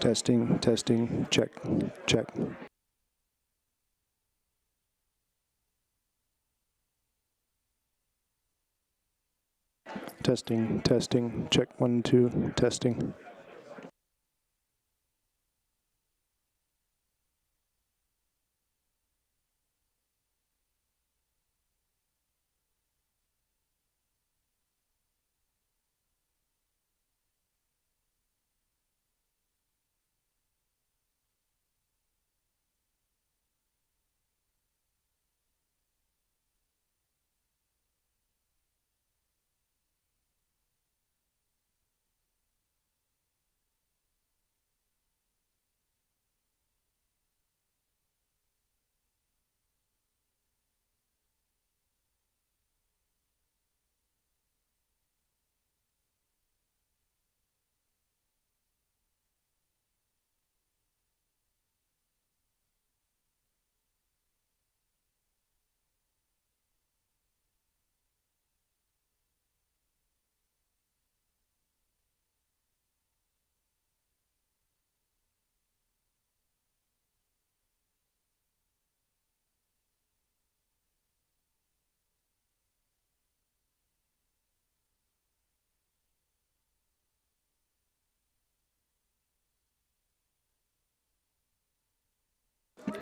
Testing, testing, check, check. Testing, testing, check 1, 2, testing.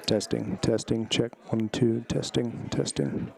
Testing, testing, check 1, 2, testing, testing.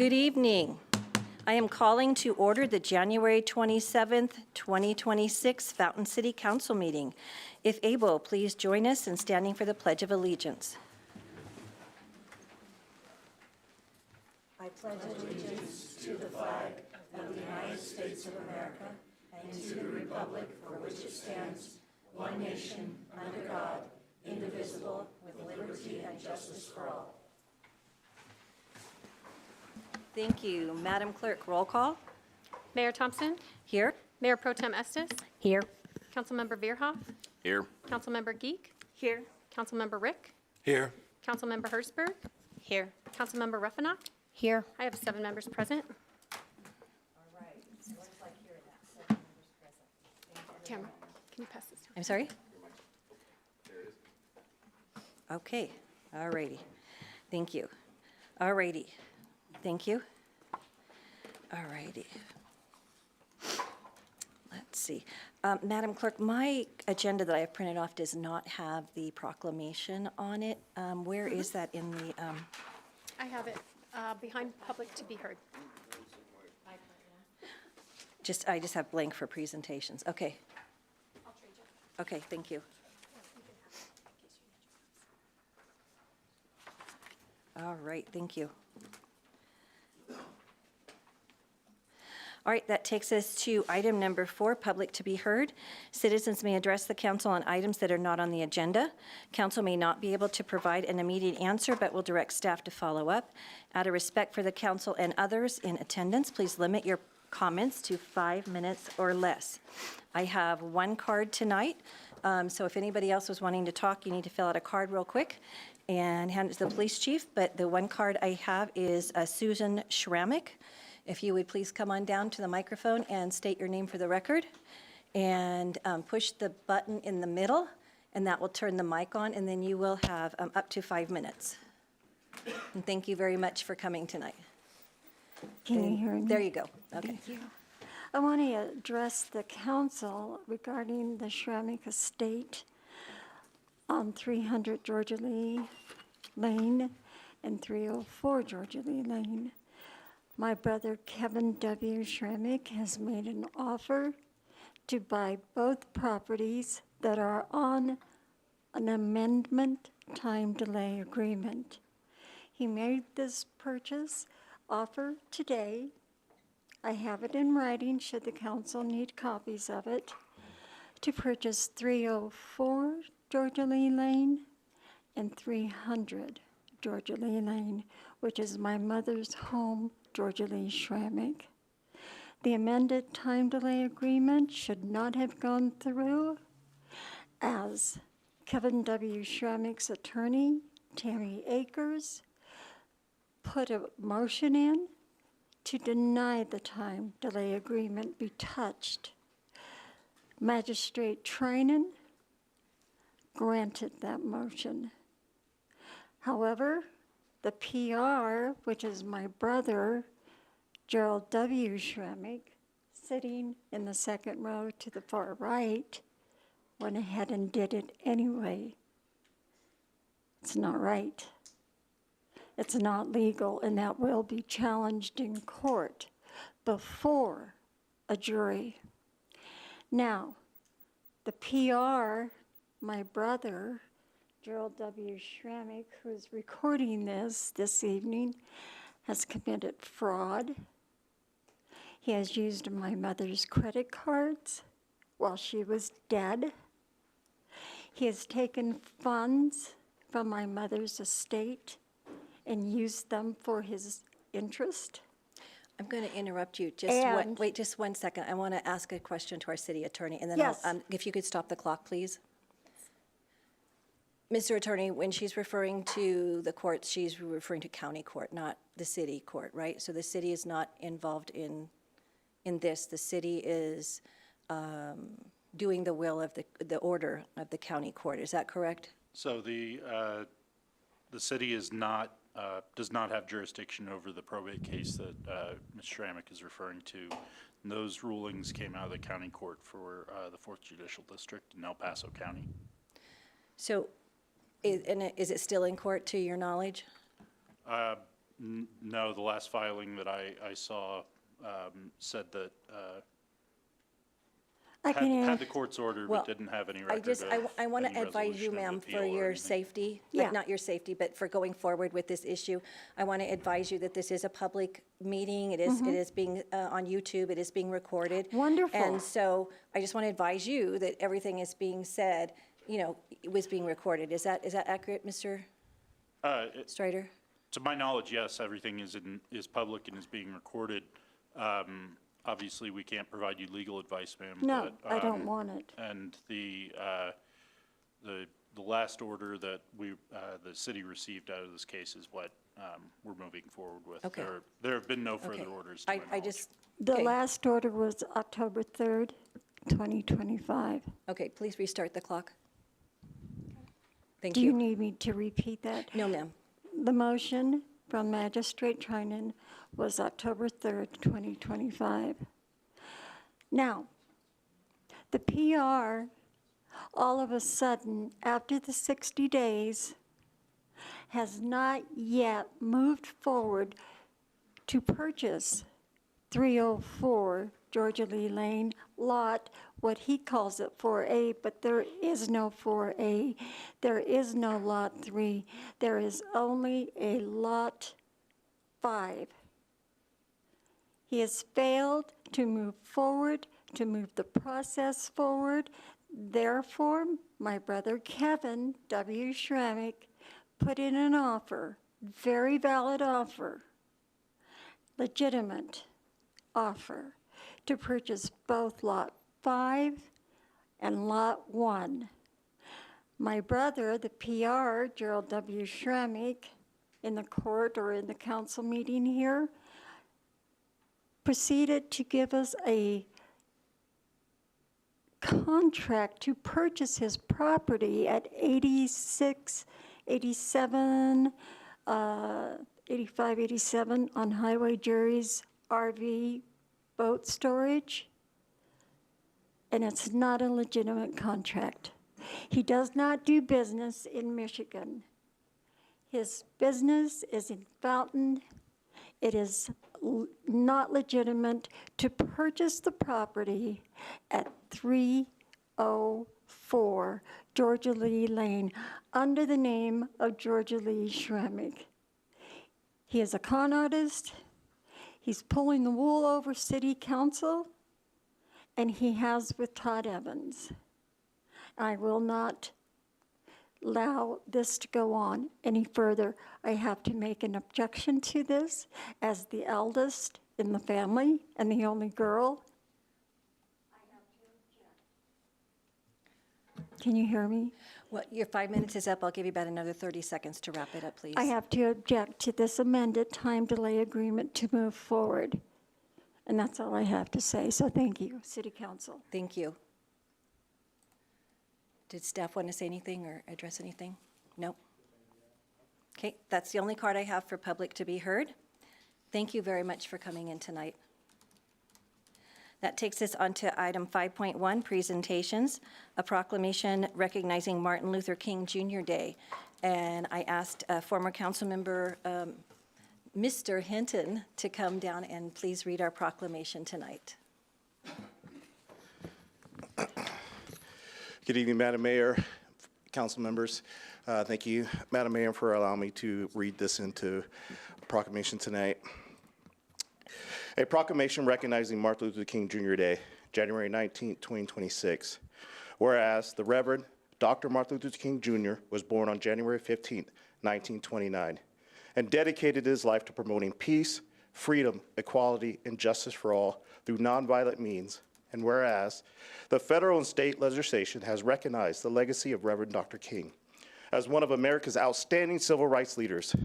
Good evening. I am calling to order the January 27th, 2026 Fountain City Council meeting. If able, please join us in standing for the Pledge of Allegiance. I pledge allegiance to the flag of the United States of America and to the republic for which it stands, one nation, under God, indivisible, with liberty and justice for all. Thank you. Madam Clerk, roll call. Mayor Thompson, Here. Mayor Pro Tem Estes, Here. Councilmember Veerhoff, Here. Councilmember Geek, Here. Councilmember Rick, Here. Councilmember Hertzberg, Here. Councilmember Ruffinock. Here. I have 7 members present. All right. So looks like you're that 7 members present. Cameron, can you pass this down? I'm sorry? Okay. All righty. Thank you. All righty. Thank you. All righty. Let's see. Madam Clerk, my agenda that I have printed off does not have the proclamation on it. Where is that in the, I have it behind public to be heard. I just have blank for presentations. Okay. Okay, thank you. All right, thank you. All right, that takes us to item number 4, public to be heard. Citizens may address the council on items that are not on the agenda. Council may not be able to provide an immediate answer, but will direct staff to follow up. Out of respect for the council and others in attendance, please limit your comments to 5 minutes or less. I have 1 card tonight, so if anybody else was wanting to talk, you need to fill out a card real quick and hand it to the police chief. But the 1 card I have is Susan Schrammick. If you would please come on down to the microphone and state your name for the record, and push the button in the middle, and that will turn the mic on, and then you will have up to 5 minutes. And thank you very much for coming tonight. Can you hear me? There you go. Okay. Thank you. I want to address the council regarding the Schrammick Estate on 300 Georgia Lee Lane and 304 Georgia Lee Lane. My brother Kevin W. Schrammick has made an offer to buy both properties that are on an amendment time delay agreement. He made this purchase offer today. I have it in writing should the council need copies of it, to purchase 304 Georgia Lee Lane and 300 Georgia Lee Lane, which is my mother's home, Georgia Lee Schrammick. The amended time delay agreement should not have gone through, as Kevin W. Schrammick's attorney, Tammy Akers, put a motion in to deny the time delay agreement be touched. Magistrate Trinan granted that motion. However, the PR, which is my brother, Gerald W. Schrammick, sitting in the second row to the far right, went ahead and did it anyway. It's not right. It's not legal, and that will be challenged in court before a jury. Now, the PR, my brother, Gerald W. Schrammick, who is recording this evening, has committed fraud. He has used my mother's credit cards while she was dead. He has taken funds from my mother's estate and used them for his interest. I'm going to interrupt you. And- Wait just 1 second. I want to ask a question to our city attorney, and then Yes. if you could stop the clock, please. Mr. Attorney, when she's referring to the courts, she's referring to county court, not the city court, right? So the city is not involved in this. The city is doing the will of the order of the county court. Is that correct? So the city is not, does not have jurisdiction over the probate case that Ms. Schrammick is referring to. And those rulings came out of the county court for the 4th Judicial District in El Paso County. So, is it still in court, to your knowledge? No, the last filing that I saw said that I can had add, the court's order, Well, but didn't have any I record just, of I want any to advise you, resolution of ma'am, appeal for or your anything. safety, Yeah. like not your safety, but for going forward with this issue. I want to advise you that this is a public meeting. It is being on YouTube. It is being recorded. Wonderful. And so I just want to advise you that everything is being said, you know, it was being recorded. Is that accurate, Mr. Strider? To my knowledge, yes, everything is public and is being recorded. Obviously, we can't provide you legal advice, ma'am. no, but, I don't want it. And the last order that the city received out of this case is what we're moving forward with. Okay. There have been no further Okay. orders to my I knowledge. just, The okay. last order was October 3rd, 2025. Okay, please restart the clock. Thank Do you you. need me to repeat that? No, ma'am. The motion from Magistrate Trinan was October 3rd, 2025. Now, the PR, all of a sudden, after the 60 days, has not yet moved forward to purchase 304 Georgia Lee Lane lot, what he calls it 4A, but there is no 4A. There is no Lot 3. There is only a Lot 5. He has failed to move forward, to move the process forward. Therefore, my brother Kevin W. Schrammick put in an offer, very valid offer, legitimate offer, to purchase both Lot 5 and Lot 1. My brother, the PR, Gerald W. Schrammick, in the court or in the council meeting here, proceeded to give us a contract to purchase his property at 86, 87, 85, 87 on Highway Jerry's RV boat storage, and it's not a legitimate contract. He does not do business in Michigan. His business is in Fountain. It is not legitimate to purchase the property at 304 Georgia Lee Lane under the name of Georgia Lee Schrammick. He is a con artist. He's pulling the wool over city council, and he has with Todd Evans. I will not allow this to go on any further. I have to make an objection to this as the eldest in the family and the only girl. I have to object. Can you hear me? Well, your 5 minutes is up. I'll give you about another 30 seconds to wrap it up, please. I have to object to this amended time delay agreement to move forward. And that's all I have to say. So thank you, City Council. Thank you. Did staff want to say anything or address anything? No? Okay, that's the only card I have for public to be heard. Thank you very much for coming in tonight. That takes us on to item 5.1, presentations, a proclamation recognizing Martin Luther King Jr. Day. And I asked former council member Mr. Hinton to come down and please read our proclamation tonight. Good evening, Madam Mayor, council members. Thank you, Madam Mayor, for allowing me to read this into a proclamation tonight. A proclamation recognizing Martin Luther King Jr. Day, January 19, 2026. Whereas the Reverend Dr. Martin Luther King Jr. was born on January 15, 1929, and dedicated his life to promoting peace, freedom, equality, and justice for all through nonviolent means. And whereas the federal and state legislation has recognized the legacy of Reverend Dr. King as one of America's outstanding civil rights leaders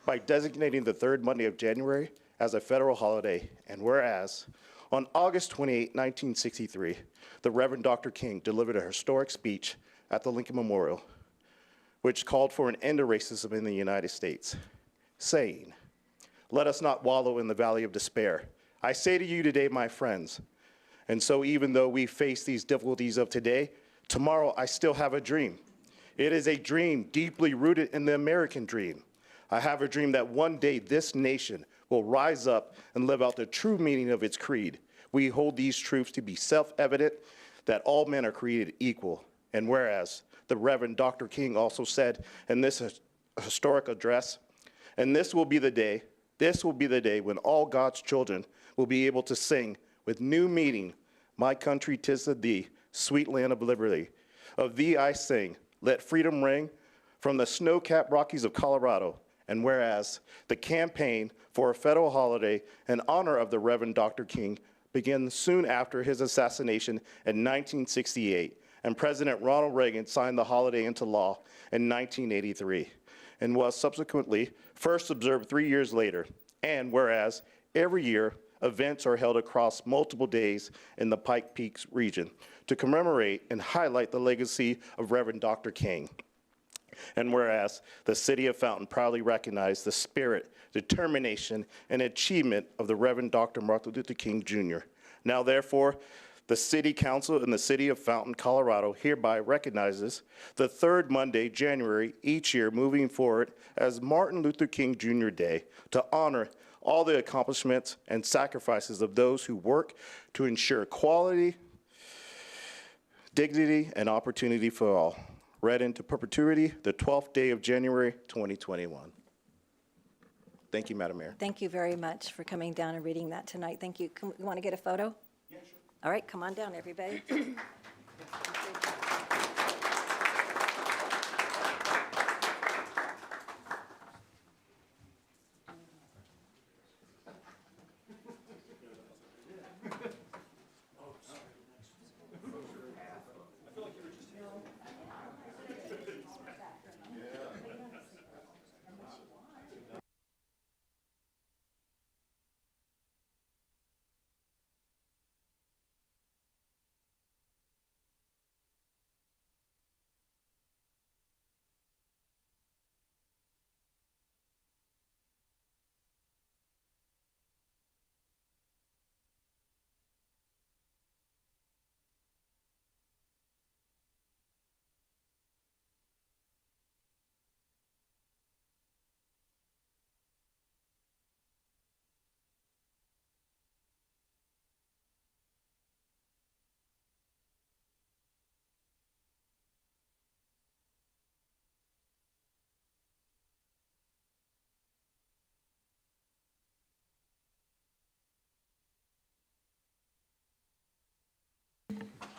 by designating the third Monday of January as a federal holiday. And whereas on August 28, 1963, the Reverend Dr. King delivered a historic speech at the Lincoln Memorial, which called for an end to racism in the United States, saying, "Let us not wallow in the valley of despair. I say to you today, my friends, and so even though we face these difficulties of today, tomorrow I still have a dream. It is a dream deeply rooted in the American dream. I have a dream that one day this nation will rise up and live out the true meaning of its creed. We hold these truths to be self-evident, that all men are created equal. And whereas the Reverend Dr. King also said in this historic address, and this will be the day when all God's children will be able to sing with new meaning, my country 'tis of thee, sweet land of liberty. Of thee I sing, let freedom ring from the snow-capped Rockies of Colorado. And whereas the campaign for a federal holiday in honor of the Reverend Dr. King began soon after his assassination in 1968, and President Ronald Reagan signed the holiday into law in 1983, and was subsequently first observed 3 years later. And whereas every year, events are held across multiple days in the Pike Peaks region to commemorate and highlight the legacy of Reverend Dr. King. And whereas the City of Fountain proudly recognized the spirit, determination, and achievement of the Reverend Dr. Martin Luther King Jr. Now, therefore, the City Council in the City of Fountain, Colorado hereby recognizes the third Monday, January, each year moving forward as Martin Luther King Jr. Day to honor all the accomplishments and sacrifices of those who work to ensure equality, dignity, and opportunity for all. Read into perpetuity, the 12th day of January, 2021. Thank you, Madam Mayor. Thank you very much for coming down and reading that tonight. Thank you. You want to get a photo? Yeah, sure. All right, come on down, everybody.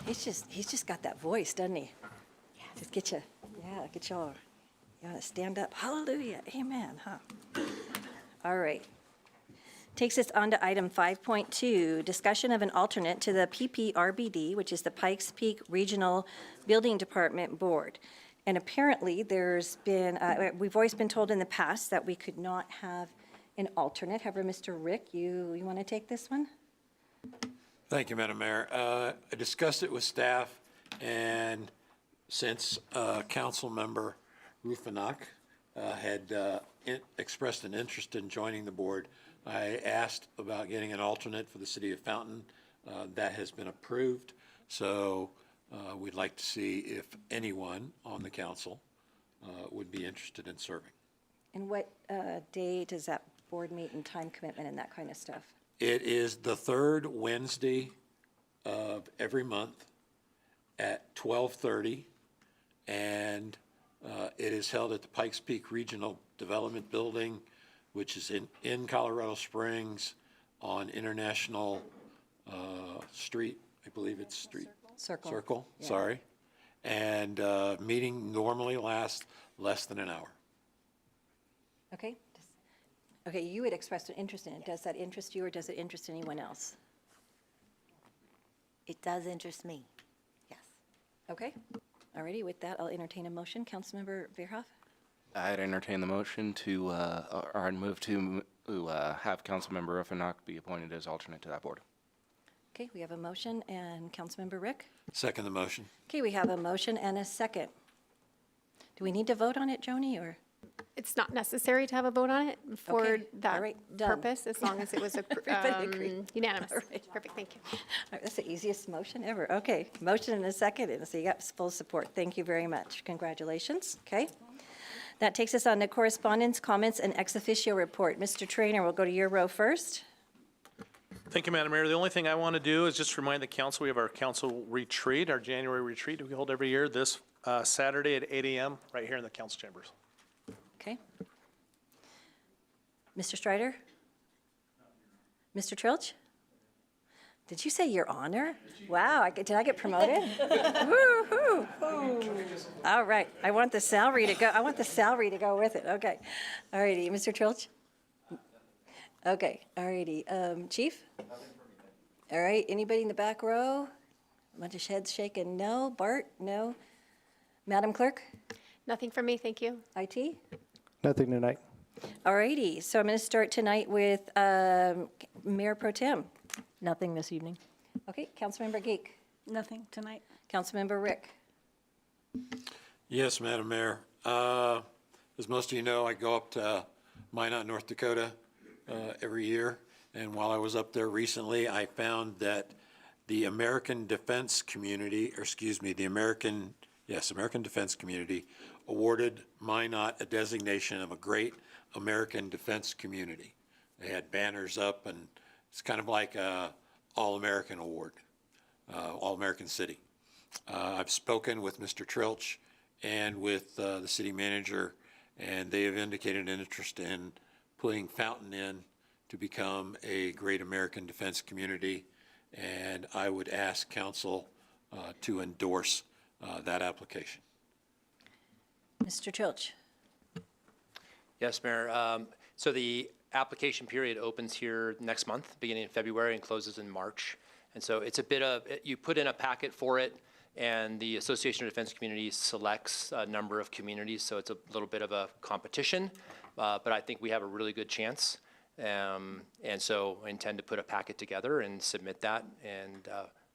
He's just got that voice, doesn't he? Yeah. Just get you all, you want to stand up. Hallelujah, amen, huh? All right. Takes us on to item 5.2, discussion of an alternate to the PPRBD, which is the Pikes Peak Regional Building Department Board. And apparently, there's been, we've always been told in the past that we could not have an alternate. However, Mr. Rick, you want to take this one? Thank you, Madam Mayor. I discussed it with staff, and since Council Member Rufinak had expressed an interest in joining the board, I asked about getting an alternate for the City of Fountain. That has been approved, so we'd like to see if anyone on the council would be interested in serving. And what day does that board meet and time commitment and that kind of stuff? It is the third Wednesday of every month at 12:30, and it is held at the Pikes Peak Regional Development Building, which is in Colorado Springs on International Street. I believe it's Street. Circle, yeah. Sorry. And meeting normally lasts less than an hour. Okay. Okay, you had expressed an interest in it. Does that interest you, or does it interest anyone else? It does interest me, yes. Okay. All righty, with that, I'll entertain a motion. Councilmember Veerhoff? I'd entertain the motion to, or I'd move to have Councilmember Rufinak be appointed as alternate to that board. Okay, we have a motion, and Councilmember Rick? Second the motion. Okay, we have a motion and a second. Do we need to vote on it, Joni, or? It's not necessary to have a vote on it for Okay, all that right, done. purpose, as long as it was Everybody agreed. unanimous. All right. Perfect, thank you. All right, that's the easiest motion ever. Okay, motion and a second, and so you got full support. Thank you very much. Congratulations, okay? That takes us on to correspondence, comments, and ex officio report. Mr. Trainer, we'll go to your row first. Thank you, Madam Mayor. The only thing I want to do is just remind the council, we have our council retreat, our January retreat we hold every year this Saturday at 8 a.m. right here in the council chambers. Okay. Mr. Strider? Mr. Trilch? Did you say Your Honor? Wow, did I get promoted? Woo-hoo. All right, I want the salary to go, with it, okay. All righty, Mr. Trilch? Okay, all righty, Chief? All right, anybody in the back row? A bunch of heads shaking, no. Bart, no. Madam Clerk? Nothing for me, thank you. IT? Nothing tonight. All righty, so I'm going to start tonight with Mayor Pro Tem. Nothing this evening. Okay, Councilmember Geek. Nothing tonight. Councilmember Rick. Yes, Madam Mayor. As most of you know, I go up to Minot, North Dakota every year. And while I was up there recently, I found that the American Defense Community, American Defense Community awarded Minot a designation of a great American defense community. They had banners up, and it's kind of like a All-American award, All-American City. I've spoken with Mr. Trilch and with the city manager, and they have indicated an interest in putting Fountain in to become a great American defense community, and I would ask council to endorse that application. Mr. Trilch. Yes, Mayor. So the application period opens here next month, beginning in February, and closes in March. And so it's a bit of, you put in a packet for it, and the Association of Defense Communities selects a number of communities, so it's a little bit of a competition. But I think we have a really good chance. And so I intend to put a packet together and submit that, and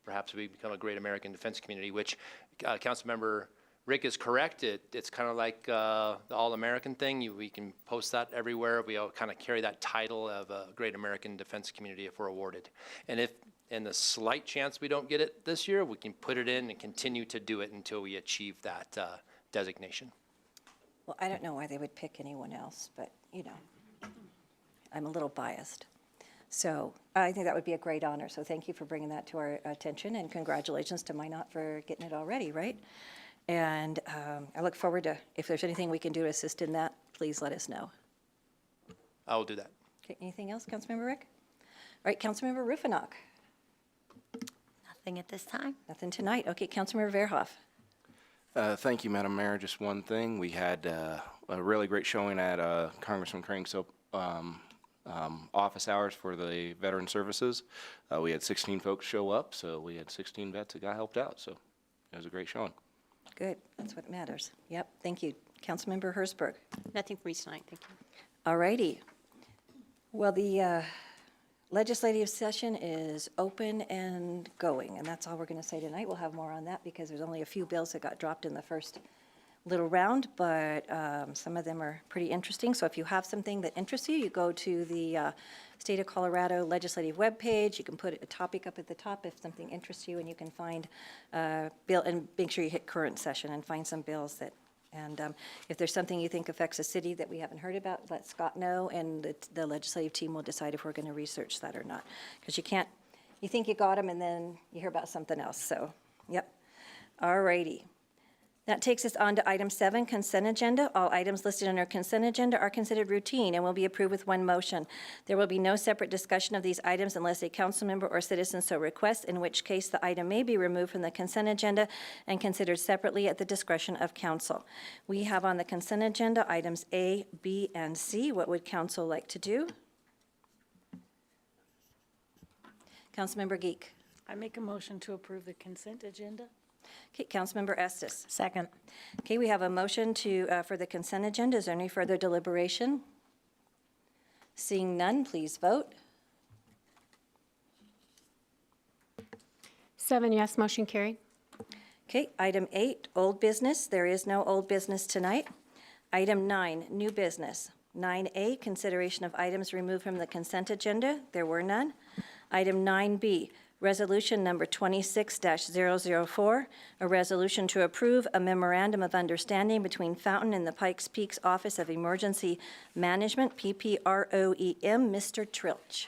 perhaps we become a great American defense community, which Councilmember Rick is correct. It's kind of like the All-American thing. We can post that everywhere. We all kind of carry that title of a great American defense community if we're awarded. And if in the slight chance we don't get it this year, we can put it in and continue to do it until we achieve that designation. Well, I don't know why they would pick anyone else, but, you know, I'm a little biased. So I think that would be a great honor. So thank you for bringing that to our attention, and congratulations to Minot for getting it already, right? And I look forward to, if there's anything we can do to assist in that, please let us know. I will do that. Okay, anything else, Councilmember Rick? All right, Councilmember Rufinock. Nothing at this time. Nothing tonight. Okay, Councilmember Verhoff. Thank you, Madam Mayor. Just one thing. We had a really great showing at Congressman Crank's office hours for the Veteran Services. We had 16 folks show up, so we had 16 vets that got helped out. So it was a great showing. Good, that's what matters. Yep, thank you. Councilmember Hertzberg. Nothing for me tonight, thank you. All righty. Well, the legislative session is open and going, and that's all we're going to say tonight. We'll have more on that because there's only a few bills that got dropped in the first little round, but some of them are pretty interesting. So if you have something that interests you, you go to the State of Colorado legislative webpage. You can put a topic up at the top if something interests you, and you can find bill, and make sure you hit current session and find some bills that, and if there's something you think affects the city that we haven't heard about, let Scott know, and the legislative team will decide if we're going to research that or not. Because you can't, you think you got them and then you hear about something else, so, yep. All righty. That takes us on to item 7, consent agenda. All items listed on our consent agenda are considered routine and will be approved with one motion. There will be no separate discussion of these items unless a council member or citizen so requests, in which case the item may be removed from the consent agenda and considered separately at the discretion of council. We have on the consent agenda items A, B, and C. What would council like to do? Councilmember Geek. I make a motion to approve the consent agenda. Okay, Councilmember Estes. Second. Okay, we have a motion to, for the consent agenda. Is there any further deliberation? Seeing none, please vote. 7 yes, motion carried. Okay, item 8, old business. There is no old business tonight. Item 9, new business. 9A, consideration of items removed from the consent agenda. There were none. Item 9B, Resolution number 26-004, a resolution to approve a memorandum of understanding between Fountain and the Pikes Peak Office of Emergency Management, PPROEM. Mr. Trilch.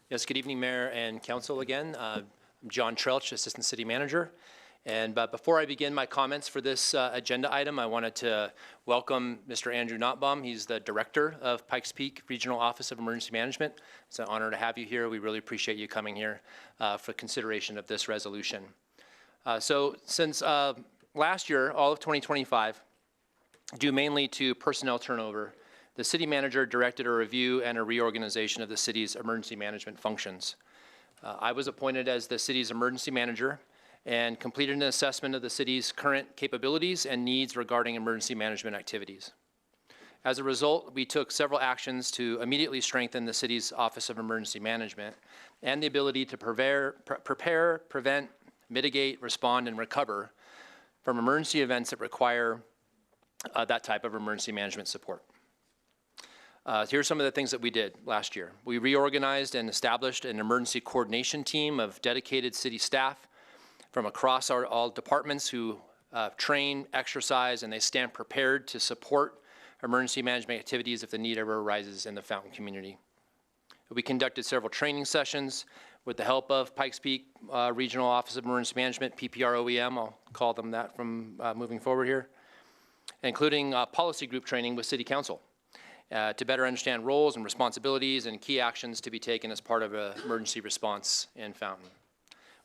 Yes, good evening, Mayor and Council again. I'm John Trelch, Assistant City Manager. But before I begin my comments for this agenda item, I wanted to welcome Mr. Andrew Nottbaum. He's the Director of Pikes Peak Regional Office of Emergency Management. It's an honor to have you here. We really appreciate you coming here for consideration of this resolution. So since last year, all of 2025, due mainly to personnel turnover, the City Manager directed a review and a reorganization of the city's emergency management functions. I was appointed as the city's emergency manager and completed an assessment of the city's current capabilities and needs regarding emergency management activities. As a result, we took several actions to immediately strengthen the city's Office of Emergency Management and the ability to prepare, prevent, mitigate, respond, and recover from emergency events that require that type of emergency management support. Here's some of the things that we did last year. We reorganized and established an emergency coordination team of dedicated city staff from across all departments who train, exercise, and they stand prepared to support emergency management activities if the need ever arises in the Fountain community. We conducted several training sessions with the help of Pikes Peak Regional Office of Emergency Management, PPROEM, I'll call them that from moving forward here, including policy group training with City Council to better understand roles and responsibilities and key actions to be taken as part of an emergency response in Fountain.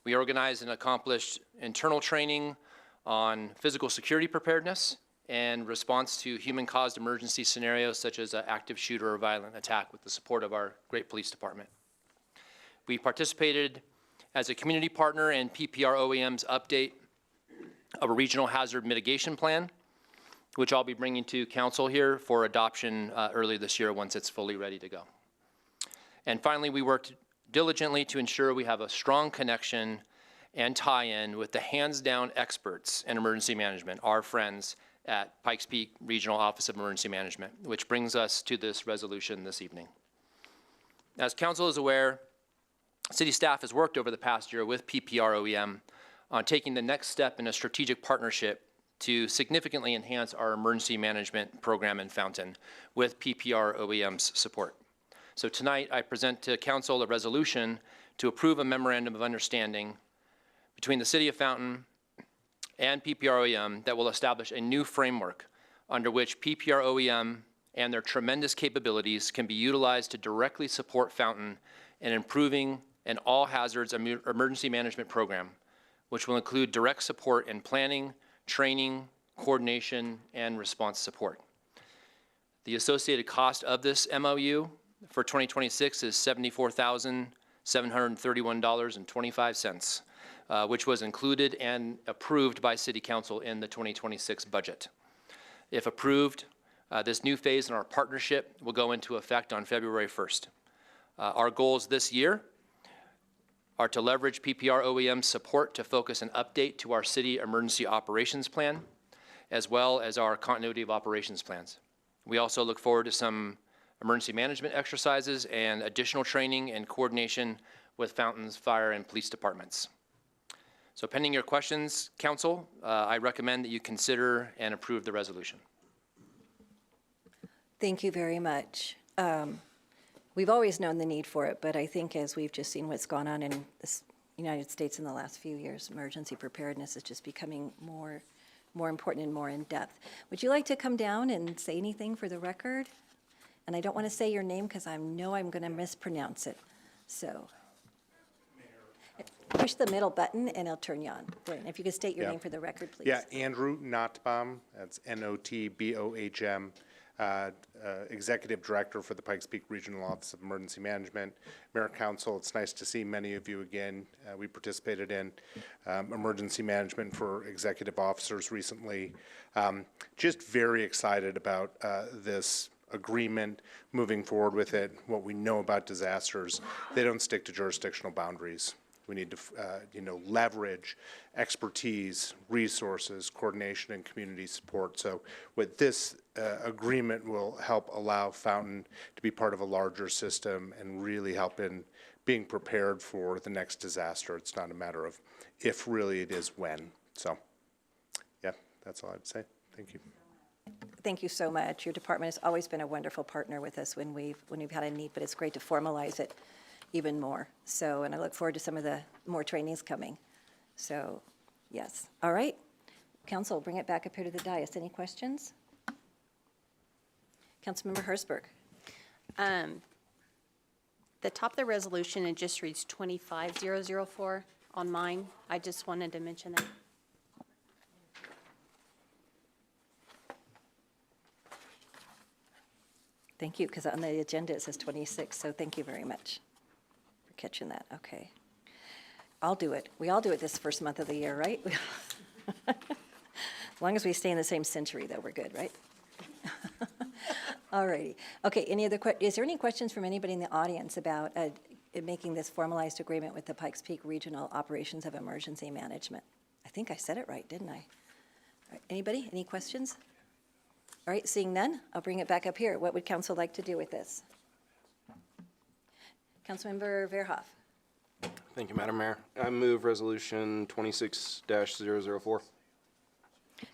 We organized and accomplished internal training on physical security preparedness and response to human-caused emergency scenarios such as an active shooter or violent attack with the support of our great police department. We participated as a community partner in PPROEM's update of a regional hazard mitigation plan, which I'll be bringing to council here for adoption early this year once it's fully ready to go. And finally, we worked diligently to ensure we have a strong connection and tie-in with the hands-down experts in emergency management, our friends at Pikes Peak Regional Office of Emergency Management, which brings us to this resolution this evening. As council is aware, city staff has worked over the past year with PPROEM on taking the next step in a strategic partnership to significantly enhance our emergency management program in Fountain with PPROEM's support. So tonight, I present to council a resolution to approve a memorandum of understanding between the City of Fountain and PPROEM that will establish a new framework under which PPROEM and their tremendous capabilities can be utilized to directly support Fountain in improving an all-hazards emergency management program, which will include direct support in planning, training, coordination, and response support. The associated cost of this MOU for 2026 is $74,731.25, which was included and approved by City Council in the 2026 budget. If approved, this new phase in our partnership will go into effect on February 1st. Our goals this year are to leverage PPROEM's support to focus an update to our city emergency operations plan, as well as our continuity of operations plans. We also look forward to some emergency management exercises and additional training and coordination with Fountain's fire and police departments. So pending your questions, council, I recommend that you consider and approve the resolution. Thank you very much. We've always known the need for it, but I think as we've just seen what's gone on in the United States in the last few years, emergency preparedness is just becoming more important and more in-depth. Would you like to come down and say anything for the record? And I don't want to say your name because I know I'm going to mispronounce it. So push the middle button and it'll turn you on. Then, if you could state your name for the record, please. Yeah, Andrew Nottbaum, that's Notbohm, Executive Director for the Pikes Peak Regional Office of Emergency Management. Mayor, Council, it's nice to see many of you again. We participated in emergency management for executive officers recently. Just very excited about this agreement, moving forward with it. What we know about disasters, they don't stick to jurisdictional boundaries. We need to, leverage expertise, resources, coordination, and community support. So with this agreement will help allow Fountain to be part of a larger system and really help in being prepared for the next disaster. It's not a matter of if, really, it is when. So, yeah, that's all I'd say. Thank you. Thank you so much. Your department has always been a wonderful partner with us when we've had a need, but it's great to formalize it even more. So, and I look forward to some of the more trainings coming. So, yes. All right. Council, bring it back up here to the dais. Any questions? Councilmember Hertzberg. The top of the resolution, it just reads 25004 on mine. I just wanted to mention that. Thank you, because on the agenda it says 26, so thank you very much for catching that. Okay. I'll do it. We all do it this first month of the year, right? As long as we stay in the same century, though, we're good, right? All righty. Okay, is there any questions from anybody in the audience about making this formalized agreement with the Pikes Peak Regional Operations of Emergency Management? I think I said it right, didn't I? All right, anybody? Any questions? All right, seeing none, I'll bring it back up here. What would council like to do with this? Councilmember Verhoff. Thank you, Madam Mayor. I move Resolution 26-004.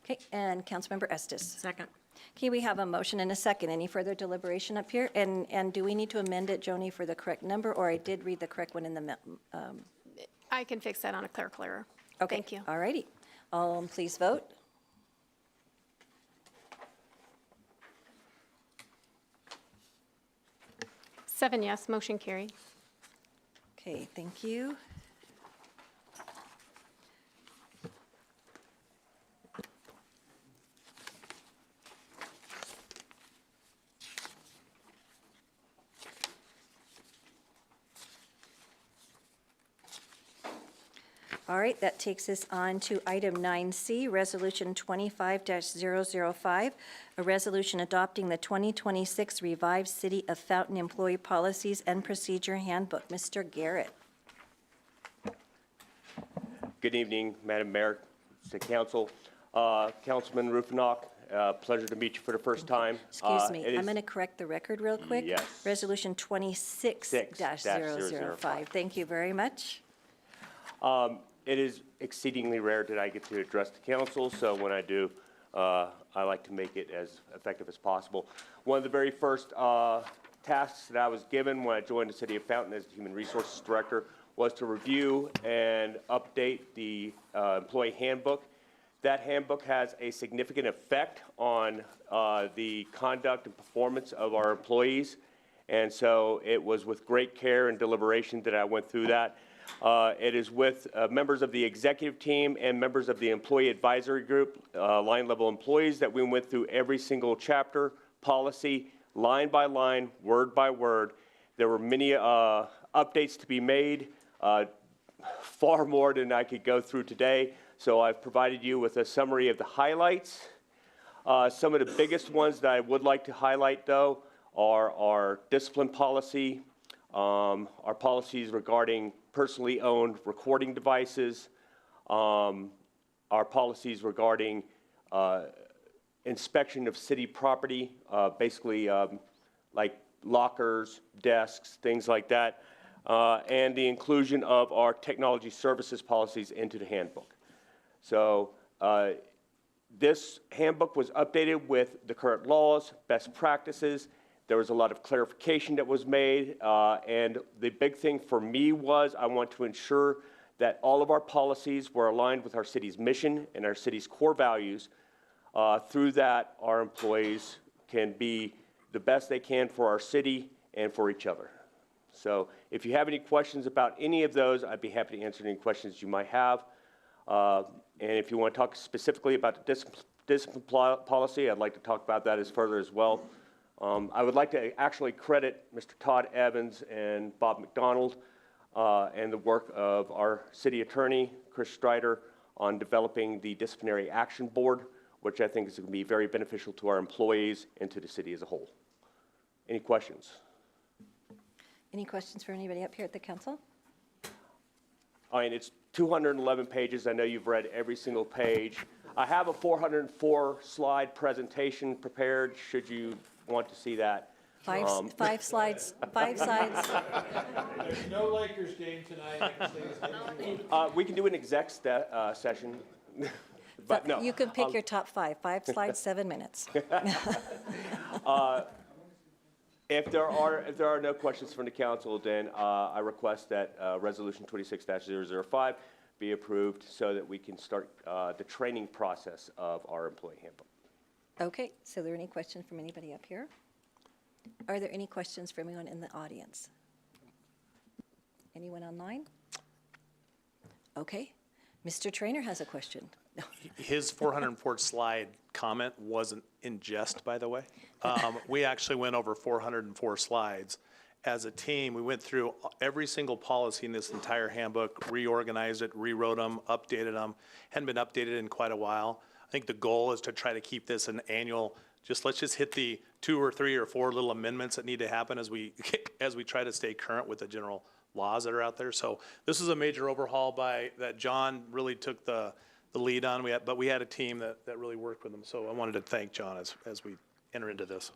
Okay, and Councilmember Estes. Second. Okay, we have a motion and a second. Any further deliberation up here? And do we need to amend it, Joni, for the correct number, or I did read the correct one in the, I can fix that on a clerical error. okay. Thank you. All righty. Please vote. Seven yes, motion carried. Okay, thank you. All right, that takes us on to item 9C, Resolution 25-005, a resolution adopting the 2026 revised City of Fountain Employee Policies and Procedure Handbook. Mr. Garrett. Good evening, Madam Mayor, City Council. Councilman Rufinock, pleasure to meet you for the first time. Excuse me, I'm going to correct the record real quick. Yes. Resolution 26-005. Thank you very much. It is exceedingly rare that I get to address the council, so when I do, I like to make it as effective as possible. One of the very first tasks that I was given when I joined the City of Fountain as the Human Resources Director was to review and update the employee handbook. That handbook has a significant effect on the conduct and performance of our employees, and so it was with great care and deliberation that I went through that. It is with members of the executive team and members of the employee advisory group, line level employees, that we went through every single chapter, policy, line by line, word by word. There were many updates to be made, far more than I could go through today. So I've provided you with a summary of the highlights. Some of the biggest ones that I would like to highlight, though, are our discipline policy, our policies regarding personally owned recording devices, our policies regarding inspection of city property, basically like lockers, desks, things like that, and the inclusion of our technology services policies into the handbook. So this handbook was updated with the current laws, best practices. There was a lot of clarification that was made, and the big thing for me was I want to ensure that all of our policies were aligned with our city's mission and our city's core values. Through that, our employees can be the best they can for our city and for each other. So if you have any questions about any of those, I'd be happy to answer any questions you might have. And if you want to talk specifically about the discipline policy, I'd like to talk about that further as well. I would like to actually credit Mr. Todd Evans and Bob McDonald and the work of our city attorney, Chris Strider, on developing the disciplinary action board, which I think is going to be very beneficial to our employees and to the city as a whole. Any questions? Any questions for anybody up here at the council? I mean, it's 211 pages. I know you've read every single page. I have a 404-slide presentation prepared, should you want to see that. Five slides, 5 sides. There's no Lakers game tonight. We can do an exec session, but no. You can pick your top 5 slides, 7 minutes. If there are no questions from the council, then I request that Resolution 26-005 be approved so that we can start the training process of our employee handbook. Okay, so are there any questions from anybody up here? Are there any questions from anyone in the audience? Anyone online? Okay, Mr. Trainer has a question. His 404 slide comment wasn't in jest, by the way. We actually went over 404 slides. As a team, we went through every single policy in this entire handbook, reorganized it, rewrote them, updated them. Hadn't been updated in quite a while. I think the goal is to try to keep this an annual, let's just hit the 2 or 3 or 4 little amendments that need to happen as we try to stay current with the general laws that are out there. So this is a major overhaul that John really took the lead on. But we had a team that really worked with them. So I wanted to thank John as we enter into this.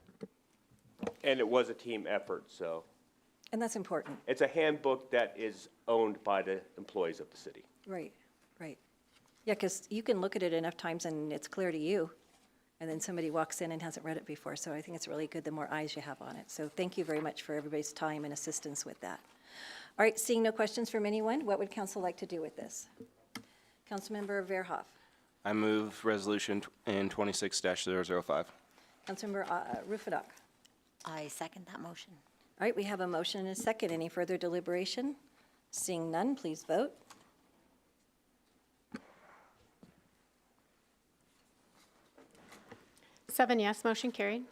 And it was a team effort, so. And that's important. It's a handbook that is owned by the employees of the city. Right, right. Yeah, because you can look at it enough times and it's clear to you, and then somebody walks in and hasn't read it before. So I think it's really good the more eyes you have on it. So thank you very much for everybody's time and assistance with that. All right, seeing no questions from anyone, what would council like to do with this? Councilmember Verhoff. I move resolution in 26-005. Councilmember Ruffenach. I second that motion. All right, we have a motion and a second. Any further deliberation? Seeing none, please vote. Seven yes, motion carried.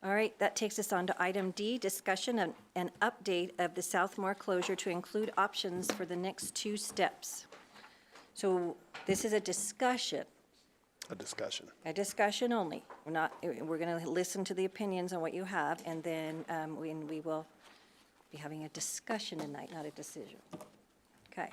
All right, that takes us on to item D, discussion and an update of the Southmore closure to include options for the next 2 steps. So this is a discussion. A discussion. A discussion only. We're going to listen to the opinions on what you have, and then we will be having a discussion tonight, not a decision. Okay.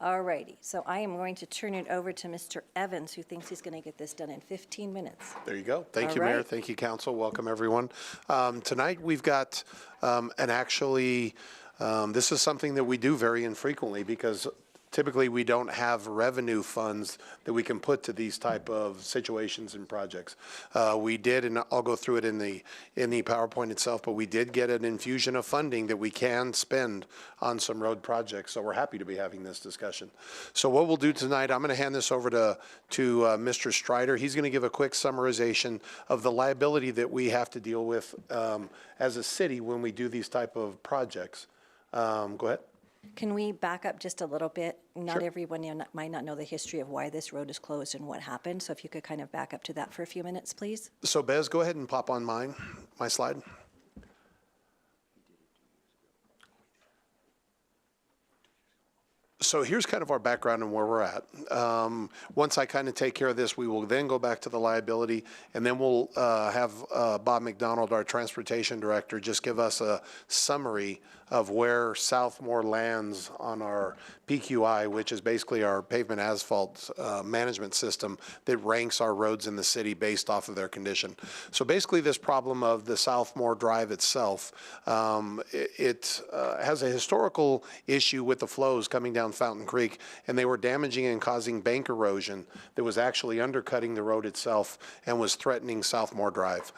All righty. So I am going to turn it over to Mr. Evans, who thinks he's going to get this done in 15 minutes. There you go. Thank All you, Mayor. right. Thank you, Council. Welcome, everyone. Tonight, we've got this is something that we do very infrequently because typically we don't have revenue funds that we can put to these type of situations and projects. We did, and I'll go through it in the PowerPoint itself, but we did get an infusion of funding that we can spend on some road projects. So we're happy to be having this discussion. So what we'll do tonight, I'm going to hand this over to Mr. Strider. He's going to give a quick summarization of the liability that we have to deal with as a city when we do these type of projects. Go ahead. Can we back up just a little bit? Not Sure. everyone might not know the history of why this road is closed and what happened. So if you could kind of back up to that for a few minutes, please. So Bez, go ahead and pop on my slide. So here's kind of our background and where we're at. Once I kind of take care of this, we will then go back to the liability, and then we'll have Bob McDonald, our transportation director, just give us a summary of where Southmore lands on our PQI, which is basically our pavement asphalt management system that ranks our roads in the city based off of their condition. So basically this problem of the Southmore Drive itself, it has a historical issue with the flows coming down Fountain Creek, and they were damaging and causing bank erosion that was actually undercutting the road itself and was threatening Southmore Drive.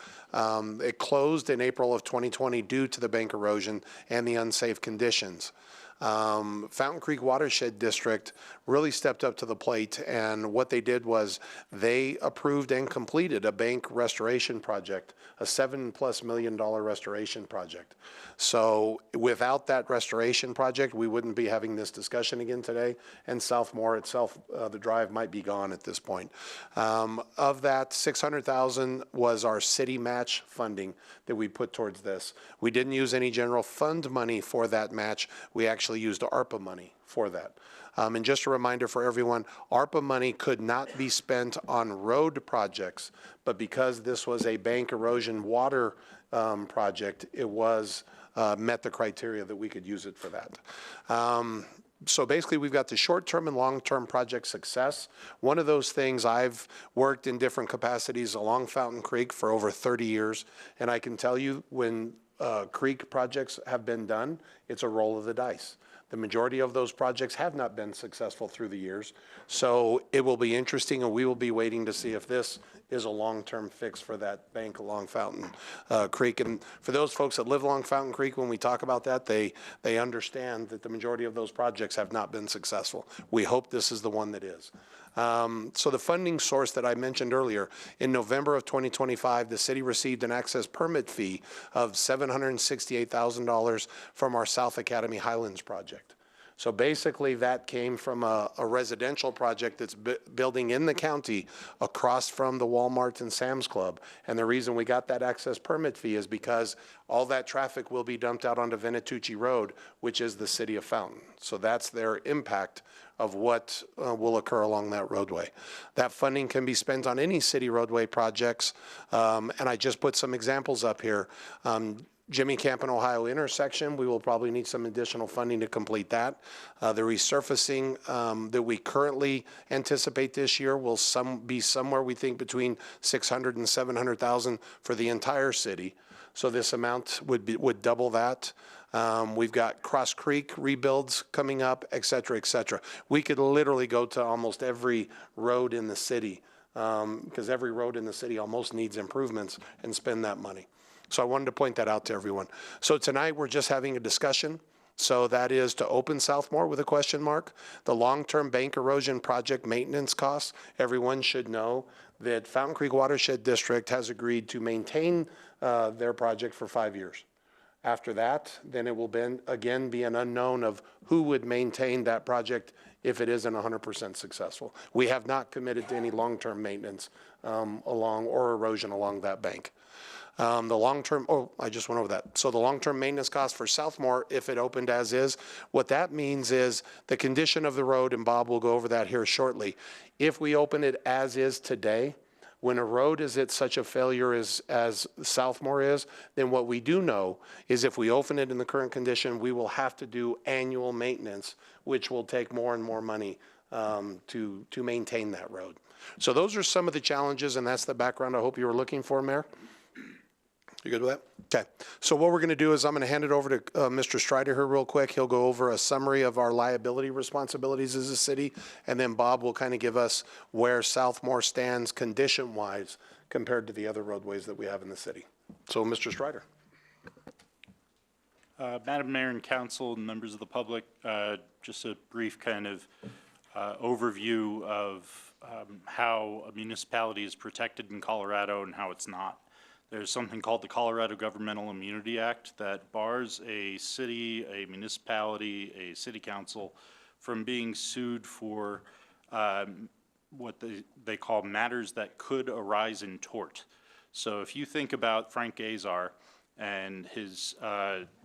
It closed in April of 2020 due to the bank erosion and the unsafe conditions. Fountain Creek Watershed District really stepped up to the plate, and what they did was they approved and completed a bank restoration project, a $7+ million restoration project. So without that restoration project, we wouldn't be having this discussion again today, and Southmore itself, the drive might be gone at this point. Of that, $600,000 was our city match funding that we put towards this. We didn't use any general fund money for that match. We actually actually used ARPA money for that. And just a reminder for everyone, ARPA money could not be spent on road projects, but because this was a bank erosion water project, it was met the criteria that we could use it for that. So basically, we've got the short-term and long-term project success. One of those things, I've worked in different capacities along Fountain Creek for over 30 years, and I can tell you when creek projects have been done, it's a roll of the dice. The majority of those projects have not been successful through the years. So it will be interesting, and we will be waiting to see if this is a long-term fix for that bank along Fountain Creek. And for those folks that live along Fountain Creek, when we talk about that, they understand that the majority of those projects have not been successful. We hope this is the one that is. So the funding source that I mentioned earlier, in November of 2025, the city received an access permit fee of $768,000 from our South Academy Highlands project. So basically that came from a residential project that's building in the county across from the Walmart and Sam's Club. And the reason we got that access permit fee is because all that traffic will be dumped out onto Venatucci Road, which is the city of Fountain. So that's their impact of what will occur along that roadway. That funding can be spent on any city roadway projects. And I just put some examples up here. Jimmy Camp and Ohio intersection, we will probably need some additional funding to complete that. The resurfacing that we currently anticipate this year will be somewhere, we think, between 600 and 700,000 for the entire city. So this amount would double that. We've got Cross Creek rebuilds coming up, et cetera, et cetera. We could literally go to almost every road in the city because every road in the city almost needs improvements and spend that money. So I wanted to point that out to everyone. So tonight we're just having a discussion. So that is to open Southmore with a question mark. The long-term bank erosion project maintenance costs, everyone should know that Fountain Creek Watershed District has agreed to maintain their project for 5 years. After that, then it will again be an unknown of who would maintain that project if it isn't 100% successful. We have not committed to any long-term maintenance along or erosion along that bank. The long-term, I just went over that. So the long-term maintenance cost for Southmore, if it opened as is, what that means is the condition of the road, and Bob will go over that here shortly. If we open it as is today, when a road is at such a failure as Southmore is, then what we do know is if we open it in the current condition, we will have to do annual maintenance, which will take more and more money to maintain that road. So those are some of the challenges, and that's the background I hope you were looking for, Mayor. You good with that? Okay. So what we're going to do is I'm going to hand it over to Mr. Strider here real quick. He'll go over a summary of our liability responsibilities as a city, and then Bob will kind of give us where Southmore stands condition-wise compared to the other roadways that we have in the city. So, Mr. Strider. Madam Mayor and Council and members of the public, just a brief kind of overview of how a municipality is protected in Colorado and how it's not. There's something called the Colorado Governmental Immunity Act that bars a city, a municipality, a city council from being sued for what they call matters that could arise in tort. So if you think about Frank Azar and his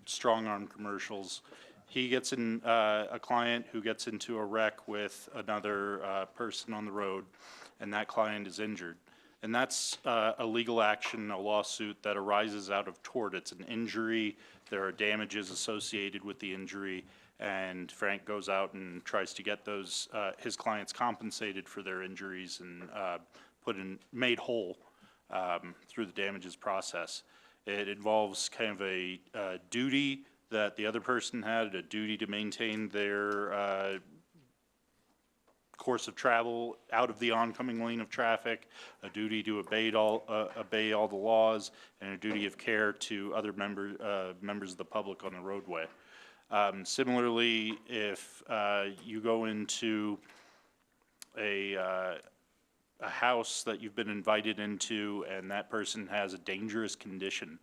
strong-arm commercials, he gets in a client who gets into a wreck with another person on the road, and that client is injured. And that's a legal action, a lawsuit that arises out of tort. It's an injury. There are damages associated with the injury, and Frank goes out and tries to get those his clients compensated for their injuries and made whole through the damages process. It involves kind of a duty that the other person had, a duty to maintain their course of travel out of the oncoming lane of traffic, a duty to obey all the laws, and a duty of care to other members of the public on the roadway. Similarly, if you go into a house that you've been invited into and that person has a dangerous condition,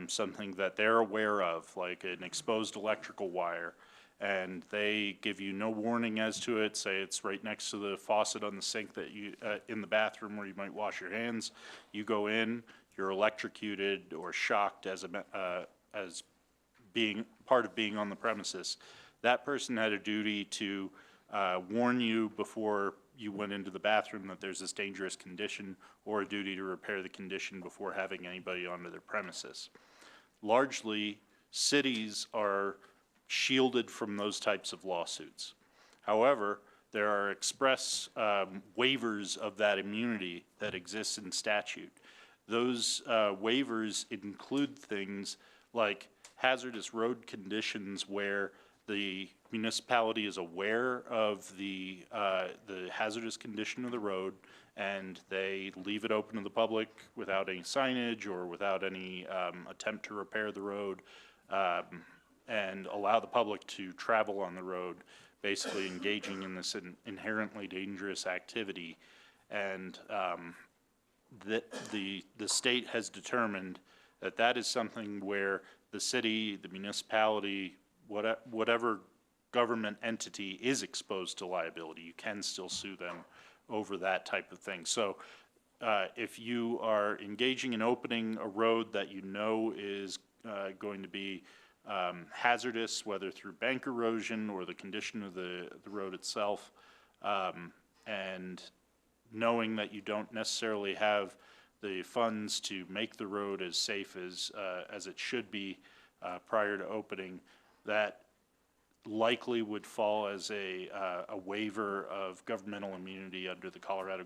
something that they're aware of, like an exposed electrical wire, and they give you no warning as to it, say it's right next to the faucet on the sink that you in the bathroom where you might wash your hands. You go in, you're electrocuted or shocked as being part of being on the premises. that person had a duty to warn you before you went into the bathroom that there's this dangerous condition, or a duty to repair the condition before having anybody onto their premises. Largely, cities are shielded from those types of lawsuits. However, there are express waivers of that immunity that exists in statute. Those waivers include things like hazardous road conditions where the municipality is aware of the hazardous condition of the road, and they leave it open to the public without any signage or without any attempt to repair the road, and allow the public to travel on the road, basically engaging in this inherently dangerous activity. And the state has determined that that is something where the city, the municipality, whatever government entity is exposed to liability, you can still sue them over that type of thing. So if you are engaging in opening a road that you know is going to be hazardous, whether through bank erosion or the condition of the road itself, and knowing that you don't necessarily have the funds to make the road as safe as it should be prior to opening, that likely would fall as a waiver of governmental immunity under the Colorado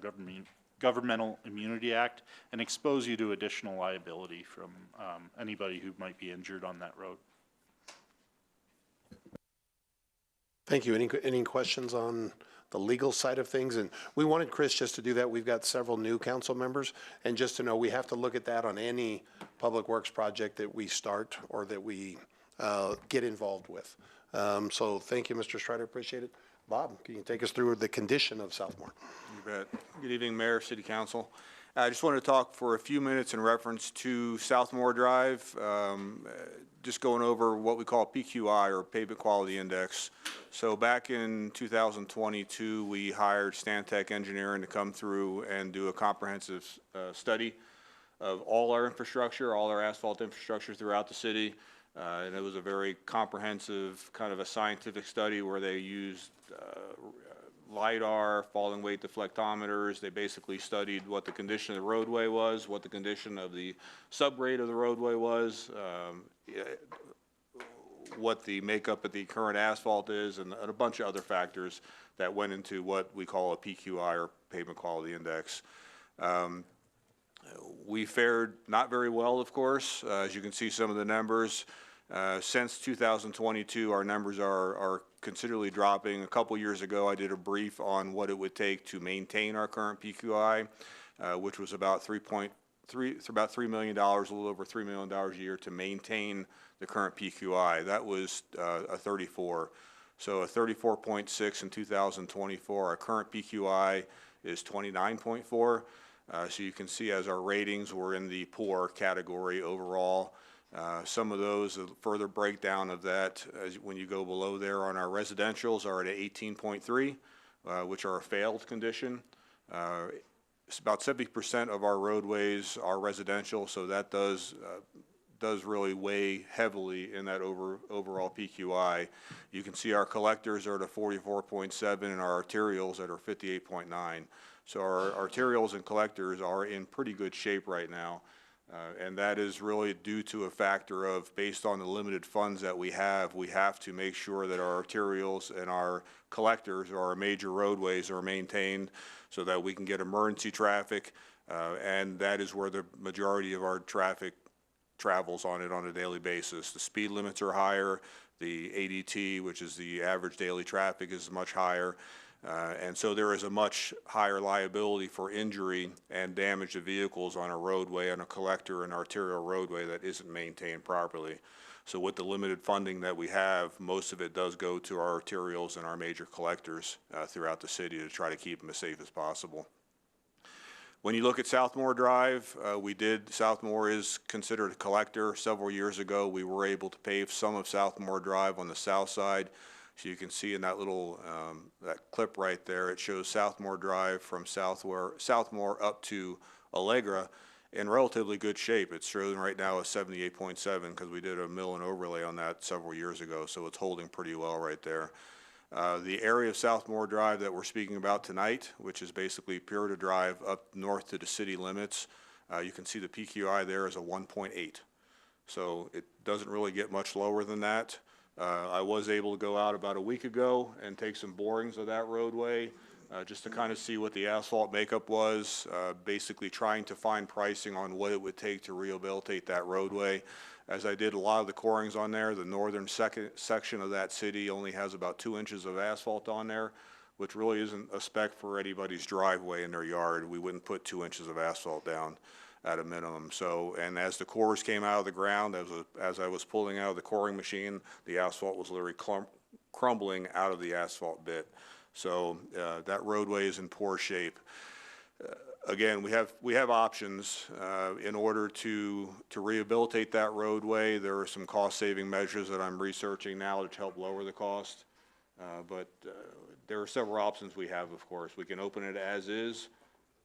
Governmental Immunity Act, and expose you to additional liability from anybody who might be injured on that road. Thank you. Any questions on the legal side of things? And we wanted Chris just to do that. We've got several new council members, and just to know, we have to look at that on any public works project that we start or that we get involved with. So thank you, Mr. Strider. Appreciate it. Bob, can you take us through the condition of Southmore? You bet. Good evening, Mayor, City Council. I just wanted to talk for a few minutes in reference to Southmore Drive, just going over what we call PQI, or Pavement Quality Index. So back in 2022, we hired Stantec Engineering to come through and do a comprehensive study of all our infrastructure, all our asphalt infrastructure throughout the city. And it was a very comprehensive, kind of a scientific study where they used LiDAR, falling weight deflectometers. They basically studied what the condition of the roadway was, what the condition of the subgrade of the roadway was, what the makeup of the current asphalt is, and a bunch of other factors that went into what we call a PQI, or Pavement Quality Index. We fared not very well, of course. As you can see, some of the numbers. Since 2022, our numbers are considerably dropping. A couple years ago, I did a brief on what it would take to maintain our current PQI, which was about $3 million, a little over $3 million a year to maintain the current PQI. That was a 34. So a 34.6 in 2024. Our current PQI is 29.4. So you can see as our ratings were in the poor category overall. Some of those, a further breakdown of that, when you go below there on our residentials, are at 18.3, which are a failed condition. It's about 70% of our roadways are residential, so that does really weigh heavily in that overall PQI. You can see our collectors are at a 44.7 and our arterials at a 58.9. So our arterials and collectors are in pretty good shape right now. And that is really due to a factor of, based on the limited funds that we have to make sure that our arterials and our collectors, or our major roadways, are maintained so that we can get emergency traffic. And that is where the majority of our traffic travels on it on a daily basis. The speed limits are higher. The ADT, which is the average daily traffic, is much higher. And so there is a much higher liability for injury and damage to vehicles on a roadway, on a collector and arterial roadway that isn't maintained properly. So with the limited funding that we have, most of it does go to our arterials and our major collectors throughout the city to try to keep them as safe as possible. When you look at Southmore Drive, Southmore is considered a collector. Several years ago, we were able to pave some of Southmore Drive on the south side. So you can see in that little, that clip right there, it shows Southmore Drive from Southmore up to Allegra. in relatively good shape. It's showing right now a 78.7 because we did a mill and overlay on that several years ago, so it's holding pretty well right there. The area of Southmore Drive that we're speaking about tonight, which is basically Purita Drive up north to the city limits, you can see the PQI there is a 1.8. So it doesn't really get much lower than that. I was able to go out about a week ago and take some borings of that roadway just to kind of see what the asphalt makeup was, basically trying to find pricing on what it would take to rehabilitate that roadway. As I did a lot of the corings on there, the northern section of that city only has about 2 inches of asphalt on there, which really isn't a spec for anybody's driveway in their yard. We wouldn't put 2 inches of asphalt down at a minimum. So, and as the cores came out of the ground, as I was pulling out of the coring machine, the asphalt was literally crumbling out of the asphalt bit. So that roadway is in poor shape. Again, we have options in order to rehabilitate that roadway. There are some cost-saving measures that I'm researching now to help lower the cost. But there are several options we have, of course. We can open it as is,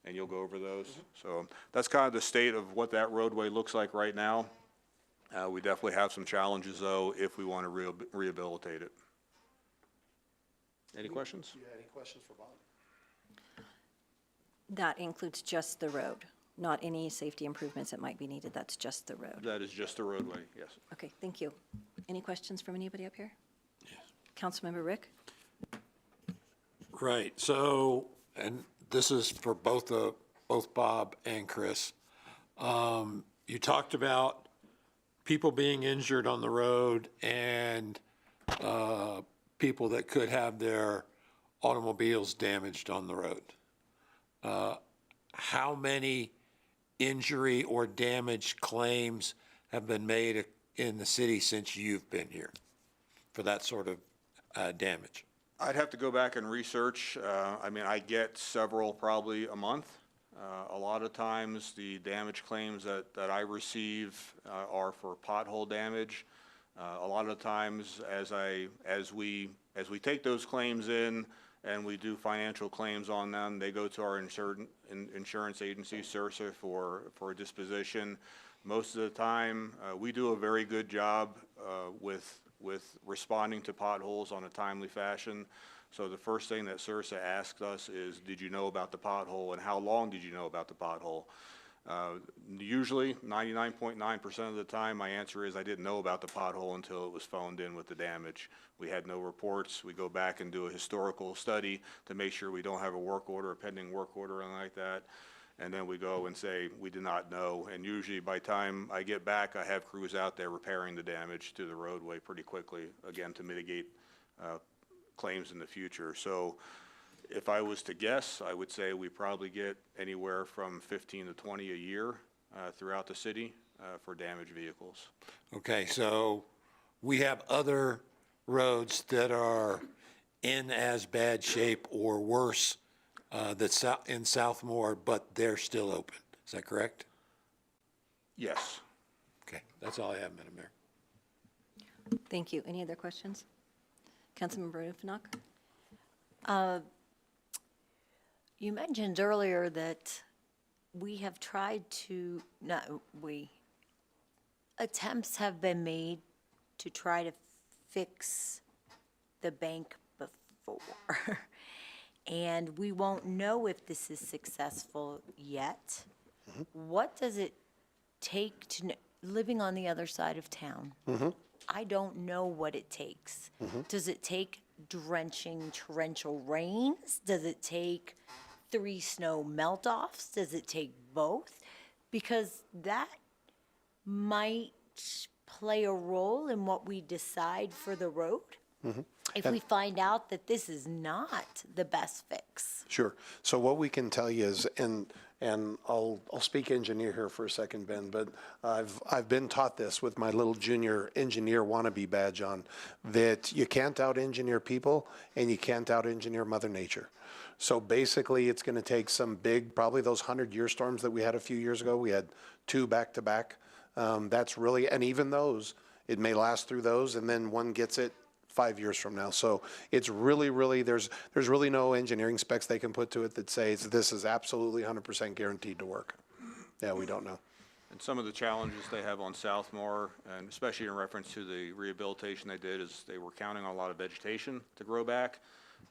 and you'll go over those. So that's kind of the state of what that roadway looks like right now. We definitely have some challenges, though, if we want to rehabilitate it. Any questions? Yeah, any questions for Bob? That includes just the road, not any safety improvements that might be needed. That's just the road. That is just the roadway, yes. Okay, thank you. Any questions from anybody up here? Yes. Councilmember Rick? Right, so, and this is for both Bob and Chris. You talked about people being injured on the road and people that could have their automobiles damaged on the road. How many injury or damage claims have been made in the city since you've been here for that sort of damage? I'd have to go back and research. I mean, I get several probably a month. A lot of times the damage claims that I receive are for pothole damage. A lot of times as we take those claims in and we do financial claims on them, they go to our insurance agency, CIRSA, for a disposition. Most of the time, we do a very good job with responding to potholes on a timely fashion. So the first thing that CIRSA asks us is, did you know about the pothole and how long did you know about the pothole? Usually 99.9% of the time my answer is I didn't know about the pothole until it was phoned in with the damage. We had no reports. We go back and do a historical study to make sure we don't have a work order, a pending work order, or anything like that. And then we go and say we did not know. And usually by the time I get back, I have crews out there repairing the damage to the roadway pretty quickly, again, to mitigate claims in the future. So if I was to guess, I would say we probably get anywhere from 15 to 20 a year throughout the city for damaged vehicles. Okay, so we have other roads that are in as bad shape or worse that's in Southmore, but they're still open. Is that correct? Yes. Okay, that's all I have, Madam Mayor. Thank you. Any other questions? Councilmember Rufinock? You mentioned earlier that we have tried to, attempts have been made to try to fix the bank before. And we won't know if this is successful yet. What does it take to, living on the other side of town, I don't know what it takes. Does it take drenching torrential rains? Does it take 3 snow melt-offs? Does it take both? Because that might play a role in what we decide for the road. If we find out that this is not the best fix. Sure. So what we can tell you is, and I'll speak engineer here for a second, Ben, but I've been taught this with my little junior engineer wannabe badge on, that you can't out-engineer people and you can't out-engineer Mother Nature. So basically it's going to take some big, probably those 100-year storms that we had a few years ago. We had 2 back-to-back. That's really, and even those, it may last through those and then one gets it 5 years from now. So it's really, there's really no engineering specs they can put to it that says this is absolutely 100% guaranteed to work. Yeah, we don't know. And some of the challenges they have on Southmore, and especially in reference to the rehabilitation they did, is they were counting on a lot of vegetation to grow back.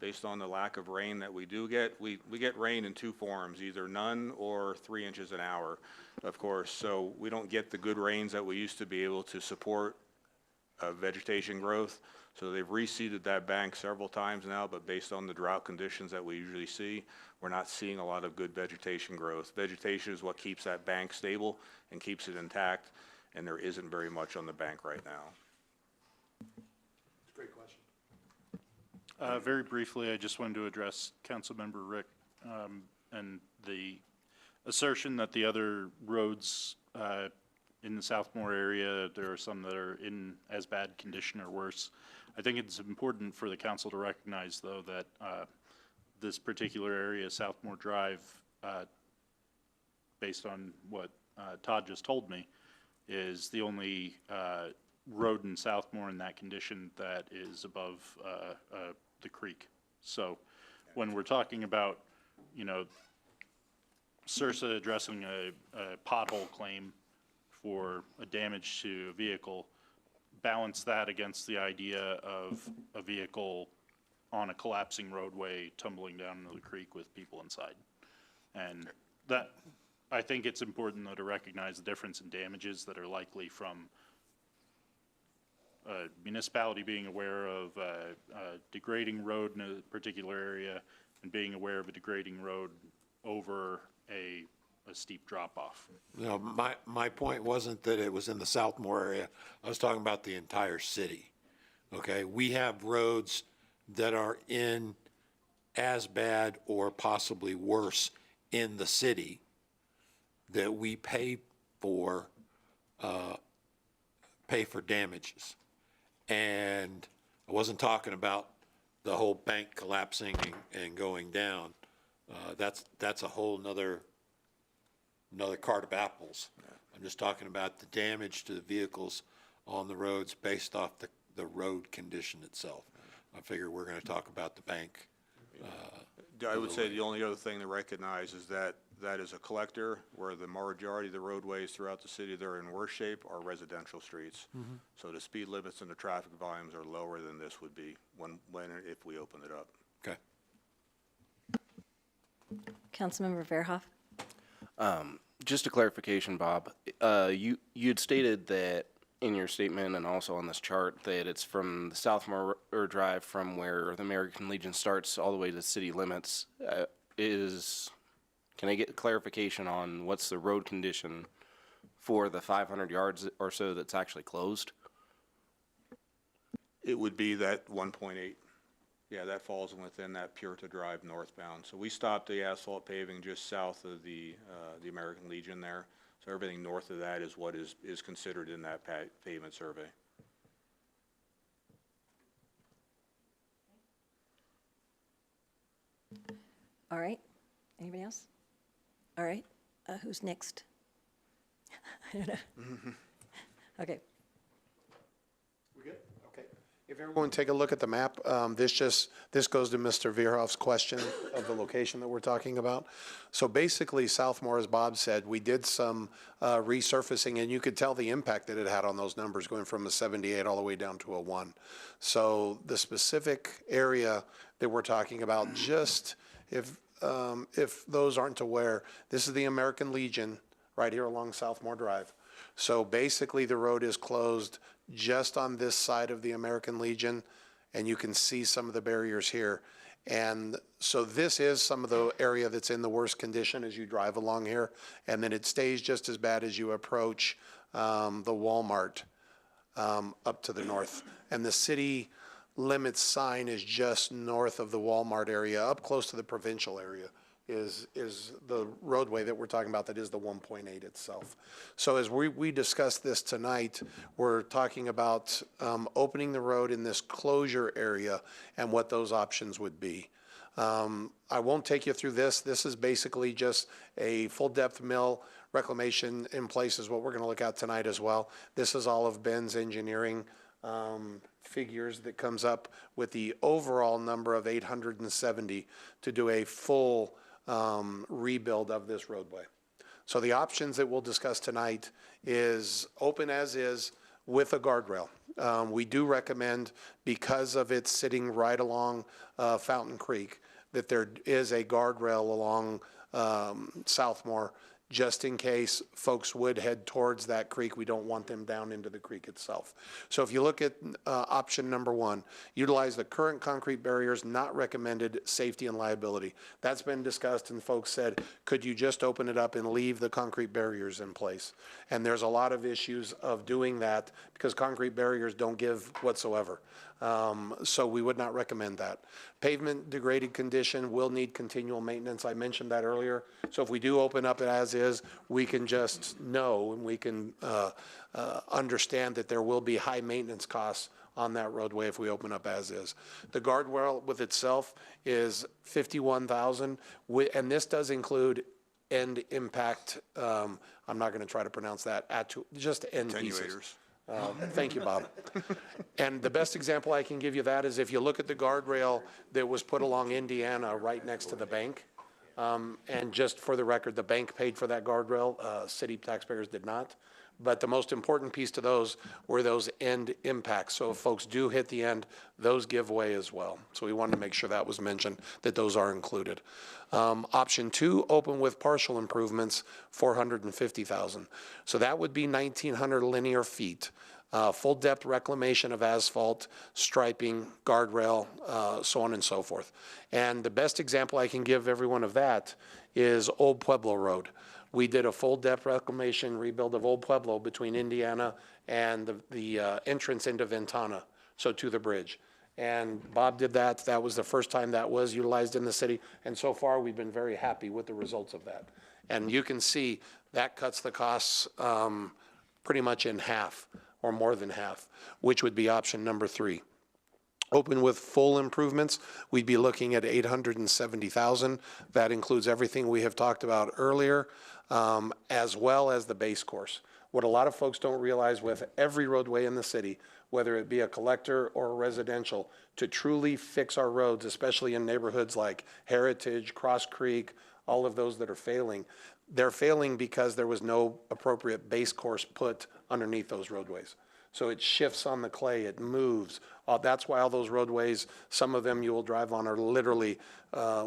Based on the lack of rain that we do get, we get rain in two forms, either none or 3 inches an hour, of course. So we don't get the good rains that we used to be able to support vegetation growth. So they've reseeded that bank several times now, but based on the drought conditions that we usually see, we're not seeing a lot of good vegetation growth. Vegetation is what keeps that bank stable and keeps it intact, and there isn't very much on the bank right now. Great question. Very briefly, I just wanted to address Councilmember Rick and the assertion that the other roads in the Southmore area, there are some that are in as bad condition or worse. I think it's important for the council to recognize, though, that this particular area, Southmore Drive, based on what Todd just told me, is the only road in Southmore in that condition that is above the creek. So when we're talking about, you know, Sursa addressing a pothole claim for a damage to a vehicle, balance that against the idea of a vehicle on a collapsing roadway tumbling down into the creek with people inside. And that, I think it's important, though, to recognize the difference in damages that are likely from a municipality being aware of a degrading road in a particular area and being aware of a degrading road over a steep drop-off. No, my point wasn't that it was in the Southmore area. I was talking about the entire city. Okay, we have roads that are in as bad or possibly worse in the city that we pay for damages. And I wasn't talking about the whole bank collapsing and going down. That's a whole another cart of apples. I'm just talking about the damage to the vehicles on the roads based off the road condition itself. I figure we're going to talk about the bank. I would say the only other thing to recognize is that that is a collector, where the majority of the roadways throughout the city that are in worse shape are residential streets. So the speed limits and the traffic volumes are lower than this would be when if we open it up. Okay. Councilmember Verhoff? Just a clarification, Bob. You had stated that in your statement and also on this chart that it's from the Southmore Drive from where the American Legion starts all the way to the city limits. Can I get clarification on what's the road condition for the 500 yards or so that's actually closed? It would be that 1.8. Yeah, that falls within that Purita Drive northbound. So we stopped the asphalt paving just south of the American Legion there. So everything north of that is what is considered in that pavement survey. All right. Anybody else? All right. Who's next? I don't know. Okay. We good? Okay. If everyone take a look at the map, this goes to Mr. Verhoff's question of the location that we're talking about. So basically, Southmore, as Bob said, we did some resurfacing, and you could tell the impact that it had on those numbers, going from a 78 all the way down to a 1. So the specific area that we're talking about, just if those aren't aware, this is the American Legion right here along Southmore Drive. So basically, the road is closed just on this side of the American Legion, and you can see some of the barriers here. And so this is some of the area that's in the worst condition as you drive along here, and then it stays just as bad as you approach the Walmart up to the north. And the city limits sign is just north of the Walmart area, up close to the provincial area. Is the roadway that we're talking about that is the 1.8 itself. So as we discuss this tonight, we're talking about opening the road in this closure area and what those options would be. I won't take you through this. This is basically just a full depth mill reclamation in place is what we're going to look at tonight as well. This is all of Ben's engineering figures that comes up with the overall number of 870 to do a full rebuild of this roadway. So the options that we'll discuss tonight is open as is with a guardrail. We do recommend, because of it sitting right along Fountain Creek, that there is a guardrail along Southmore, just in case folks would head towards that creek. We don't want them down into the creek itself. So if you look at option number one, utilize the current concrete barriers, not recommended, safety and liability. That's been discussed, and folks said, could you just open it up and leave the concrete barriers in place? And there's a lot of issues of doing that because concrete barriers don't give whatsoever. So we would not recommend that. Pavement degraded condition will need continual maintenance. I mentioned that earlier. So if we do open up it as is, we can just know and we can understand that there will be high maintenance costs on that roadway if we open up as is. The guardrail with itself is $51,000, and this does include end impact. I'm not going to try to pronounce that. Just end pieces. Thank you, Bob. And the best example I can give you that is if you look at the guardrail that was put along Indiana right next to the bank, and just for the record, the bank paid for that guardrail, city taxpayers did not. But the most important piece to those were those end impacts. So if folks do hit the end, those give way as well. So we wanted to make sure that was mentioned, that those are included. Option two, open with partial improvements, $450,000. So that would be 1,900 linear feet. Full depth reclamation of asphalt, striping, guardrail, so on and so forth. And the best example I can give everyone of that is Old Pueblo Road. We did a full depth reclamation rebuild of Old Pueblo between Indiana and the entrance into Ventana, so to the bridge. And Bob did that. That was the first time that was utilized in the city. And so far, we've been very happy with the results of that. And you can see that cuts the costs pretty much in half or more than half, which would be option number three. Open with full improvements, we'd be looking at $870,000. That includes everything we have talked about earlier, as well as the base course. What a lot of folks don't realize with every roadway in the city, whether it be a collector or a residential, to truly fix our roads, especially in neighborhoods like Heritage, Cross Creek, all of those that are failing, they're failing because there was no appropriate base course put underneath those roadways. So it shifts on the clay, it moves. That's why all those roadways, some of them you will drive on are literally,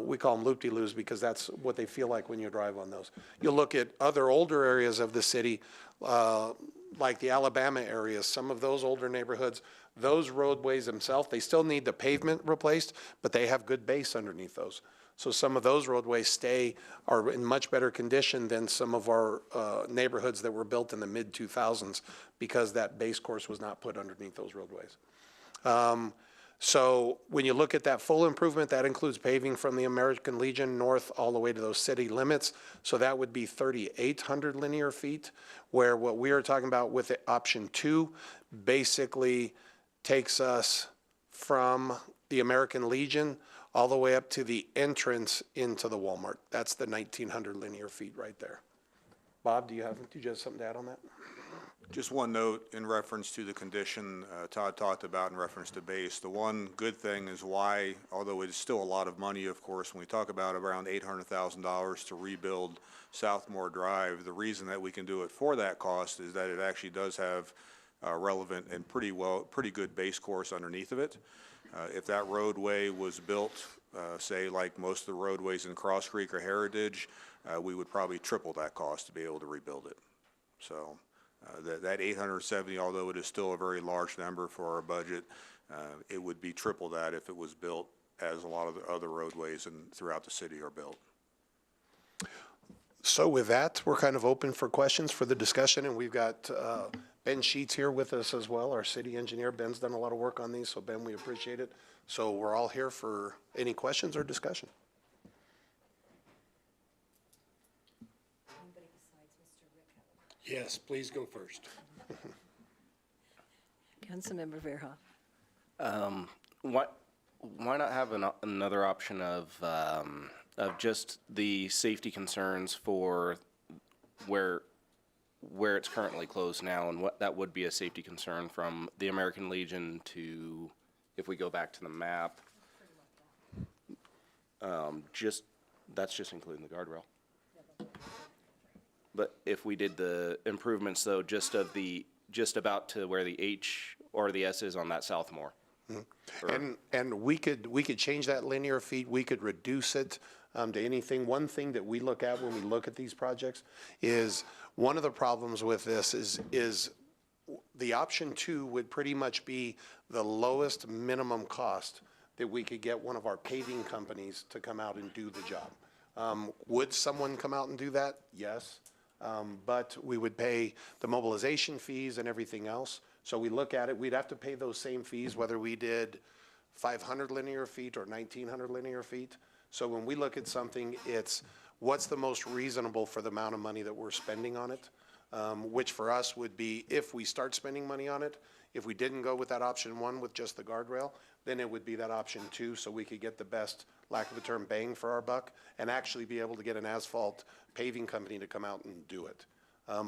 we call them loop-de-loos because that's what they feel like when you drive on those. You'll look at other older areas of the city, like the Alabama areas, some of those older neighborhoods, those roadways themselves, they still need the pavement replaced, but they have good base underneath those. So some of those roadways are in much better condition than some of our neighborhoods that were built in the mid-2000s because that base course was not put underneath those roadways. So when you look at that full improvement, that includes paving from the American Legion north all the way to those city limits. So that would be 3,800 linear feet, where what we are talking about with option two basically takes us from the American Legion all the way up to the entrance into the Walmart. That's the 1,900 linear feet right there. Bob, did you have something to add on that? Just one note in reference to the condition Todd talked about in reference to base. The one good thing is why, although it's still a lot of money, of course, when we talk about around $800,000 to rebuild Southmore Drive, the reason that we can do it for that cost is that it actually does have relevant and pretty good base course underneath of it. If that roadway was built, say like most of the roadways in Cross Creek or Heritage, we would probably triple that cost to be able to rebuild it. So that 870, although it is still a very large number for our budget, it would be triple that if it was built as a lot of the other roadways throughout the city are built. So with that, we're kind of open for questions for the discussion, and we've got Ben Sheets here with us as well, our city engineer. Ben's done a lot of work on these, so Ben, we appreciate it. So we're all here for any questions or discussion. Yes, please go first. Councilmember Verhoff. Why not have another option of just the safety concerns for where it's currently closed now, and what that would be a safety concern from the American Legion to, if we go back to the map, that's just including the guardrail. But if we did the improvements though, just about to where the H or the S is on that Southmore. And we could change that linear feet, we could reduce it to anything. One thing that we look at when we look at these projects is, one of the problems with this is the option 2 would pretty much be the lowest minimum cost that we could get one of our paving companies to come out and do the job. Would someone come out and do that? Yes. But we would pay the mobilization fees and everything else. So we look at it, we'd have to pay those same fees whether we did 500 linear feet or 1,900 linear feet. So when we look at something, it's what's the most reasonable for the amount of money that we're spending on it, which for us would be, if we start spending money on it, if we didn't go with that option 1 with just the guardrail, then it would be that option 2, so we could get the best, lack of a term, bang for our buck, and actually be able to get an asphalt paving company to come out and do it.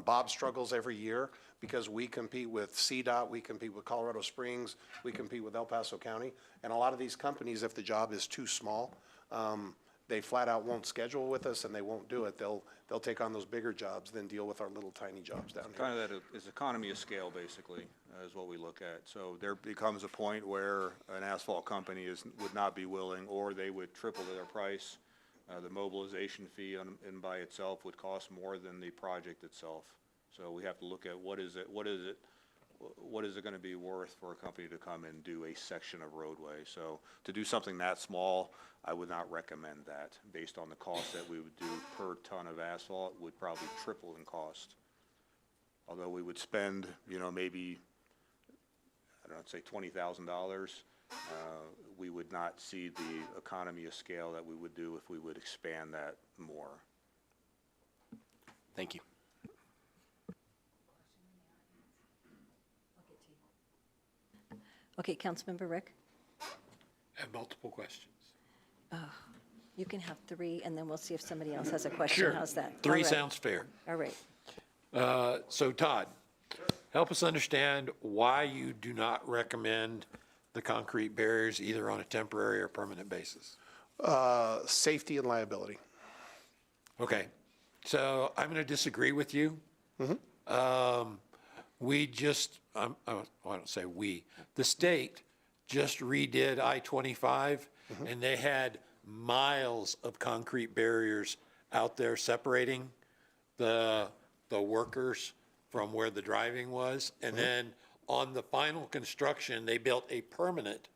Bob struggles every year because we compete with CDOT, we compete with Colorado Springs, we compete with El Paso County, and a lot of these companies, if the job is too small, they flat out won't schedule with us and they won't do it. They'll take on those bigger jobs than deal with our little tiny jobs down here. Kind of that is economy of scale, basically, is what we look at. So there becomes a point where an asphalt company would not be willing, or they would triple their price. The mobilization fee in by itself would cost more than the project itself. So we have to look at what is it going to be worth for a company to come and do a section of roadway. So to do something that small, I would not recommend that, based on the cost that we would do per ton of asphalt would probably triple in cost. Although we would spend, maybe, I don't know, say $20,000, we would not see the economy of scale that we would do if we would expand that more. Thank you. Okay, Councilmember Rick, I have multiple questions. you can have 3, and then we'll see if somebody else has a question. Sure. How's that? 3 All right. sounds fair. All right. So Todd, help us understand why you do not recommend the concrete barriers either on a temporary or permanent basis. Safety and liability. Okay, so I'm going to disagree with you. I don't say we, the state just redid I-25, and they had miles of concrete barriers out there separating the workers from where the driving was. And then on the final construction, they built a permanent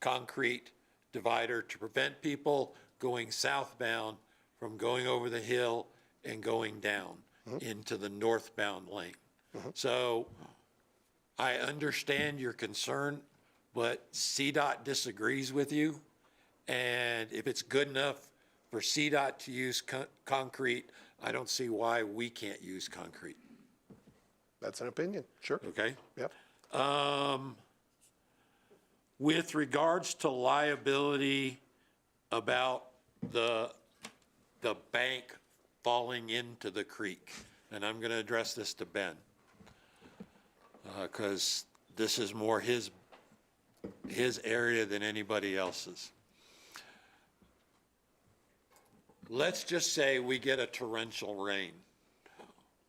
concrete divider to prevent people going southbound from going over the hill and going down into the northbound lane. So I understand your concern, but CDOT disagrees with you. And if it's good enough for CDOT to use concrete, I don't see why we can't use concrete. That's an opinion, sure. Okay? Yep. With regards to liability about the bank falling into the creek, and I'm going to address this to Ben, because this is more his area than anybody else's. Let's just say we get a torrential rain.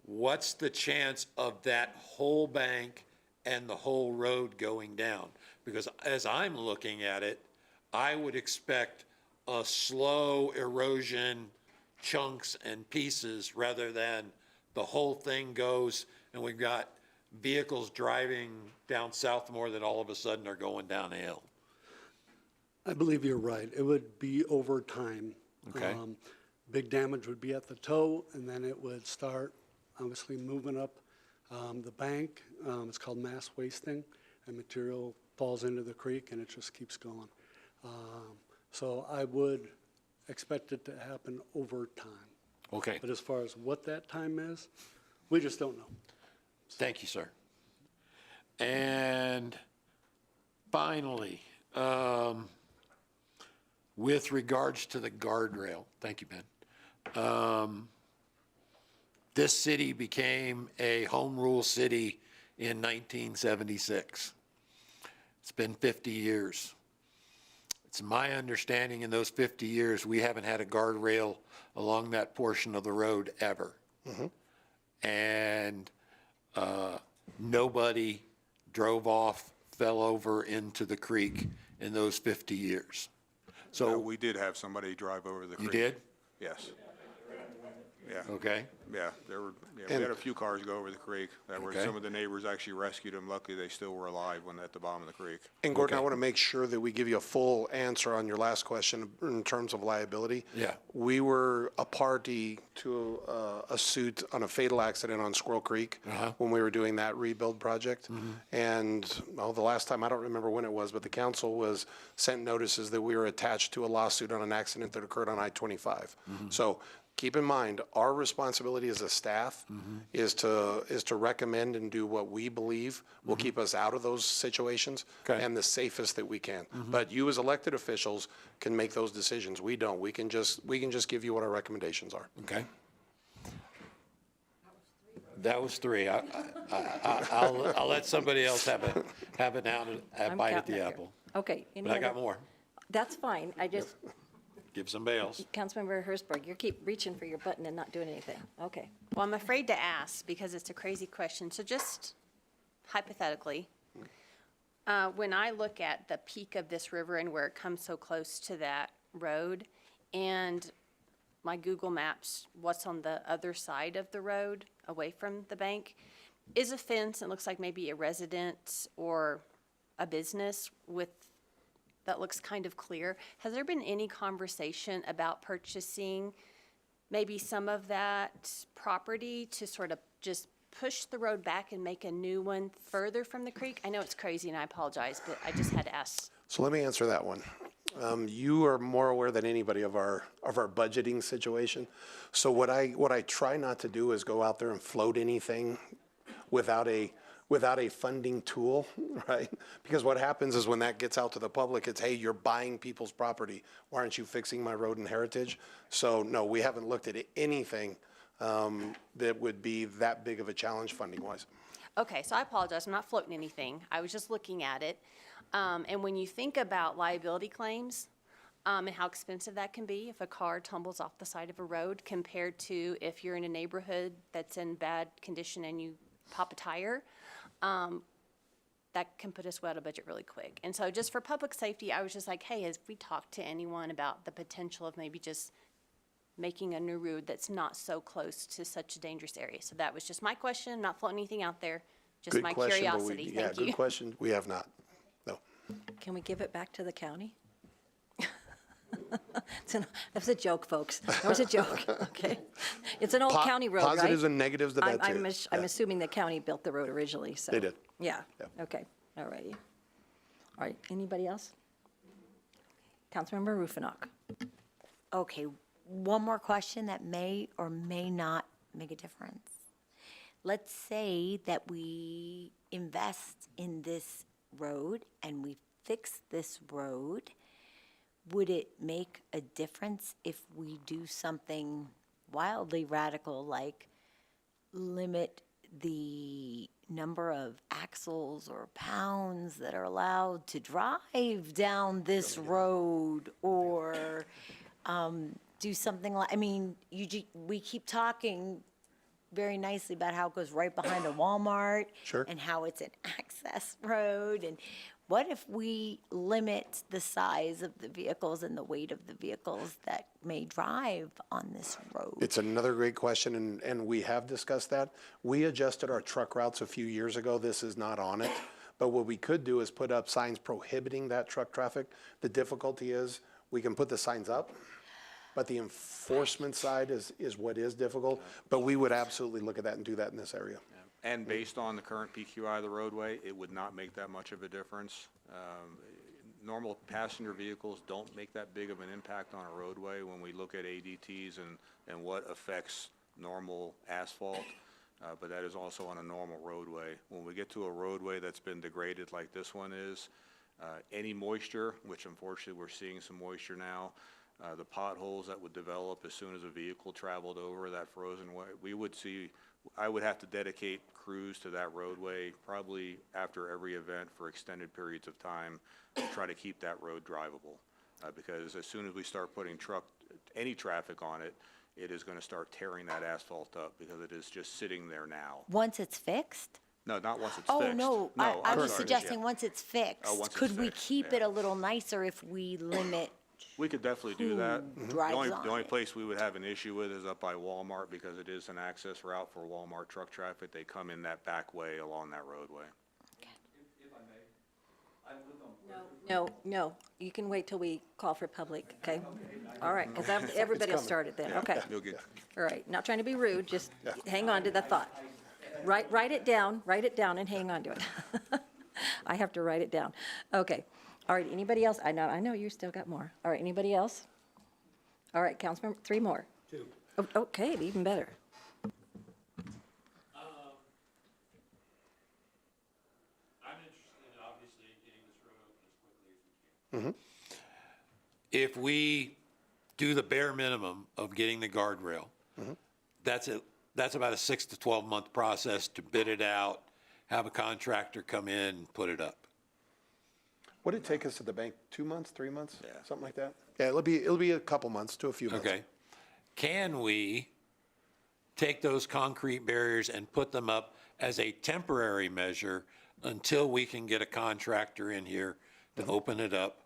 What's the chance of that whole bank and the whole road going down? Because as I'm looking at it, I would expect a slow erosion, chunks and pieces, rather than the whole thing goes and we've got vehicles driving down Southmore that all of a sudden are going down a hill. I believe you're right. It would be over time. Okay. Big damage would be at the toe, and then it would start obviously moving up the bank. It's called mass wasting, and material falls into the creek and it just keeps going. So I would expect it to happen over time. Okay. But as far as what that time is, we just don't know. Thank you, sir. And finally, with regards to the guardrail, thank you, Ben. This city became a home rule city in 1976. It's been 50 years. It's my understanding in those 50 years, we haven't had a guardrail along that portion of the road ever. and nobody drove off, fell over into the creek in those 50 years. So We did have somebody drive over the creek. you did? Yes. Yeah. Okay. Yeah, we had a few cars go over the creek. That were, Okay. some of the neighbors actually rescued them. Luckily, they still were alive when at the bottom of the creek. And Gordon, I want to make sure that we give you a full answer on your last question in terms of liability. Yeah. We were a party to a suit on a fatal accident on Squirrel Creek when we were doing that rebuild project. And, the last time, I don't remember when it was, but the council was sent notices that we were attached to a lawsuit on an accident that occurred on I-25. So keep in mind, our responsibility as a staff is to recommend and do what we believe will keep us out of those situations and the safest that we can. But you as elected officials can make those decisions. We don't. We can just give you what our recommendations are. Okay. That was 3. I'll let somebody else have a I'm bite at counting the up here. apple. Okay. any But I got other- more. That's fine. I just, Give somebody else. Councilmember Hertzberg, you keep reaching for your button and not doing anything. Okay. Well, I'm afraid to ask because it's a crazy question. So just hypothetically, when I look at the peak of this river and where it comes so close to that road, and my Google Maps, what's on the other side of the road away from the bank, is a fence. It looks like maybe a residence or a business with that looks kind of clear. Has there been any conversation about purchasing maybe some of that property to sort of just push the road back and make a new one further from the creek? I know it's crazy and I apologize, but I just had to ask. So let me answer that one. You are more aware than anybody of our budgeting situation. So what I try not to do is go out there and float anything without a funding tool, right? Because what happens is when that gets out to the public, it's, hey, you're buying people's property. Why aren't you fixing my road and heritage? So no, we haven't looked at anything that would be that big of a challenge funding-wise. Okay, so I apologize. I'm not floating anything. I was just looking at it. And when you think about liability claims and how expensive that can be if a car tumbles off the side of a road compared to if you're in a neighborhood that's in bad condition and you pop a tire, that can put us out of budget really quick. And so just for public safety, I was just like, hey, has we talked to anyone about the potential of maybe just making a new road that's not so close to such a dangerous area? So that was just my question, not floating anything out there, just Good my question, but curiosity. yeah, Thank you. good question. We have not. No. Can we give it back to the county? That's a joke, folks. That was a joke, okay? It's an old county road, right? Positives and negatives to that too. I'm assuming the county built the road originally, so. They did. Yeah, Yeah. okay, all righty. All right, anybody else? Councilmember Rufinock. Okay, one more question that may or may not make a difference. Let's say that we invest in this road and we fix this road. Would it make a difference if we do something wildly radical, like limit the number of axles or pounds that are allowed to drive down this road, or do something like, I mean, we keep talking very nicely about how it goes right behind a Walmart. Sure. And how it's an access road, and what if we limit the size of the vehicles and the weight of the vehicles that may drive on this road? It's another great question, and we have discussed that. We adjusted our truck routes a few years ago. This is not on it. But what we could do is put up signs prohibiting that truck traffic. The difficulty is we can put the signs up, but the enforcement side is what is difficult. But we would absolutely look at that and do that in this area. And based on the current PQI of the roadway, it would not make that much of a difference. Normal passenger vehicles don't make that big of an impact on a roadway when we look at ADTs and what affects normal asphalt, but that is also on a normal roadway. When we get to a roadway that's been degraded like this one is, any moisture, which unfortunately we're seeing some moisture now, the potholes that would develop as soon as a vehicle traveled over that frozen way, I would have to dedicate crews to that roadway probably after every event for extended periods of time to try to keep that road drivable. Because as soon as we start putting any traffic on it, it is going to start tearing that asphalt up because it is just sitting there now. Once it's fixed? No, not once it's Oh, fixed. no, I I'm was sorry. suggesting once it's fixed. once it's Could we fixed, keep yeah. it a little nicer if we limit? We could definitely do that. drives The on only it? place we would have an issue with is up by Walmart because it is an access route for Walmart truck traffic. They come in that back way along that roadway. No, you can wait till we call for public, okay? All right, because everybody will start it then, okay. You'll get, All right, not trying to be rude, just hang on to the thought. Write it down and hang on to it. I have to write it down. Okay, all right, anybody else? I know you still got more. All right, anybody else? All right, Councilmember, 3 more. 2. Okay, even better. I'm interested in obviously getting this road open as quickly as we can. If we do the bare minimum of getting the guardrail, that's about a 6 to 12 month process to bid it out, have a contractor come in and put it up. Would it take us to the bank 2 months, 3 months, something like that? Yeah, it'll be a couple months to a few months. Okay. Can we take those concrete barriers and put them up as a temporary measure until we can get a contractor in here to open it up,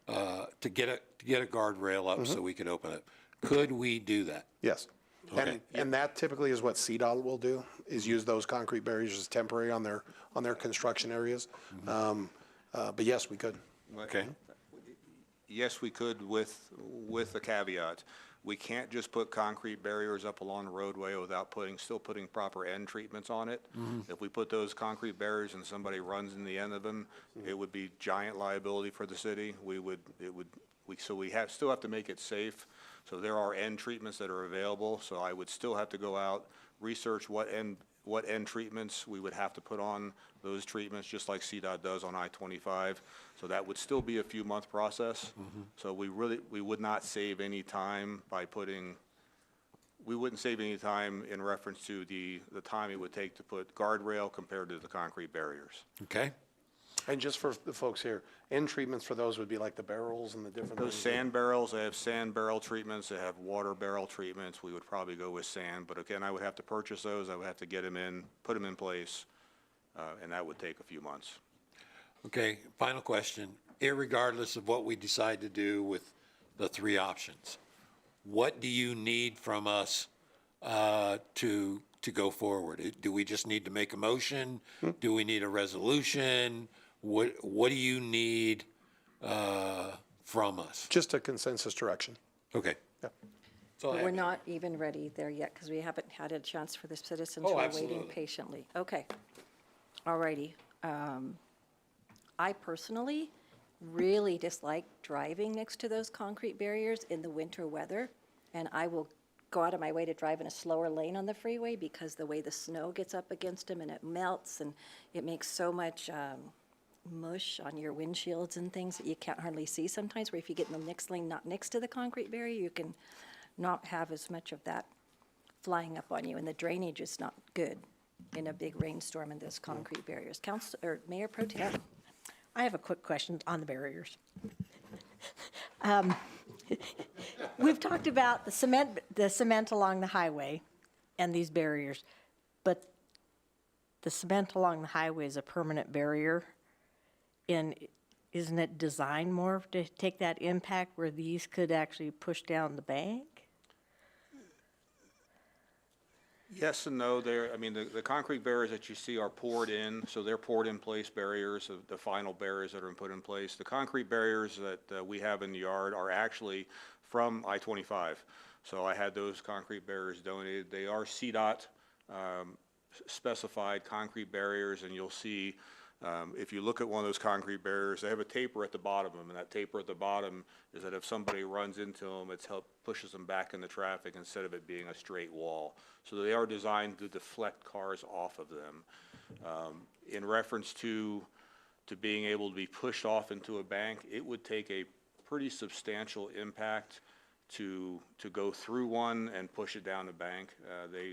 to get a guardrail up so we can open it? Could we do that? Yes. Okay. And that typically is what CDOT will do, is use those concrete barriers as temporary on their construction areas. But yes, we could. Okay. yes, we could with a caveat. We can't just put concrete barriers up along the roadway without still putting proper end treatments on it. If we put those concrete barriers and somebody runs in the end of them, it would be giant liability for the city. So we still have to make it safe. So there are end treatments that are available. So I would still have to go out, research what end treatments we would have to put on those treatments, just like CDOT does on I-25. So that would still be a few month process. So we would not save any time by we wouldn't save any time in reference to the time it would take to put guardrail compared to the concrete barriers. Okay. And just for the folks here, end treatments for those would be like the barrels and the different Those things? sand barrels, they have sand barrel treatments, they have water barrel treatments. We would probably go with sand, but again, I would have to purchase those, I would have to get them in, put them in place, and that would take a few months. Okay, final question. Irregardless of what we decide to do with the three options, what do you need from us to go forward? Do we just need to make a motion? Do we need a resolution? What do you need from us? Just a consensus direction. Okay. Yeah. We're not even ready there yet because we haven't had a chance for the citizens Oh, who are absolutely. waiting patiently. Okay. All righty. I personally really dislike driving next to those concrete barriers in the winter weather, and I will go out of my way to drive in a slower lane on the freeway because the way the snow gets up against them and it melts and it makes so much mush on your windshields and things that you can't hardly see sometimes, where if you get in the next lane not next to the concrete barrier, you can not have as much of that flying up on you, and the drainage is not good in a big rainstorm in those concrete barriers. Mayor Pro Tem. I have a quick question on the barriers. We've talked about the cement along the highway and these barriers, but the cement along the highway is a permanent barrier. And isn't it designed more to take that impact where these could actually push down the bank? Yes and no. The concrete barriers that you see are poured in, so they're poured in place barriers, the final barriers that are put in place. The concrete barriers that we have in the yard are actually from I-25. So I had those concrete barriers donated. They are CDOT specified concrete barriers, and you'll see if you look at one of those concrete barriers, they have a taper at the bottom of them, and that taper at the bottom is that if somebody runs into them, pushes them back into traffic instead of it being a straight wall. So they are designed to deflect cars off of them. In reference to being able to be pushed off into a bank, it would take a pretty substantial impact to go through one and push it down the bank.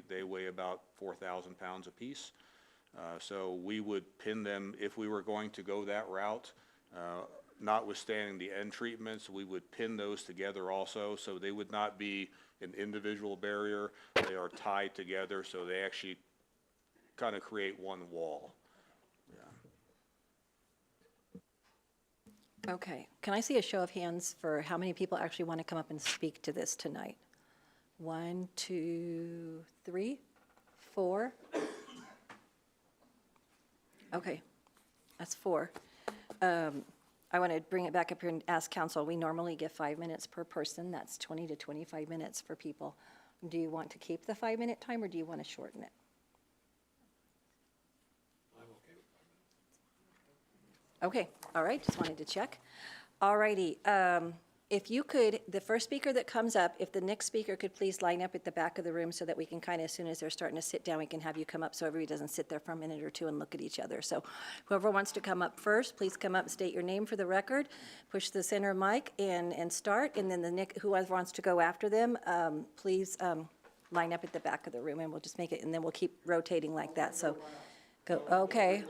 They weigh about 4,000 pounds apiece. So we would pin them, if we were going to go that route, notwithstanding the end treatments, we would pin those together also, so they would not be an individual barrier. They are tied together, so they actually kind of create one wall. Okay, can I see a show of hands for how many people actually want to come up and speak to this tonight? 1, 2, 3, 4. Okay, that's 4. I want to bring it back up here and ask council, we normally give 5 minutes per person. That's 20 to 25 minutes for people. Do you want to keep the 5-minute time, or do you want to shorten it? Okay, all right, just wanted to check. All righty, if you could, the first speaker that comes up, if the next speaker could please line up at the back of the room so that we can kind of, as soon as they're starting to sit down, we can have you come up so everybody doesn't sit there for a minute or two and look at each other. So whoever wants to come up first, please come up and state your name for the record, push the center mic and start, and then the next, whoever wants to go after them, please line up at the back of the room, and we'll just make it, and then we'll keep rotating like that, so go, okay.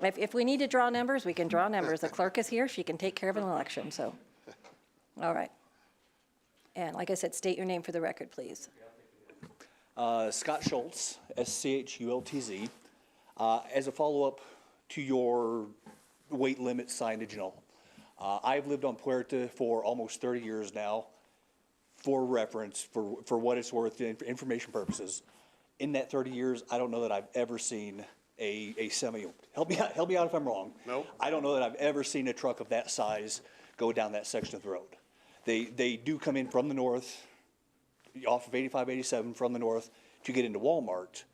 If we need to draw numbers, we can draw numbers. The clerk is here. She can take care of an election, so. All right. And like I said, state your name for the record, please. Scott Schultz, SCHULTZ. As a follow-up to your weight limit signage and all, I've lived on Puerta for almost 30 years now. For reference, for what it's worth, for information purposes, in that 30 years, I don't know that I've ever seen a semi, help me out if I'm wrong. Nope. I don't know that I've ever seen a truck of that size go down that section of the road. They do come in from the north, off of 85, 87 from the north to get into Walmart.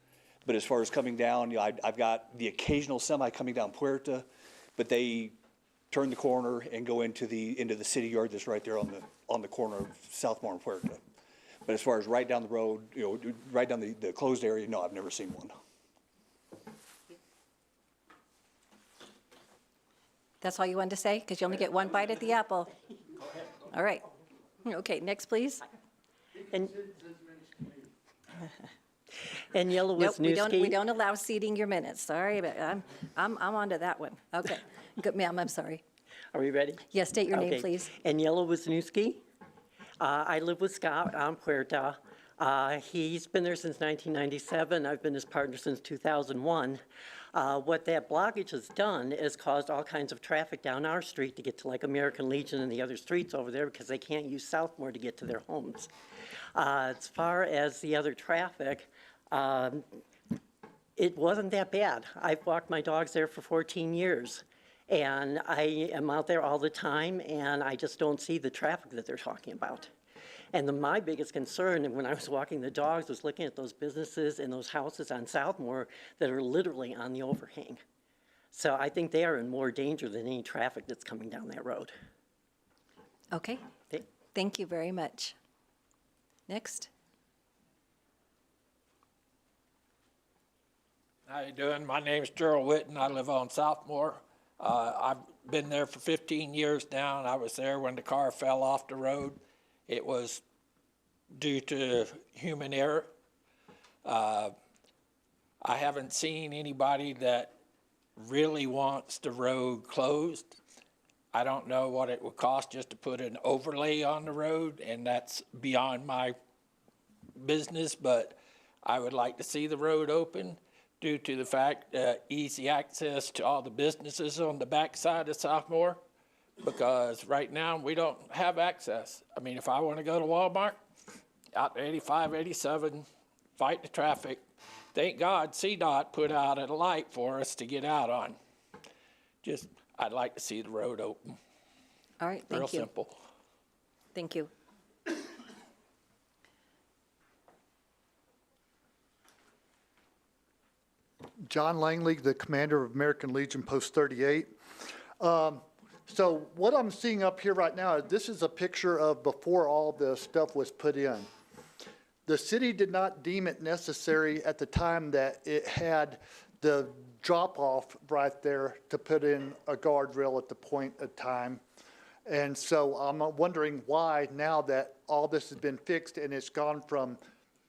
But as far as coming down, you know, I've got the occasional semi coming down Puerta, but they turn the corner and go into the city yard that's right there on the corner of Southmore and Puerta. But as far as right down the road, you know, right down the closed area, no, I've never seen one. That's all you wanted to say? Because you only get one bite at the apple. All right. Okay, next, please. And Yellow Nope, we Wisniewski. don't allow seating your minutes. Sorry, but I'm on to that one. Okay. Good, ma'am, I'm sorry. Are we ready? Yes, state your name, Okay. please. And Yellow Wisniewski. I live with Scott on Puerta. He's been there since 1997. I've been his partner since 2001. What that blockage has done is caused all kinds of traffic down our street to get to like American Legion and the other streets over there because they can't use Southmore to get to their homes. As far as the other traffic, it wasn't that bad. I've walked my dogs there for 14 years. And I am out there all the time, and I just don't see the traffic that they're talking about. And my biggest concern when I was walking the dogs was looking at those businesses and those houses on Southmore that are literally on the overhang. So I think they are in more danger than any traffic that's coming down that road. Okay. Thank you very much. Next. How you doing? My name's Gerald Witten. I live on Southmore. I've been there for 15 years now, and I was there when the car fell off the road. It was due to human error. I haven't seen anybody that really wants the road closed. I don't know what it would cost just to put an overlay on the road, and that's beyond my business, but I would like to see the road open due to the fact that easy access to all the businesses on the backside of Southmore, because right now we don't have access. I mean, if I want to go to Walmart, out to 85, 87, fight the traffic. Thank God CDOT put out a light for us to get out on. Just, I'd like to see the road open. All right, thank you. Real simple. Thank you. John Langley, the commander of American Legion Post 38. So what I'm seeing up here right now, this is a picture of before all the stuff was put in. The city did not deem it necessary at the time that it had the drop-off right there to put in a guardrail at the point of time. And so I'm wondering why, now that all this has been fixed and it's gone from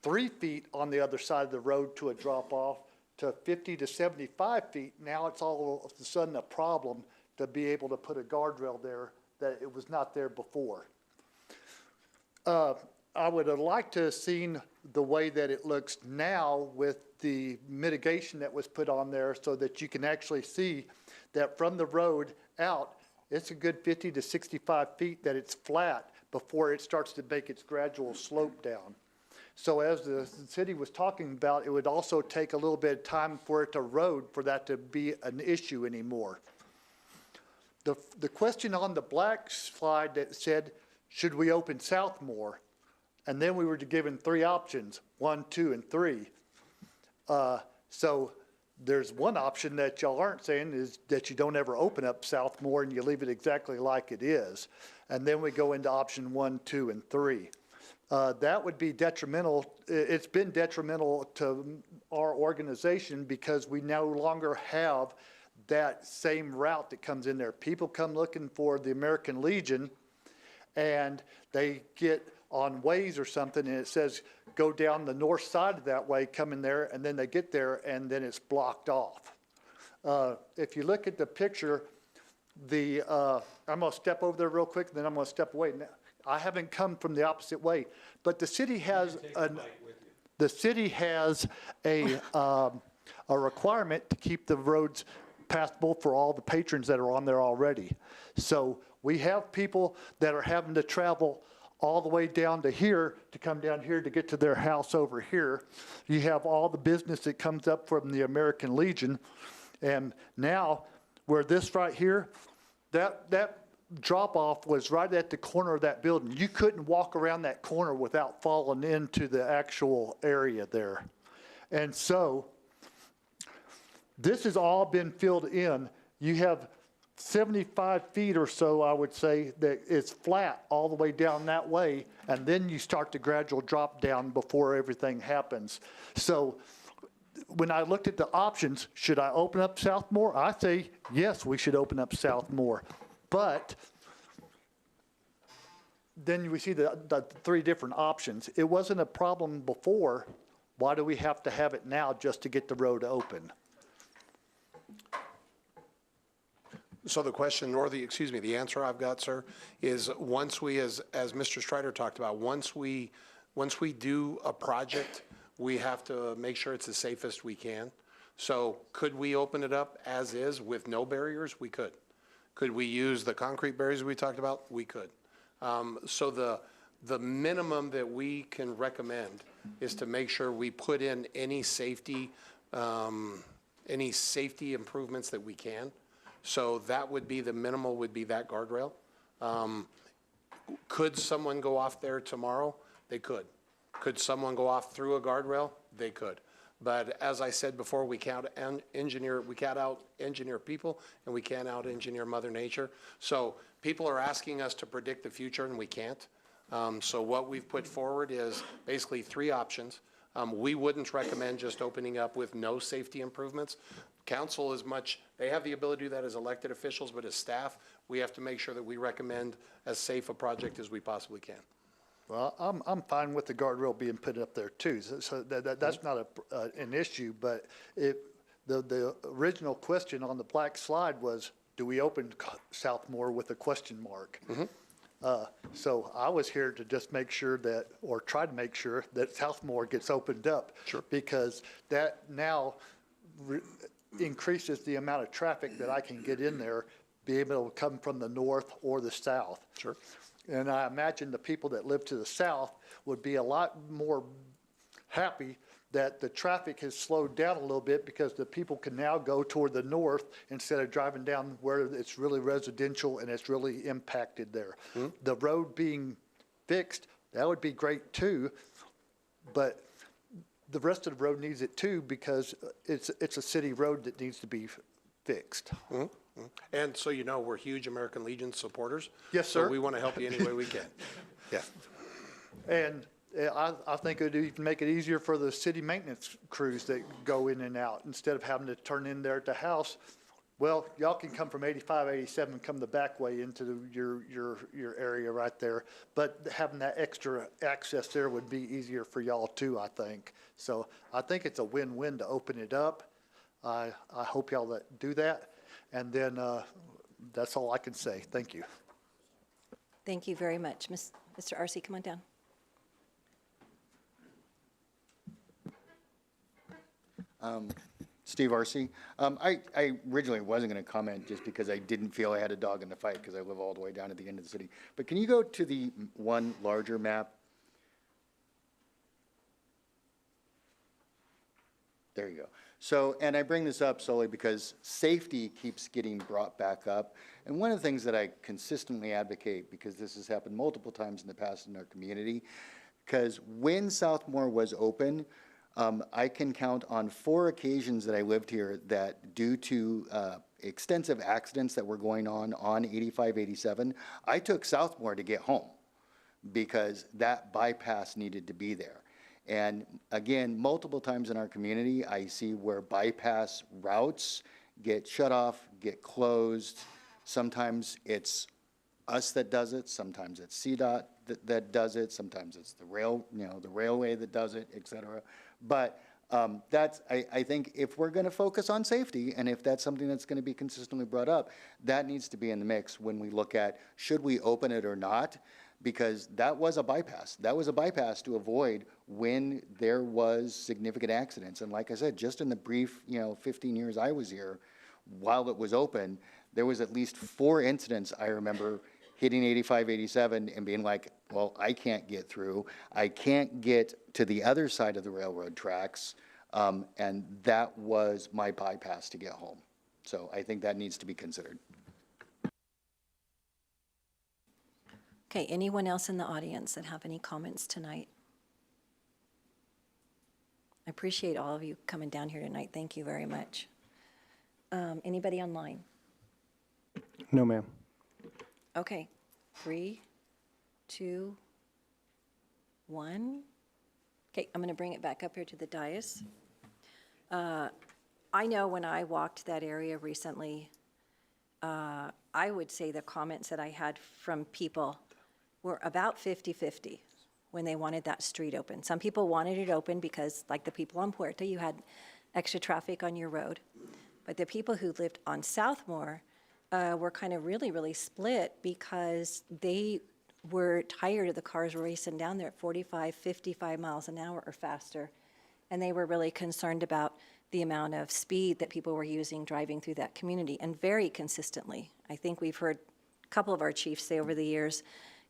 3 feet on the other side of the road to a drop-off to 50 to 75 feet, now it's all of a sudden a problem to be able to put a guardrail there that it was not there before. I would have liked to have seen the way that it looks now with the mitigation that was put on there so that you can actually see that from the road out, it's a good 50 to 65 feet that it's flat before it starts to make its gradual slope down. So as the city was talking about, it would also take a little bit of time for it to erode for that to be an issue anymore. The question on the black slide that said, should we open Southmore? And then we were given 3 options, 1, 2, and 3. So there's one option that y'all aren't saying is that you don't ever open up Southmore and you leave it exactly like it is. And then we go into option 1, 2, and 3. That would be detrimental. It's been detrimental to our organization because we no longer have that same route that comes in there. People come looking for the American Legion and they get on Waze or something and it says go down the north side of that way, come in there, and then they get there and then it's blocked off. If you look at the picture, I'm going to step over there real quick and then I'm going to step away. Now, I haven't come from the opposite way, but the city has a requirement to keep the roads passable for all the patrons that are on there already. So we have people that are having to travel all the way down to here to come down here to get to their house over here. You have all the business that comes up from the American Legion. And now where this right here, that drop off was right at the corner of that building. You couldn't walk around that corner without falling into the actual area there. And so this has all been filled in. You have 75 feet or so, I would say, that is flat all the way down that way, and then you start the gradual drop down before everything happens. So when I looked at the options, should I open up Southmore? I say, yes, we should open up Southmore. But then we see the 3 different options. It wasn't a problem before. Why do we have to have it now just to get the road open? So the question, or the answer I've got, sir, is once we, as Mr. Strider talked about, once we do a project, we have to make sure it's the safest we can. So could we open it up as is with no barriers? We could. Could we use the concrete barriers we talked about? We could. So the minimum that we can recommend is to make sure we put in any safety improvements that we can. So that would be the minimal, would be that guardrail. Could someone go off there tomorrow? They could. Could someone go off through a guardrail? They could. But as I said before, we can't out-engineer people, and we can't out-engineer Mother Nature. So people are asking us to predict the future, and we can't. So what we've put forward is basically 3 options. We wouldn't recommend just opening up with no safety improvements. Council they have the ability to do that as elected officials, but as staff, we have to make sure that we recommend as safe a project as we possibly can. Well, I'm fine with the guardrail being put up there too. So that's not an issue, but the original question on the black slide was, do we open Southmore with a question mark? So I was here to just make sure that, or try to make sure that Southmore gets opened up. Sure. Because that now increases the amount of traffic that I can get in there, be able to come from the north or the south. Sure. And I imagine the people that live to the south would be a lot more happy that the traffic has slowed down a little bit because the people can now go toward the north instead of driving down where it's really residential and it's really impacted there. The road being fixed, that would be great too, but the rest of the road needs it too because it's a city road that needs to be fixed. And so we're huge American Legion supporters. Yes, sir. So we want to help you any way we can. Yeah. And I think it would even make it easier for the city maintenance crews that go in and out. Instead of having to turn in there at the house, well, y'all can come from 85, 87, come the back way into your area right there. But having that extra access there would be easier for y'all too, I think. So I think it's a win-win to open it up. I hope y'all do that. And then That's all I can say. Thank you. Thank you very much. Mr. Arce, come on down. Steve Arce. I originally wasn't going to comment just because I didn't feel I had a dog in the fight because I live all the way down at the end of the city. But can you go to the one larger map? There you go. So, and I bring this up solely because safety keeps getting brought back up. And one of the things that I consistently advocate, because this has happened multiple times in the past in our community, because when Southmore was open, I can count on 4 occasions that I lived here that due to extensive accidents that were going on 85, 87, I took Southmore to get home because that bypass needed to be there. And again, multiple times in our community, I see where bypass routes get shut off, get closed. Sometimes it's us that does it, sometimes it's CDOT that does it, sometimes it's the railway that does it, et cetera. But I think if we're going to focus on safety, and if that's something that's going to be consistently brought up, that needs to be in the mix when we look at should we open it or not, because that was a bypass. That was a bypass to avoid when there was significant accidents. And like I said, just in the brief 15 years I was here, while it was open, there was at least 4 incidents I remember hitting 85, 87 and being like, well, I can't get through. I can't get to the other side of the railroad tracks. And that was my bypass to get home. So I think that needs to be considered. Okay, anyone else in the audience that have any comments tonight? I appreciate all of you coming down here tonight. Thank you very much. Anybody online? No, ma'am. Okay, 3, 2, 1. Okay, I'm going to bring it back up here to the dais. I know when I walked that area recently, I would say the comments that I had from people were about 50-50 when they wanted that street open. Some people wanted it open because, like the people on Puerta, you had extra traffic on your road. But the people who lived on Southmore were kind of really split because they were tired of the cars racing down there at 45, 55 miles an hour or faster. And they were really concerned about the amount of speed that people were using driving through that community, and very consistently. I think we've heard a couple of our chiefs say over the years,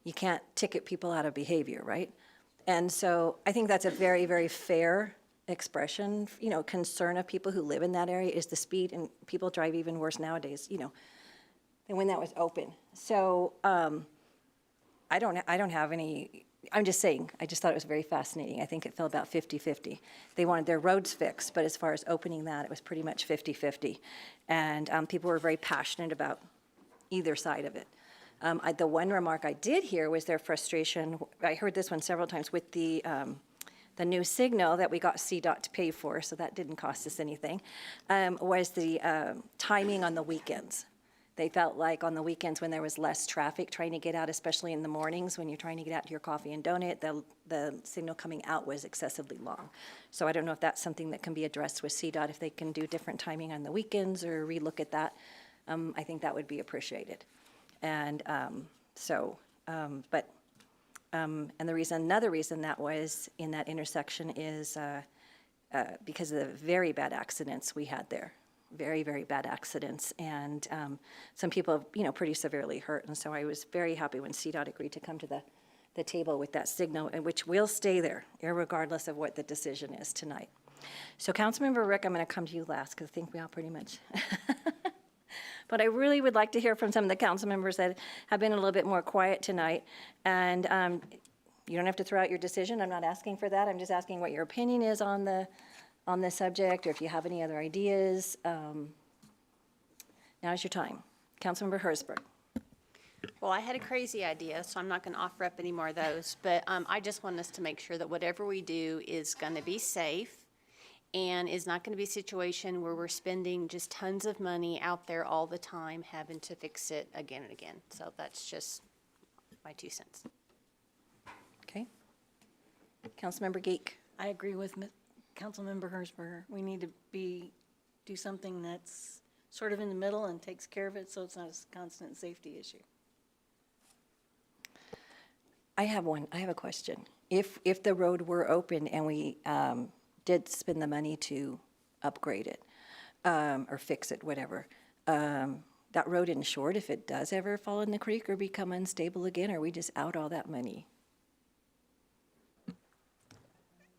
you can't ticket people out of behavior, right? And so I think that's a very fair expression. Concern of people who live in that area is the speed, and people drive even worse nowadays, than when that was open. So I don't have any, I'm just saying, I just thought it was very fascinating. I think it fell about 50-50. They wanted their roads fixed, but as far as opening that, it was pretty much 50-50. And people were very passionate about either side of it. The one remark I did hear was their frustration. I heard this one several times with the new signal that we got CDOT to pay for, so that didn't cost us anything, was the timing on the weekends. They felt like on the weekends when there was less traffic trying to get out, especially in the mornings when you're trying to get out to your coffee and donut, the signal coming out was excessively long. So I don't know if that's something that can be addressed with CDOT, if they can do different timing on the weekends or relook at that. I think that would be appreciated. And and another reason that was in that intersection is because of the very bad accidents we had there. Very bad accidents, and some people, pretty severely hurt. And so I was very happy when CDOT agreed to come to the table with that signal, and which will stay there, irregardless of what the decision is tonight. So Councilmember Rick, I'm going to come to you last, because I think we all pretty much. But I really would like to hear from some of the council members that have been a little bit more quiet tonight. And you don't have to throw out your decision. I'm not asking for that. I'm just asking what your opinion is on the subject, or if you have any other ideas. Now's your time. Councilmember Hersberg. Well, I had a crazy idea, so I'm not going to offer up any more of those. But I just want us to make sure that whatever we do is going to be safe and is not going to be a situation where we're spending just tons of money out there all the time having to fix it again and again. So that's just my 2 cents. Okay. Councilmember Geek. I agree with Councilmember Hersberger. We need to do something that's sort of in the middle and takes care of it, so it's not a constant safety issue. I have a question. If the road were open and we did spend the money to upgrade it, or fix it, whatever, that road insured if it does ever fall in the creek or become unstable again, or are we just out all that money?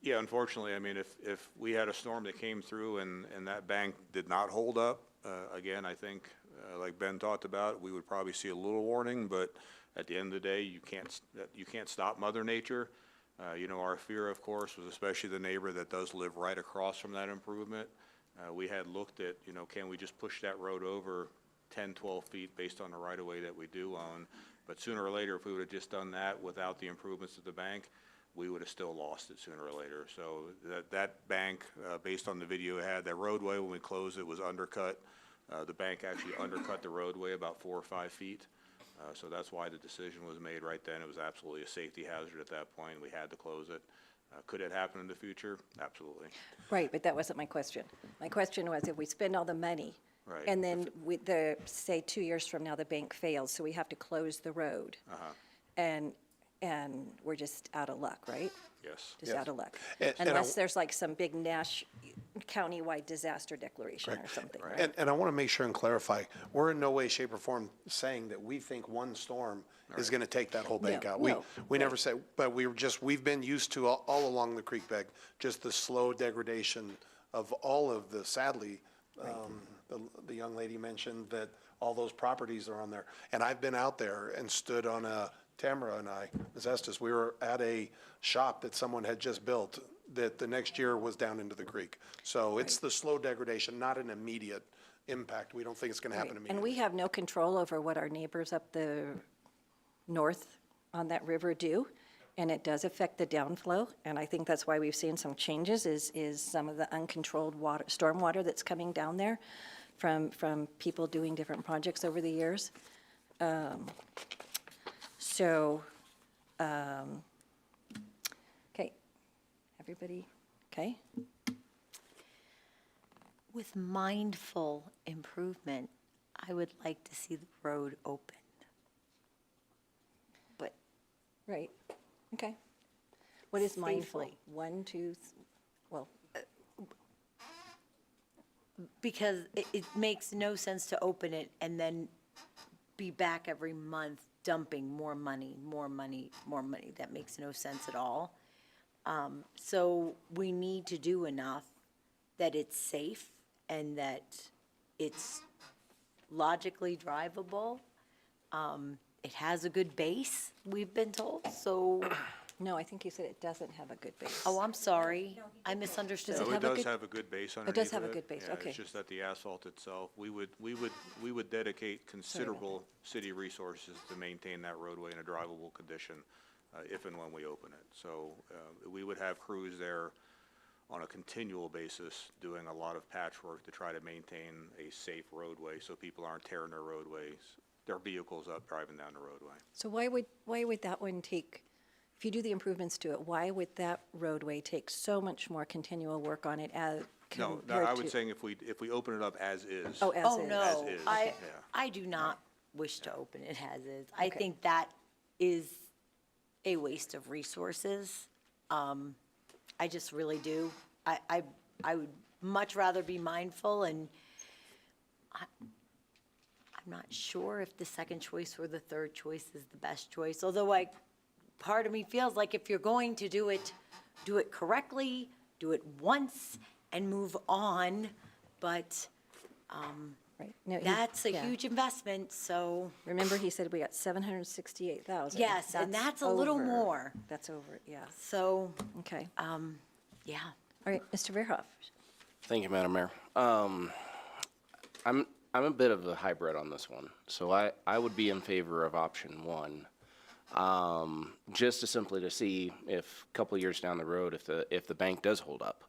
Yeah, unfortunately, I mean, if we had a storm that came through and that bank did not hold up, again, I think, like Ben talked about, we would probably see a little warning, but at the end of the day, you can't stop Mother Nature. You know, our fear, of course, was especially the neighbor that does live right across from that improvement. We had looked at, you know, can we just push that road over 10, 12 feet based on the right-of-way that we do own? But sooner or later, if we would have just done that without the improvements of the bank, we would have still lost it sooner or later. So that bank, based on the video it had, that roadway, when we closed it, was undercut. The bank actually undercut the roadway about 4 or 5 feet. So that's why the decision was made right then. It was absolutely a safety hazard at that point. We had to close it. Could it happen in the future? Absolutely. Right, but that wasn't my question. My question was if we spend all the money, Right. and then say 2 years from now, the bank fails, so we have to close the road. And we're just out of luck, right? Yes. Just out of luck. And Unless there's like some big countywide disaster declaration or something, right? And I want to make sure and clarify, we're in no way, shape, or form saying that we think one storm is going to take that whole bank No, out. no, We never say, but we've been used to all along the creek bed, just the slow degradation of all of the, sadly, the young lady mentioned that all those properties are on there. And I've been out there and stood on Tamara and I, Ms. Estes, we were at a shop that someone had just built that the next year was down into the creek. So it's the slow degradation, not an immediate impact. We don't think it's going to happen Right. immediately. And we have no control over what our neighbors up the north on that river do, and it does affect the downflow. And I think that's why we've seen some changes is some of the uncontrolled stormwater that's coming down there from people doing different projects over the years. Okay, everybody, okay? With mindful improvement, I would like to see the road opened. But Right, okay. What is mindful? Safely. 1, 2, well, because it makes no sense to open it and then be back every month dumping more money, more money, more money. That makes no sense at all. So we need to do enough that it's safe and that it's logically drivable. It has a good base, we've been told, so, no, I think you said it doesn't have a good base. oh, I'm sorry, I misunderstood. Does it So have it a does good- have a good base It underneath does have a it. good base, Yeah, okay. It's just that the asphalt itself, we would dedicate considerable city resources to maintain that roadway in a drivable condition, if and when we open it. So, we would have crews there on a continual basis doing a lot of patchwork to try to maintain a safe roadway so people aren't tearing their vehicles up driving down the roadway. So why would that one take, if you do the improvements to it, why would that roadway take so much more continual work on it as No, compared I to? was saying if we open it up as is. Oh, as Oh, is. no, As is, yeah. I do not wish to open it as is. I think that is a waste of resources. I just really do. I would much rather be mindful, and I'm not sure if the second choice or the third choice is the best choice, although part of me feels like if you're going to do it correctly, do it once and move on, but Right. No, that's a yeah. huge investment, so, Remember, he said we got 768,000. yes, and that's a little over. more. That's over, it, yeah. So, Okay. yeah. All right, Mr. Verhoff. Thank you, Madam Mayor. I'm a bit of a hybrid on this one, so I would be in favor of option one, just to simply to see if a couple of years down the road if the bank does hold up,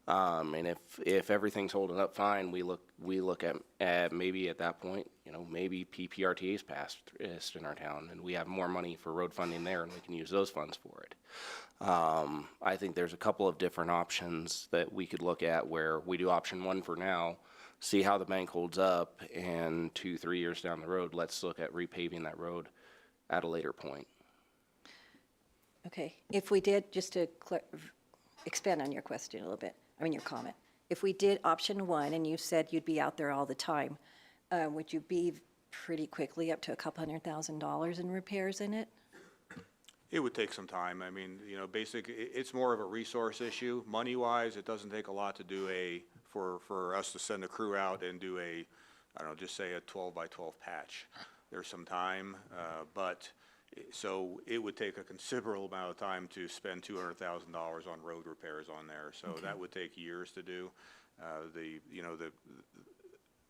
and if everything's holding up fine, we look at maybe at that point, maybe PPRTA is passed in our town, and we have more money for road funding there, and we can use those funds for it. I think there's a couple of different options that we could look at where we do option one for now, see how the bank holds up, and 2-3 years down the road, let's look at repaving that road at a later point. Okay, if we did, just to expand on your question a little bit, your comment. If we did option one, and you said you'd be out there all the time, would you be pretty quickly up to $200,000 in repairs in it? It would take some time. I mean, it's more of a resource issue. Money-wise, it doesn't take a lot to do for us to send a crew out and do just say a 12 by 12 patch. There's some time, so it would take a considerable amount of time to spend $200,000 on road repairs on there. So that would take years to do.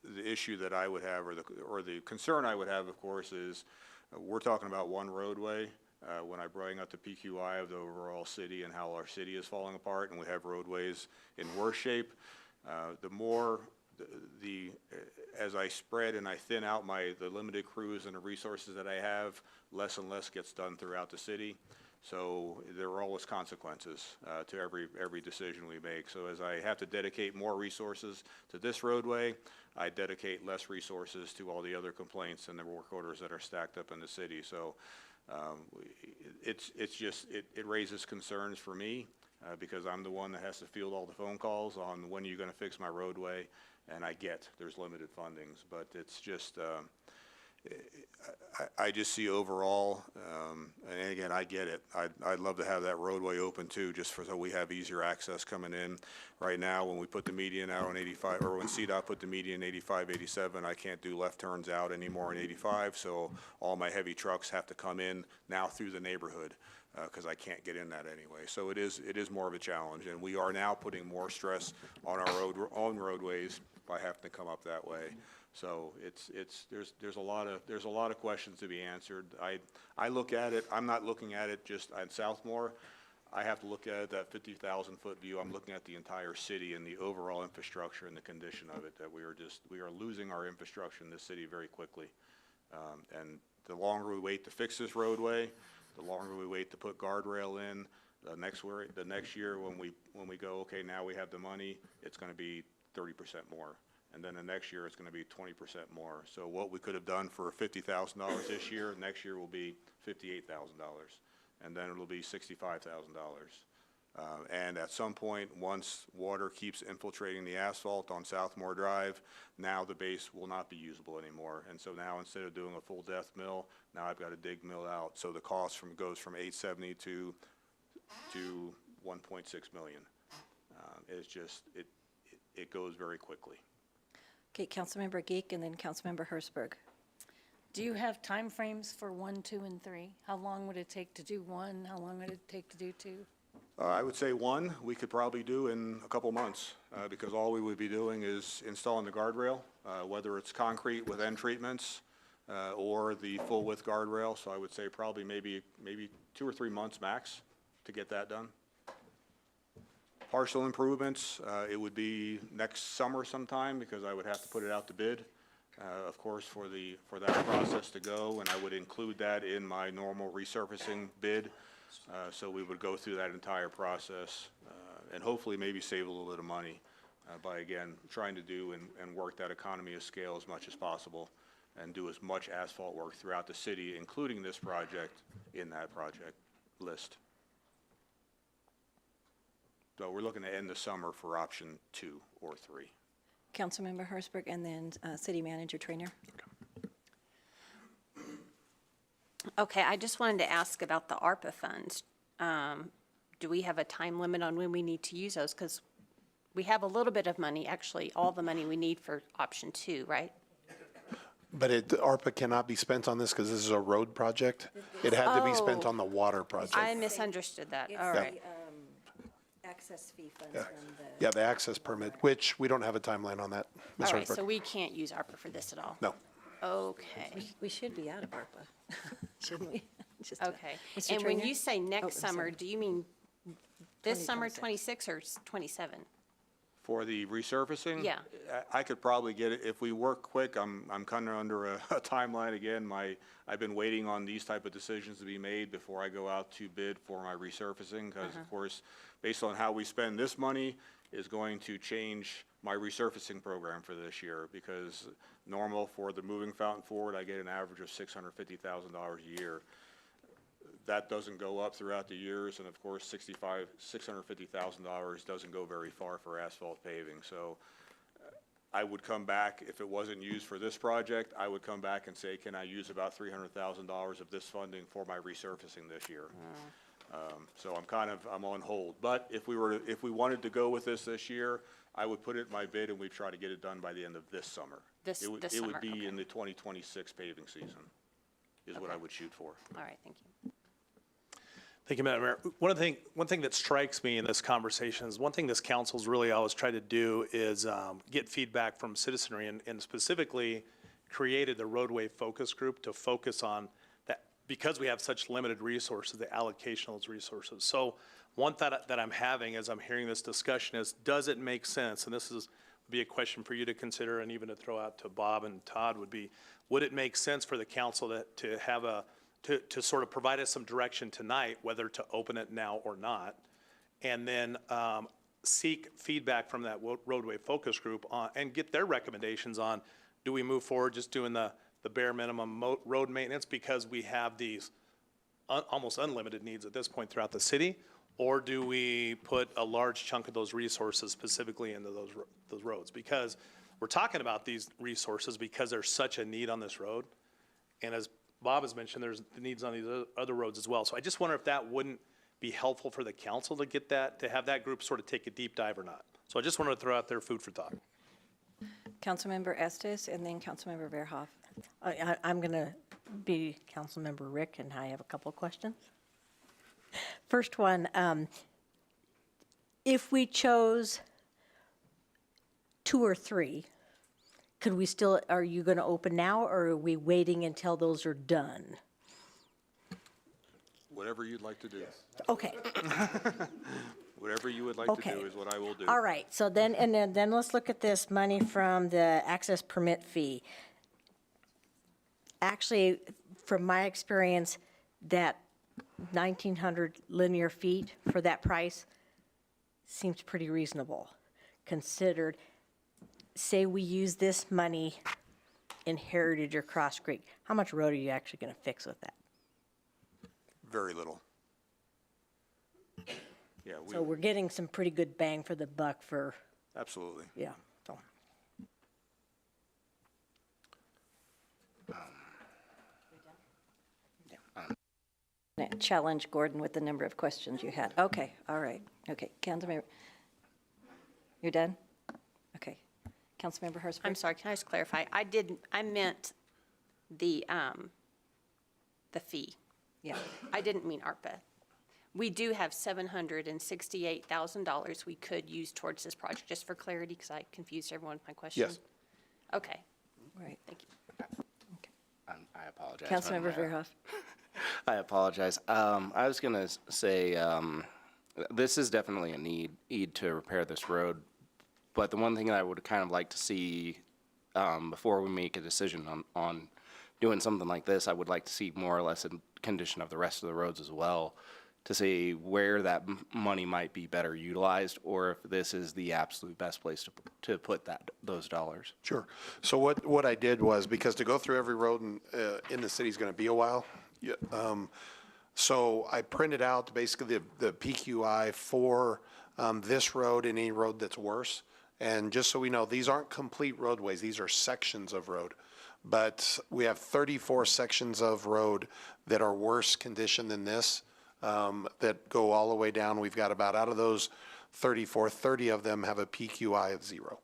The issue that I would have, or the concern I would have, of course, is we're talking about one roadway. When I bring up the PQI of the overall city and how our city is falling apart, and we have roadways in worse shape, as I spread and I thin out the limited crews and the resources that I have, less and less gets done throughout the city. So there are always consequences to every decision we make. So as I have to dedicate more resources to this roadway, I dedicate less resources to all the other complaints and the work orders that are stacked up in the city. So it raises concerns for me because I'm the one that has to field all the phone calls on when you're going to fix my roadway, and there's limited fundings, but it's just I just see overall, and again, I get it. I'd love to have that roadway open too, just so we have easier access coming in. Right now, when we put the median out on 85, or when CDOT put the median 85, 87, I can't do left turns out anymore on 85, so all my heavy trucks have to come in now through the neighborhood because I can't get in that anyway. So it is more of a challenge, and we are now putting more stress on our own roadways by having to come up that way. So there's a lot of questions to be answered. I look at it. I'm not looking at it just on Southmore. I have to look at it, that 50,000-foot view. I'm looking at the entire city and the overall infrastructure and the condition of it. That we are losing our infrastructure in this city very quickly. And the longer we wait to fix this roadway, the longer we wait to put guardrail in. The next year when we go, okay, now we have the money, it's going to be 30% more. And then the next year, it's going to be 20% more. So what we could have done for $50,000 this year, next year will be $58,000. And then it'll be $65,000. And at some point, once water keeps infiltrating the asphalt on Southmore Drive, now the base will not be usable anymore. And so now instead of doing a full depth mill, now I've got to dig mill out. So the cost goes from $870 to $1.6 million. It goes very quickly. Okay, Councilmember Geek and then Councilmember Hertzberg. Do you have timeframes for 1, 2, and 3? How long would it take to do 1? How long would it take to do 2? I would say 1 we could probably do in a couple months because all we would be doing is installing the guardrail, whether it's concrete with end treatments or the full width guardrail. So I would say probably maybe 2 or 3 months max to get that done. Partial improvements, it would be next summer sometime because I would have to put it out to bid, of course, for that process to go, and I would include that in my normal resurfacing bid. So we would go through that entire process and hopefully maybe save a little bit of money by, again, trying to do and work that economy of scale as much as possible and do as much asphalt work throughout the city, including this project, in that project list. So we're looking to end the summer for option 2 or 3. Councilmember Hertzberg and then City Manager Trainer. Okay, I just wanted to ask about the ARPA funds. Do we have a time limit on when we need to use those? Because we have a little bit of money, actually, all the money we need for option 2, right? But ARPA cannot be spent on this because this is a road project. It had to be spent on the water project. I misunderstood that. All right. Access fee funds Yeah. from the. Yeah, the access permit, which we don't have a timeline on that, Ms. All right, Hertzberg. so we can't use ARPA for this at all? No. Okay. We should be out of ARPA, shouldn't we? Just Okay. Mr. And when Trainer? you say next I'm summer, sorry. do you mean this summer, 2026. 26 or 27? For the resurfacing? Yeah. I could probably get it, if we work quick, I'm kind of under a timeline again. I've been waiting on these type of decisions to be made before I go out to bid for my resurfacing, because of course, based on how we spend this money is going to change my resurfacing program for this year, because normal for the moving fountain forward, I get an average of $650,000 a year. That doesn't go up throughout the years, and of course, $650,000 doesn't go very far for asphalt paving. So I would come back, if it wasn't used for this project, I would come back and say, can I use about $300,000 of this funding for my resurfacing this year? So I'm on hold. But if we wanted to go with this year, I would put it in my bid and we'd try to get it done by the end of this summer. This It would summer, be okay. in the 2026 paving season, is what I would shoot for. All right, thank you. Thank you, Madam Mayor. One thing that strikes me in this conversation is one thing this council's really always tried to do is get feedback from citizenry and specifically created the roadway focus group to focus on that, because we have such limited resources, the allocation of those resources. So one thought that I'm having as I'm hearing this discussion is, does it make sense? And this would be a question for you to consider and even to throw out to Bob and Todd would it make sense for the council to have to sort of provide us some direction tonight, whether to open it now or not, and then seek feedback from that roadway focus group and get their recommendations on, do we move forward just doing the bare minimum road maintenance because we have these almost unlimited needs at this point throughout the city, or do we put a large chunk of those resources specifically into those roads? Because we're talking about these resources because there's such a need on this road, and as Bob has mentioned, there's the needs on these other roads as well. So I just wonder if that wouldn't be helpful for the council to get that, to have that group sort of take a deep dive or not. So I just wanted to throw out there food for thought. Councilmember Estes and then Councilmember Verhoff. I'm going to be Councilmember Rick, and I have a couple of questions. First one, if we chose 2 or 3, could we still, are you going to open now, or are we waiting until those are done? Whatever you'd like to do. Okay. Whatever you would like to do is what I will do. All right, so then let's look at this money from the access permit fee. Actually, from my experience, that 1,900 linear feet for that price seems pretty reasonable, considered. Say we use this money in Heritage or Cross Creek, how much road are you actually going to fix with that? Very little. Yeah, So we're getting some pretty good bang for the buck for, absolutely. yeah, so. Challenge Gordon with the number of questions you had. Okay, all right. Okay, Councilmember, you're done? Okay. Councilmember Hertzberg? I'm sorry, can I just clarify? I meant the fee. Yeah. I didn't mean ARPA. We do have $768,000 we could use towards this project, just for clarity, because I confused everyone with my question. Yes. Okay, Right. thank you. I apologize. Councilmember Madam Mayor. Verhoff? I apologize. I was going to say, this is definitely a need to repair this road. But the one thing that I would kind of like to see before we make a decision on doing something like this, I would like to see more or less a condition of the rest of the roads as well, to see where that money might be better utilized, or if this is the absolute best place to put those dollars. Sure. So what I did was, because to go through every road in the city is going to be a while, so I printed out basically the PQI for this road and any road that's worse. And just so we know, these aren't complete roadways, these are sections of road. But we have 34 sections of road that are worse condition than this, that go all the way down. We've got about, out of those 34, 30 of them have a PQI of 0.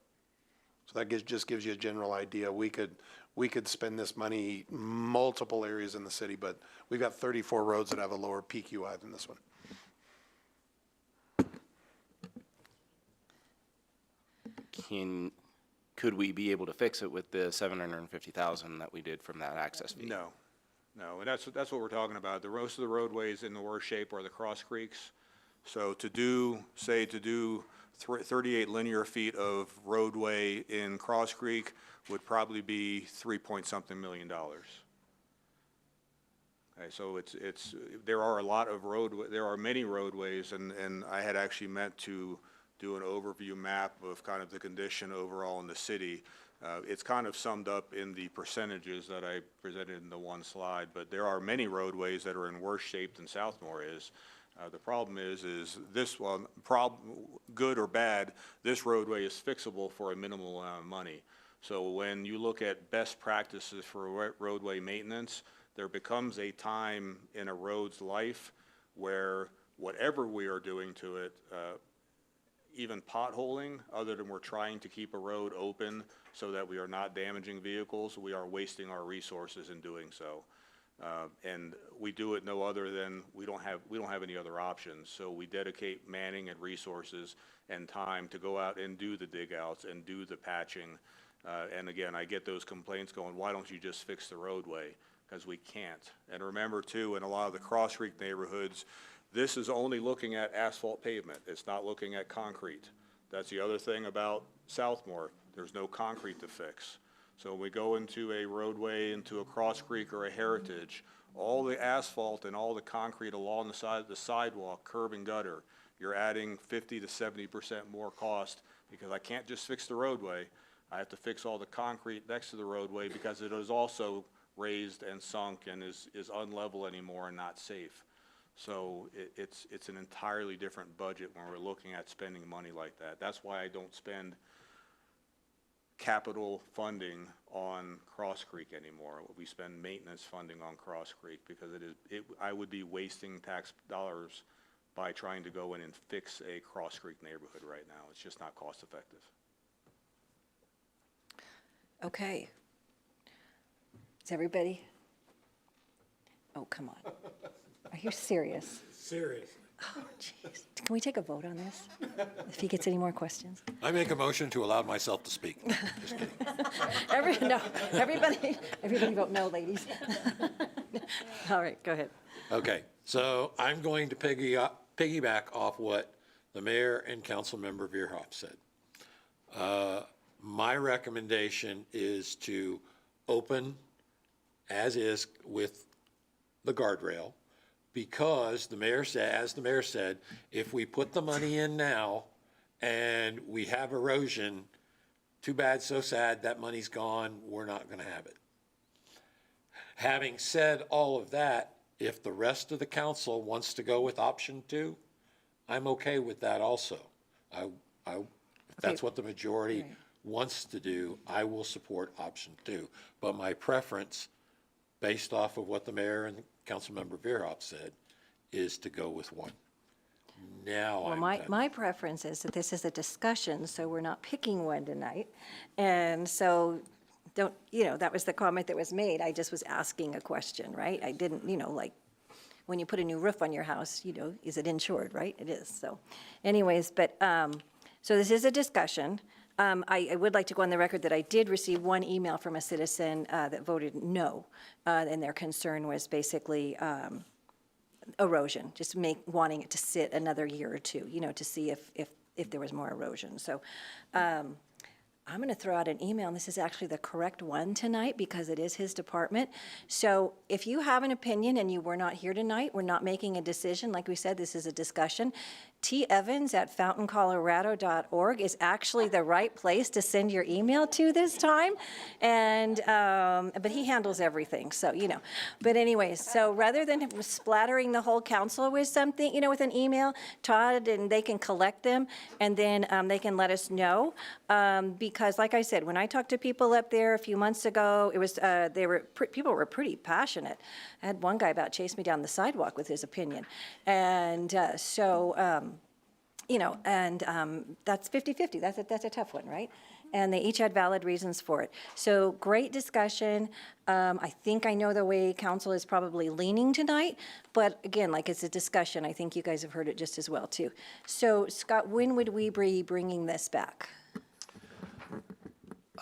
So that just gives you a general idea. We could spend this money multiple areas in the city, but we've got 34 roads that have a lower PQI than this one. Could we be able to fix it with the $750,000 that we did from that access fee? No, and that's what we're talking about. The most of the roadways in the worst shape are the cross creeks. So to do 38 linear feet of roadway in Cross Creek would probably be 3-point-something million dollars. Okay, so there are a lot of there are many roadways, and I had actually meant to do an overview map of kind of the condition overall in the city. It's kind of summed up in the percentages that I presented in the one slide, but there are many roadways that are in worse shape than Southmore is. The problem is this one, good or bad, this roadway is fixable for a minimal amount of money. So when you look at best practices for roadway maintenance, there becomes a time in a road's life where whatever we are doing to it, even potholing, other than we're trying to keep a road open so that we are not damaging vehicles, we are wasting our resources in doing so. And we do it no other than we don't have any other options. So we dedicate manning and resources and time to go out and do the dig outs and do the patching. And again, I get those complaints going, why don't you just fix the roadway? Because we can't. And remember too, in a lot of the Cross Creek neighborhoods, this is only looking at asphalt pavement. It's not looking at concrete. That's the other thing about Southmore. There's no concrete to fix. So when we go into a roadway, into a Cross Creek or a Heritage, all the asphalt and all the concrete along the side of the sidewalk, curb and gutter, you're adding 50 to 70% more cost because I can't just fix the roadway. I have to fix all the concrete next to the roadway because it is also raised and sunk and is unlevel anymore and not safe. So it's an entirely different budget when we're looking at spending money like that. That's why I don't spend capital funding on Cross Creek anymore. We spend maintenance funding on Cross Creek because I would be wasting tax dollars by trying to go in and fix a Cross Creek neighborhood right now. It's just not cost effective. Okay. Is everybody? Oh, come on. Are you serious? Seriously. Oh, jeez. Can we take a vote on this? If he gets any more questions? I make a motion to allow myself to speak. Just kidding. Everybody vote no, ladies. All right, go ahead. Okay, so I'm going to piggyback off what the mayor and council member Veerhoff said. My recommendation is to open as is with the guardrail, because the mayor said, as the mayor said, if we put the money in now and we have erosion, too bad, so sad, that money's gone, we're not going to have it. Having said all of that, if the rest of the council wants to go with option 2, I'm okay with that also. If that's what the majority wants to do, I will support option 2. But my preference, based off of what the mayor and Councilmember Veerhoff said, is to go with 1. Now Well, my preference is that this is a discussion, so we're not picking one tonight. And so that was the comment that was made. I just was asking a question, right? I didn't, like, when you put a new roof on your house, is it insured, right? It is, so. Anyways, but, so this is a discussion. I would like to go on the record that I did receive one email from a citizen that voted no, and their concern was basically erosion, just wanting it to sit another year or two, to see if there was more erosion. So I'm going to throw out an email, and this is actually the correct one tonight because it is his department. So if you have an opinion and you were not here tonight, we're not making a decision. Like we said, this is a discussion. tevans@fountaincolorado.org is actually the right place to send your email to this time. And, but he handles everything, so, But anyways, so rather than splattering the whole council with something, with an email, Todd, and they can collect them, and then they can let us know. Because like I said, when I talked to people up there a few months ago, it was, people were pretty passionate. I had one guy about chase me down the sidewalk with his opinion. And that's 50-50. That's a tough one, right? And they each had valid reasons for it. So great discussion. I think I know the way council is probably leaning tonight, but again, like it's a discussion. I think you guys have heard it just as well too. So Scott, when would we be bringing this back?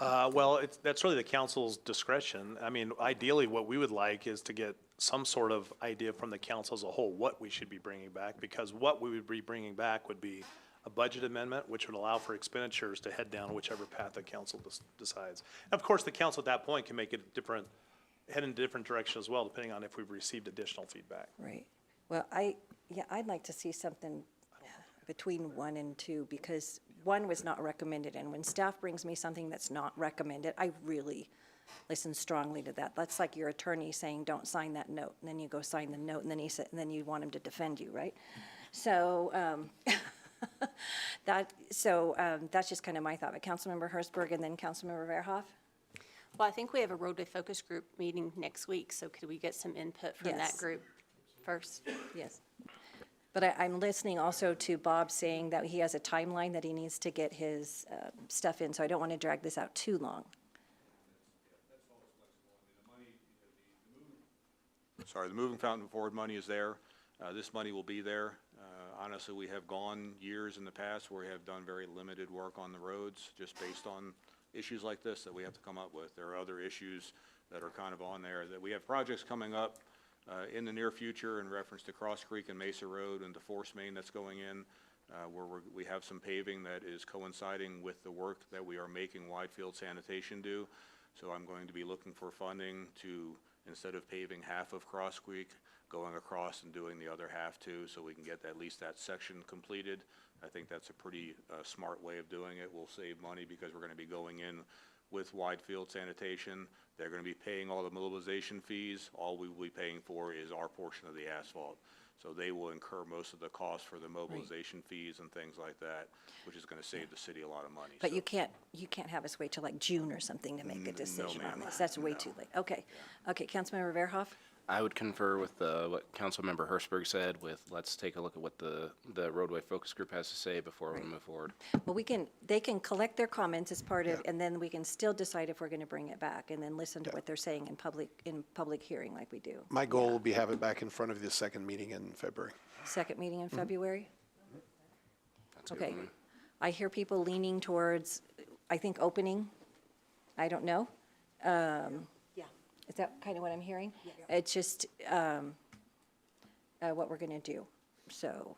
Well, that's really the council's discretion. I mean, ideally, what we would like is to get some sort of idea from the council as a whole what we should be bringing back, because what we would be bringing back would be a budget amendment, which would allow for expenditures to head down whichever path the council decides. And of course, the council at that point can make it different, head in a different direction as well, depending on if we've received additional feedback. Right. Well, I'd like to see something between 1 and 2, because 1 was not recommended, and when staff brings me something that's not recommended, I really listen strongly to that. That's like your attorney saying, don't sign that note, and then you go sign the note, and then and then you want him to defend you, right? So, that's just kind of my thought. But Councilmember Hertzberg and then Councilmember Verhoff? Well, I think we have a roadway focus group meeting next week, so could we get some input from that Yes. group first? Yes. But I'm listening also to Bob saying that he has a timeline that he needs to get his stuff in, so I don't want to drag this out too long. Sorry, the Moving Fountain Forward money is there. This money will be there. Honestly, we have gone years in the past where we have done very limited work on the roads, just based on issues like this that we have to come up with. There are other issues that are kind of on there, that we have projects coming up in the near future in reference to Cross Creek and Mesa Road and the force main that's going in, where we have some paving that is coinciding with the work that we are making Widefield Sanitation do. So I'm going to be looking for funding to, instead of paving half of Cross Creek, going across and doing the other half too, so we can get at least that section completed. I think that's a pretty smart way of doing it. We'll save money because we're going to be going in with Widefield Sanitation. They're going to be paying all the mobilization fees. All we will be paying for is our portion of the asphalt. So they will incur most of the cost for the mobilization fees and things like that, which is going to save the city a lot of money. But So- you can't have us wait till like June or something to make a decision on ma'am. this. That's way too late. Okay. Okay, Councilmember Verhoff? I would concur with what Councilmember Hertzberg said with, let's take a look at what the roadway focus group has to say before we move forward. Well, they can collect their comments as part of, and then we can still decide if we're going to bring it back, and then listen to what they're saying in public hearing like we do. My goal will be have it back in front of the second meeting in February. Second meeting in February? That's good Okay. with me. I hear people leaning towards, I think, opening. I don't know. Yeah. Is that kind of what I'm hearing? It's just what we're going to do. So,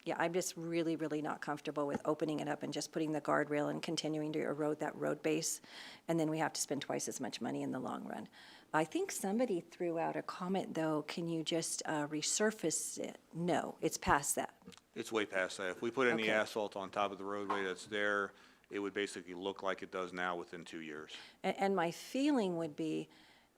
yeah, I'm just really, really not comfortable with opening it up and just putting the guardrail and continuing to erode that road base, and then we have to spend twice as much money in the long run. I think somebody threw out a comment, though, can you just resurface it? No, it's past that. It's way past that. If we put any Okay. asphalt on top of the roadway that's there, it would basically look like it does now within 2 years. And my feeling would be,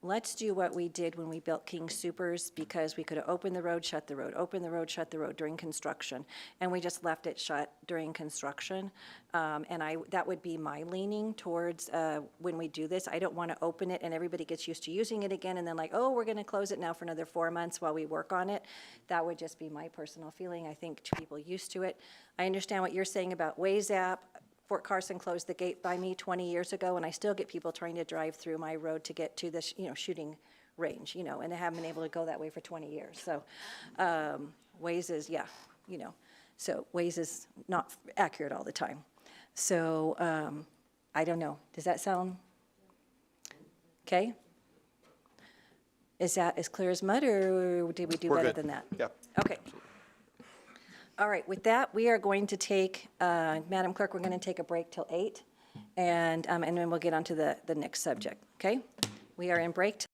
let's do what we did when we built King Supers, because we could have opened the road, shut the road, opened the road, shut the road during construction, and we just left it shut during construction. And that would be my leaning towards when we do this. I don't want to open it and everybody gets used to using it again, and then like, oh, we're going to close it now for another 4 months while we work on it. That would just be my personal feeling. I think people used to it. I understand what you're saying about Waze app. Fort Carson closed the gate by me 20 years ago, and I still get people trying to drive through my road to get to the, shooting range, and they haven't been able to go that way for 20 years. So Waze is, so Waze is not accurate all the time. So I don't know. Does that sound okay? Is that as clear as mud, or did we do We're better good. than that? Yep. Okay. All right, with that, we are going to take, Madam Clerk, we're going to take a break till 8, and then we'll get on to the next subject, okay? We are in break.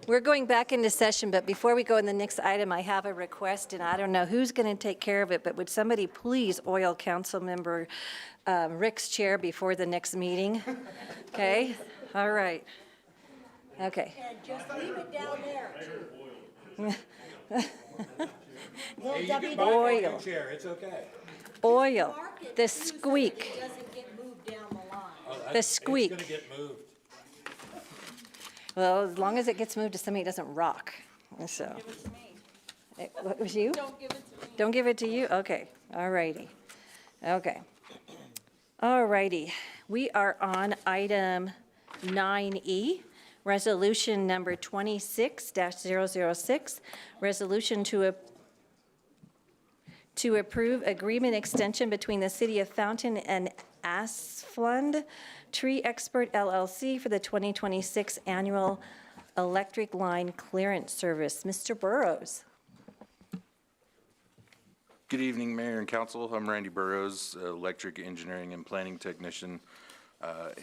We're going back into session, but before we go in the next item, I have a request, and I don't know who's going to take care of it, but would somebody please oil Councilmember Rick's chair before the next meeting? Okay? All right. Okay. And just leave it down there. Oil. Chair, it's okay. Oil. The squeak. Doesn't get moved down the line. The squeak. It's gonna get moved. Well, as long as it gets moved to somebody, it doesn't rock, so. It was you? Don't give it to me. Don't give it to you? Okay, all righty. Okay. All righty. We are on item 9E, resolution number 26-006, resolution to approve agreement extension between the City of Fountain and Asplund Tree Expert LLC for the 2026 annual electric line clearance service. Mr. Burrows. Good evening, Mayor and Council. I'm Randy Burrows, electric engineering and planning technician.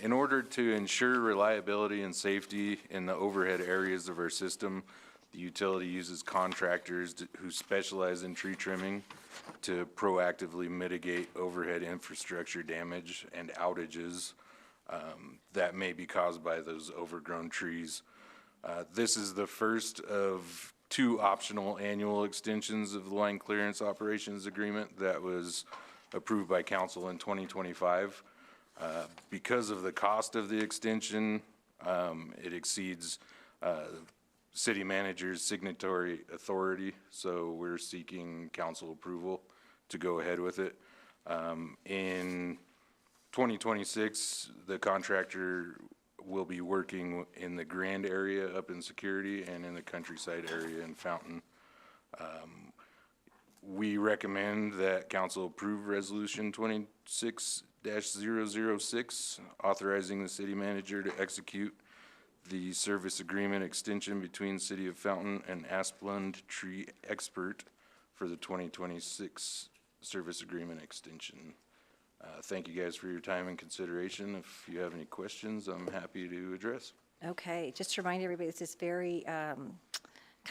In order to ensure reliability and safety in the overhead areas of our system, the utility uses contractors who specialize in tree trimming to proactively mitigate overhead infrastructure damage and outages that may be caused by those overgrown trees. This is the first of 2 optional annual extensions of the line clearance operations agreement that was approved by council in 2025. Because of the cost of the extension, it exceeds city manager's signatory authority, so we're seeking council approval to go ahead with it. In 2026, the contractor will be working in the Grand area up in Security and in the Countryside area in Fountain. We recommend that council approve resolution 26-006, authorizing the city manager to execute the service agreement extension between City of Fountain and Asplund Tree Expert for the 2026 service agreement extension. Thank you guys for your time and consideration. If you have any questions, I'm happy to address. Okay, just to remind everybody, this is very kind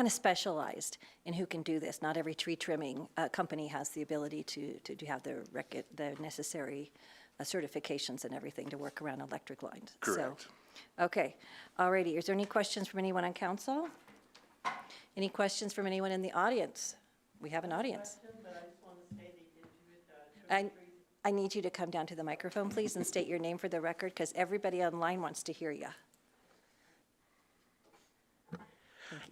of specialized in who can do this. Not every tree trimming company has the ability to have the necessary certifications and everything to work around electric lines. Correct. So, okay, alrighty. Is there any questions from anyone on council? Any questions from anyone in the audience? We have an audience. I need you to come down to the microphone, please, and state your name for the record, because everybody online wants to hear you.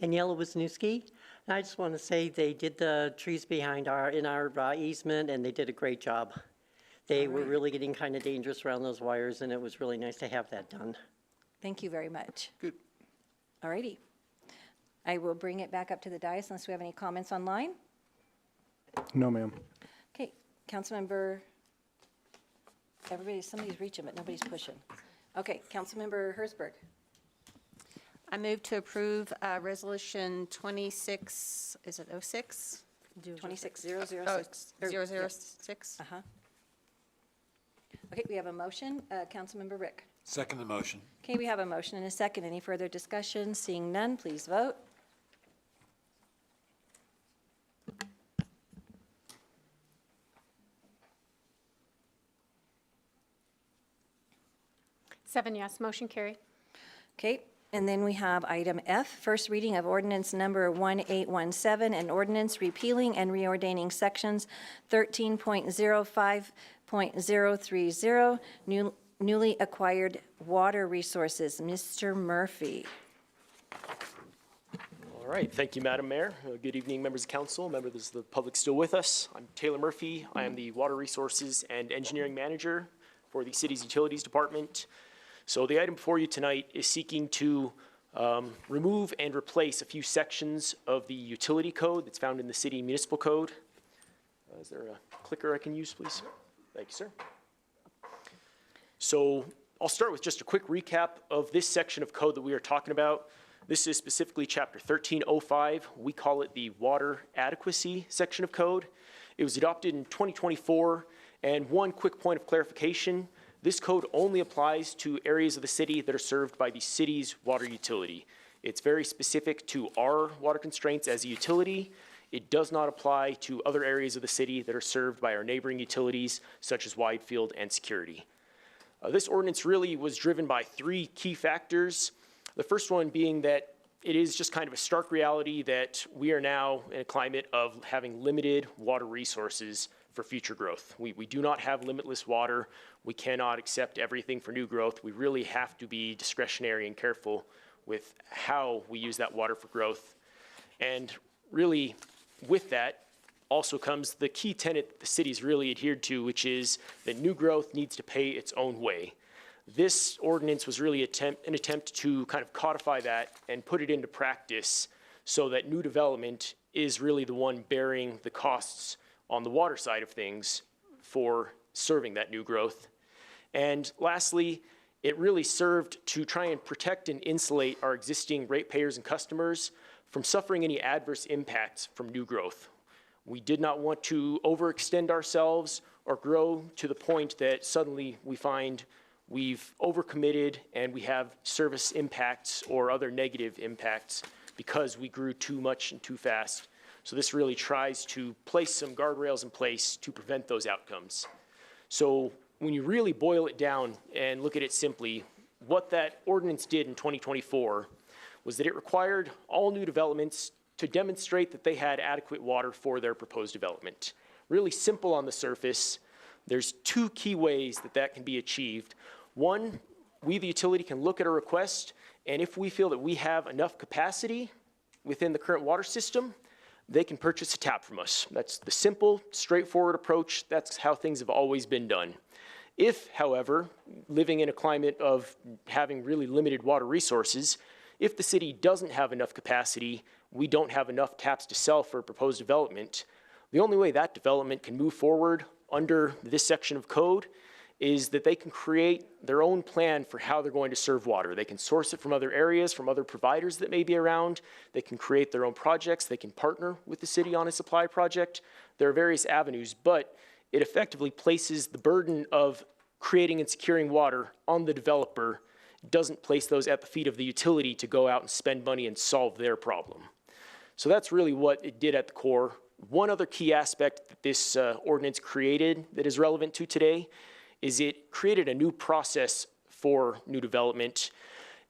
Daniela Wisniewski. And I just want to say they did the trees behind in our easement, and they did a great job. They were really getting kind of dangerous around those wires, and it was really nice to have that done. Thank you very much. Good. All righty. I will bring it back up to the dais unless we have any comments online. No, ma'am. Okay, Councilmember, somebody's reaching, but nobody's pushing. Okay, Councilmember Hersberg. I move to approve resolution 26, is it 06? 26006. 006. Uh-huh. Okay, we have a motion. Councilmember Rick. Second the motion. Okay, we have a motion and a second. Any further discussion? Seeing none, please vote. Seven yes, motion carried. Okay, and then we have item F, first reading of ordinance number 1817, an ordinance repealing and reordaining sections 13.05.030, newly acquired water resources. Mr. Murphy. All right, thank you, Madam Mayor. Good evening, members of council, members of the public still with us. I'm Taylor Murphy. I am the Water Resources and Engineering Manager for the city's Utilities Department. So the item before you tonight is seeking to remove and replace a few sections of the utility code that's found in the city municipal code. Is there a clicker I can use, please? Thank you, sir. So I'll start with just a quick recap of this section of code that we are talking about. This is specifically chapter 1305. We call it the water adequacy section of code. It was adopted in 2024. And one quick point of clarification, this code only applies to areas of the city that are served by the city's water utility. It's very specific to our water constraints as a utility. It does not apply to other areas of the city that are served by our neighboring utilities, such as Widefield and Security. This ordinance really was driven by three key factors. The first one being that it is just kind of a stark reality that we are now in a climate of having limited water resources for future growth. We do not have limitless water. We cannot accept everything for new growth. We really have to be discretionary and careful with how we use that water for growth. And really, with that also comes the key tenet that the city's really adhered to, which is that new growth needs to pay its own way. This ordinance was really an attempt to kind of codify that and put it into practice so that new development is really the one bearing the costs on the water side of things for serving that new growth. And lastly, it really served to try and protect and insulate our existing ratepayers and customers from suffering any adverse impacts from new growth. We did not want to overextend ourselves or grow to the point that suddenly we find we've overcommitted and we have service impacts or other negative impacts because we grew too much and too fast. So this really tries to place some guardrails in place to prevent those outcomes. So when you really boil it down and look at it simply, what that ordinance did in 2024 was that it required all new developments to demonstrate that they had adequate water for their proposed development. Really simple on the surface. There's two key ways that that can be achieved. One, we, the utility, can look at a request, and if we feel that we have enough capacity within the current water system, they can purchase a tap from us. That's the simple, straightforward approach. That's how things have always been done. If, however, living in a climate of having really limited water resources, if the city doesn't have enough capacity, we don't have enough taps to sell for proposed development, the only way that development can move forward under this section of code is that they can create their own plan for how they're going to serve water. They can source it from other areas, from other providers that may be around. They can create their own projects. They can partner with the city on a supply project. There are various avenues, but it effectively places the burden of creating and securing water on the developer. It doesn't place those at the feet of the utility to go out and spend money and solve their problem. So that's really what it did at the core. One other key aspect that this ordinance created that is relevant to today is it created a new process for new development.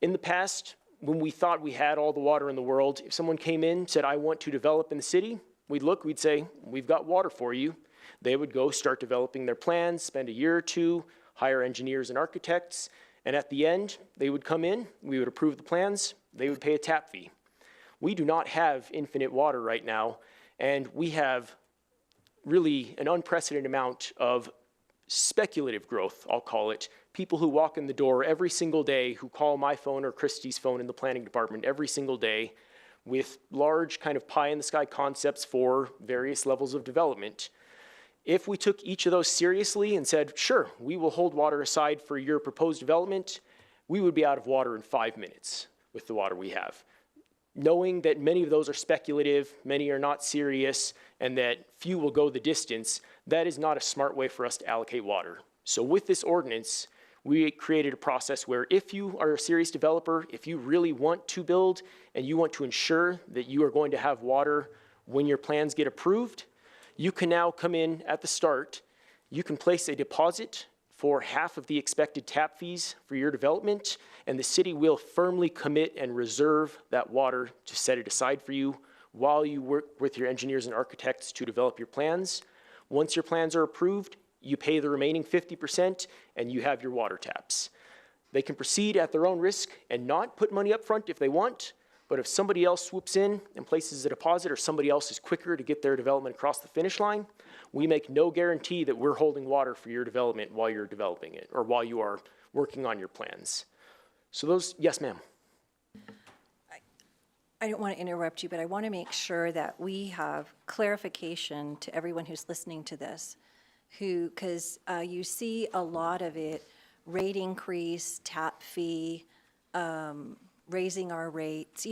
In the past, when we thought we had all the water in the world, if someone came in and said, I want to develop in the city, we'd say, we've got water for you. They would go start developing their plans, spend a year or two, hire engineers and architects, and at the end, they would come in, we would approve the plans, they would pay a tap fee. We do not have infinite water right now, and we have really an unprecedented amount of speculative growth, I'll call it. People who walk in the door every single day, who call my phone or Christie's phone in the planning department every single day with large kind of pie-in-the-sky concepts for various levels of development. If we took each of those seriously and said, sure, we will hold water aside for your proposed development, we would be out of water in 5 minutes with the water we have. Knowing that many of those are speculative, many are not serious, and that few will go the distance, that is not a smart way for us to allocate water. So with this ordinance, we created a process where if you are a serious developer, if you really want to build and you want to ensure that you are going to have water when your plans get approved, you can now come in at the start, you can place a deposit for half of the expected tap fees for your development, and the city will firmly commit and reserve that water to set it aside for you while you work with your engineers and architects to develop your plans. Once your plans are approved, you pay the remaining 50% and you have your water taps. They can proceed at their own risk and not put money up front if they want, but if somebody else swoops in and places a deposit or somebody else is quicker to get their development across the finish line, we make no guarantee that we're holding water for your development while you're developing it or while you are working on your plans. So those, yes, ma'am. I don't want to interrupt you, but I want to make sure that we have clarification to everyone who's listening to this, because you see a lot of it, rate increase, tap fee, raising our rates,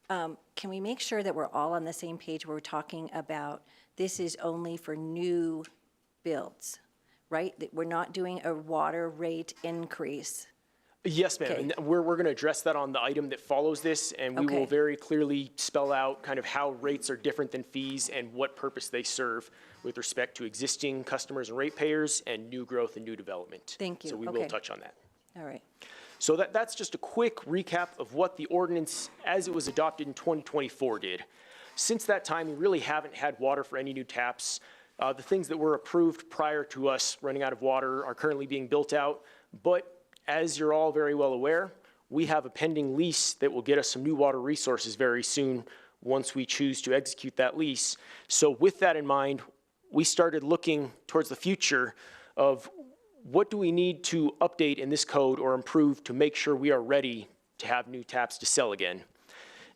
can we make sure that we're all on the same page where we're talking about this is only for new builds, right? That we're not doing a water rate increase. Yes, ma'am. Okay. And we're going to address that on the item that follows this, and we will Okay. very clearly spell out kind of how rates are different than fees and what purpose they serve with respect to existing customers and ratepayers and new growth and new development. Thank you. So we will Okay. touch on that. All right. So that's just a quick recap of what the ordinance, as it was adopted in 2024, did. Since that time, we really haven't had water for any new taps. The things that were approved prior to us running out of water are currently being built out. But as you're all very well aware, we have a pending lease that will get us some new water resources very soon once we choose to execute that lease. So with that in mind, we started looking towards the future of what do we need to update in this code or improve to make sure we are ready to have new taps to sell again.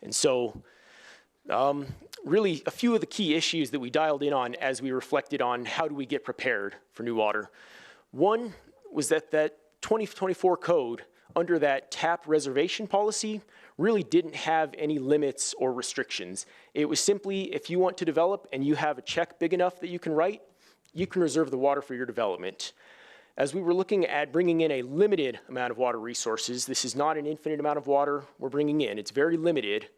And so really a few of the key issues that we dialed in on as we reflected on how do we get prepared for new water. One was that 2024 code under that tap reservation policy really didn't have any limits or restrictions. It was simply if you want to develop and you have a check big enough that you can write, you can reserve the water for your development. As we were looking at bringing in a limited amount of water resources, this is not an infinite amount of water we're bringing in, it's very limited.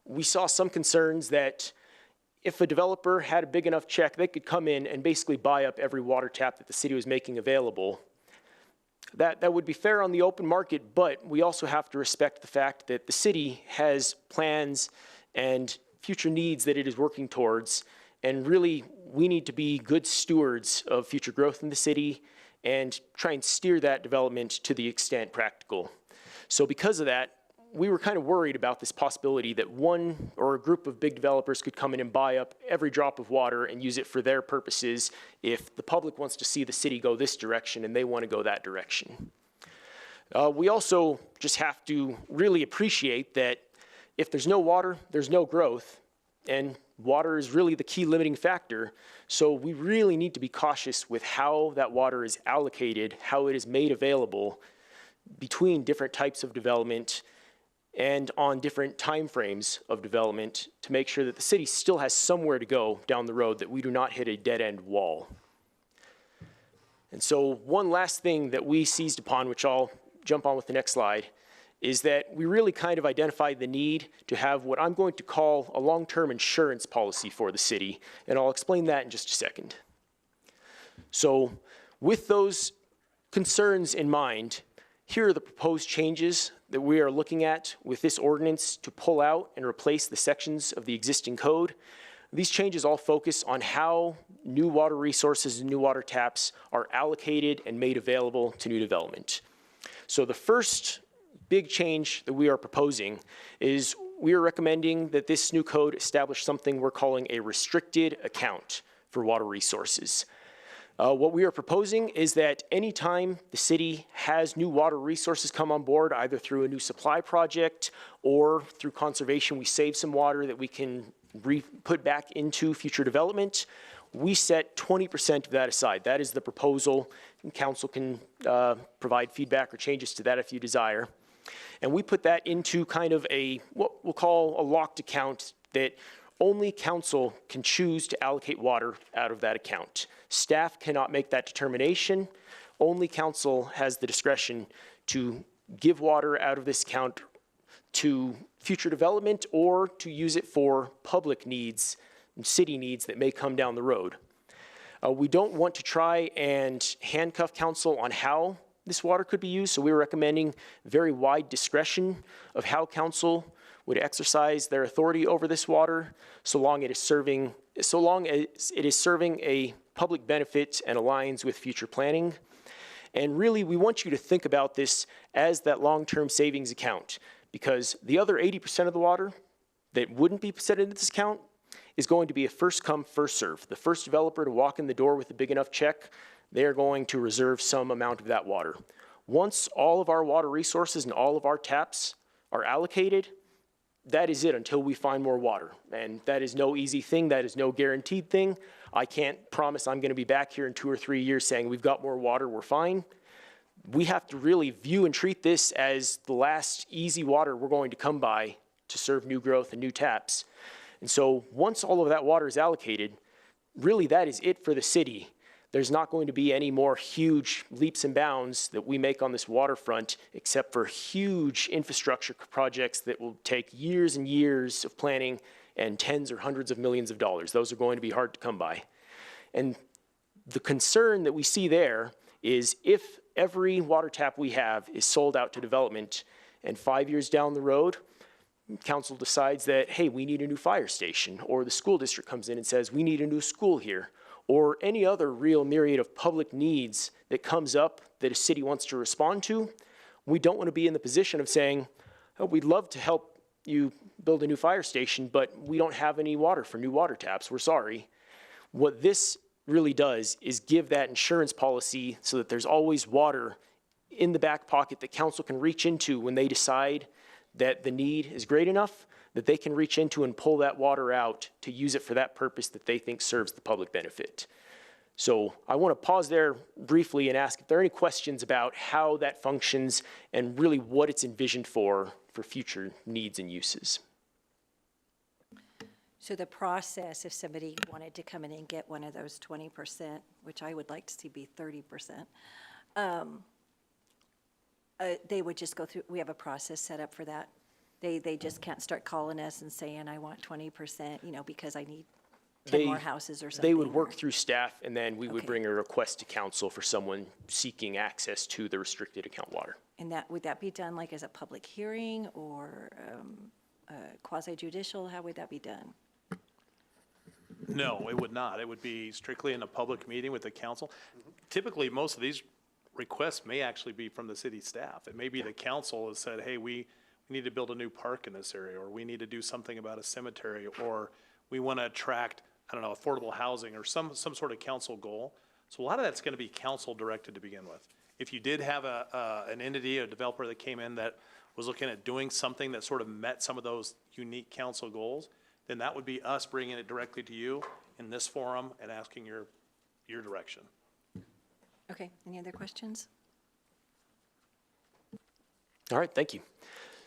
We saw some concerns that if a developer had a big enough check, they could come in and basically buy up every water tap that the city was making available. That would be fair on the open market, but we also have to respect the fact that the city has plans and future needs that it is working towards. And really, we need to be good stewards of future growth in the city and try and steer that development to the extent practical. So because of that, we were kind of worried about this possibility that one or a group of big developers could come in and buy up every drop of water and use it for their purposes if the public wants to see the city go this direction and they want to go that direction. We also just have to really appreciate that if there's no water, there's no growth, and water is really the key limiting factor. So we really need to be cautious with how that water is allocated, how it is made available between different types of development and on different timeframes of development to make sure that the city still has somewhere to go down the road, that we do not hit a dead-end wall. And so one last thing that we seized upon, which I'll jump on with the next slide, is that we really kind of identified the need to have what I'm going to call a long-term insurance policy for the city, and I'll explain that in just a second. So with those concerns in mind, here are the proposed changes that we are looking at with this ordinance to pull out and replace the sections of the existing code. These changes all focus on how new water resources and new water taps are allocated and made available to new development. So the first big change that we are proposing is we are recommending that this new code establish something we're calling a restricted account for water resources. What we are proposing is that anytime the city has new water resources come on board, either through a new supply project or through conservation, we save some water that we can put back into future development, we set 20% of that aside. That is the proposal, and council can provide feedback or changes to that if you desire. And we put that into kind of what we'll call a locked account that only council can choose to allocate water out of that account. Staff cannot make that determination. Only council has the discretion to give water out of this account to future development or to use it for public needs, city needs that may come down the road. We don't want to try and handcuff council on how this water could be used, so we're recommending very wide discretion of how council would exercise their authority over this water, so long as it is serving a public benefit and aligns with future planning. And really, we want you to think about this as that long-term savings account, because the other 80% of the water that wouldn't be set into this account is going to be a first come, first serve. The first developer to walk in the door with a big enough check, they are going to reserve some amount of that water. Once all of our water resources and all of our taps are allocated, that is it until we find more water. And that is no easy thing. That is no guaranteed thing. I can't promise I'm going to be back here in 2 or 3 years saying we've got more water, we're fine. We have to really view and treat this as the last easy water we're going to come by to serve new growth and new taps. And so once all of that water is allocated, really that is it for the city. there's not going to be any more huge leaps and bounds that we make on this waterfront, except for huge infrastructure projects that will take years and years of planning and tens or hundreds of millions of dollars. Those are going to be hard to come by. And the concern that we see there is if every water tap we have is sold out to development and 5 years down the road, council decides that, hey, we need a new fire station, or the school district comes in and says, we need a new school here, or any other real myriad of public needs that comes up that a city wants to respond to, we don't want to be in the position of saying, oh, we'd love to help you build a new fire station, but we don't have any water for new water taps. We're sorry. What this really does is give that insurance policy so that there's always water in the back pocket that council can reach into when they decide that the need is great enough, that they can reach into and pull that water out to use it for that purpose that they think serves the public benefit. So I want to pause there briefly and ask if there are any questions about how that functions and really what it's envisioned for future needs and uses. So the process, if somebody wanted to come in and get one of those 20%, which I would like to see be 30%, they would just go through, we have a process set up for that. They just can't start calling us and saying, I want 20%, you know, because I need 10 more houses or something. They would work through staff, and then we would bring a request to council for someone seeking access to the restricted account water. And that, would that be done like as a public hearing or quasi judicial? How would that be done? No, it would not. It would be strictly in a public meeting with the council. Typically, most of these requests may actually be from the city staff. It may be the council has said, hey, we need to build a new park in this area, or we need to do something about a cemetery, or we want to attract, I don't know, affordable housing or some sort of council goal. So a lot of that's going to be council directed to begin with. If you did have an entity, a developer that came in that was looking at doing something that sort of met some of those unique council goals, then that would be us bringing it directly to you in this forum and asking your direction. Okay, any other questions? All right, thank you.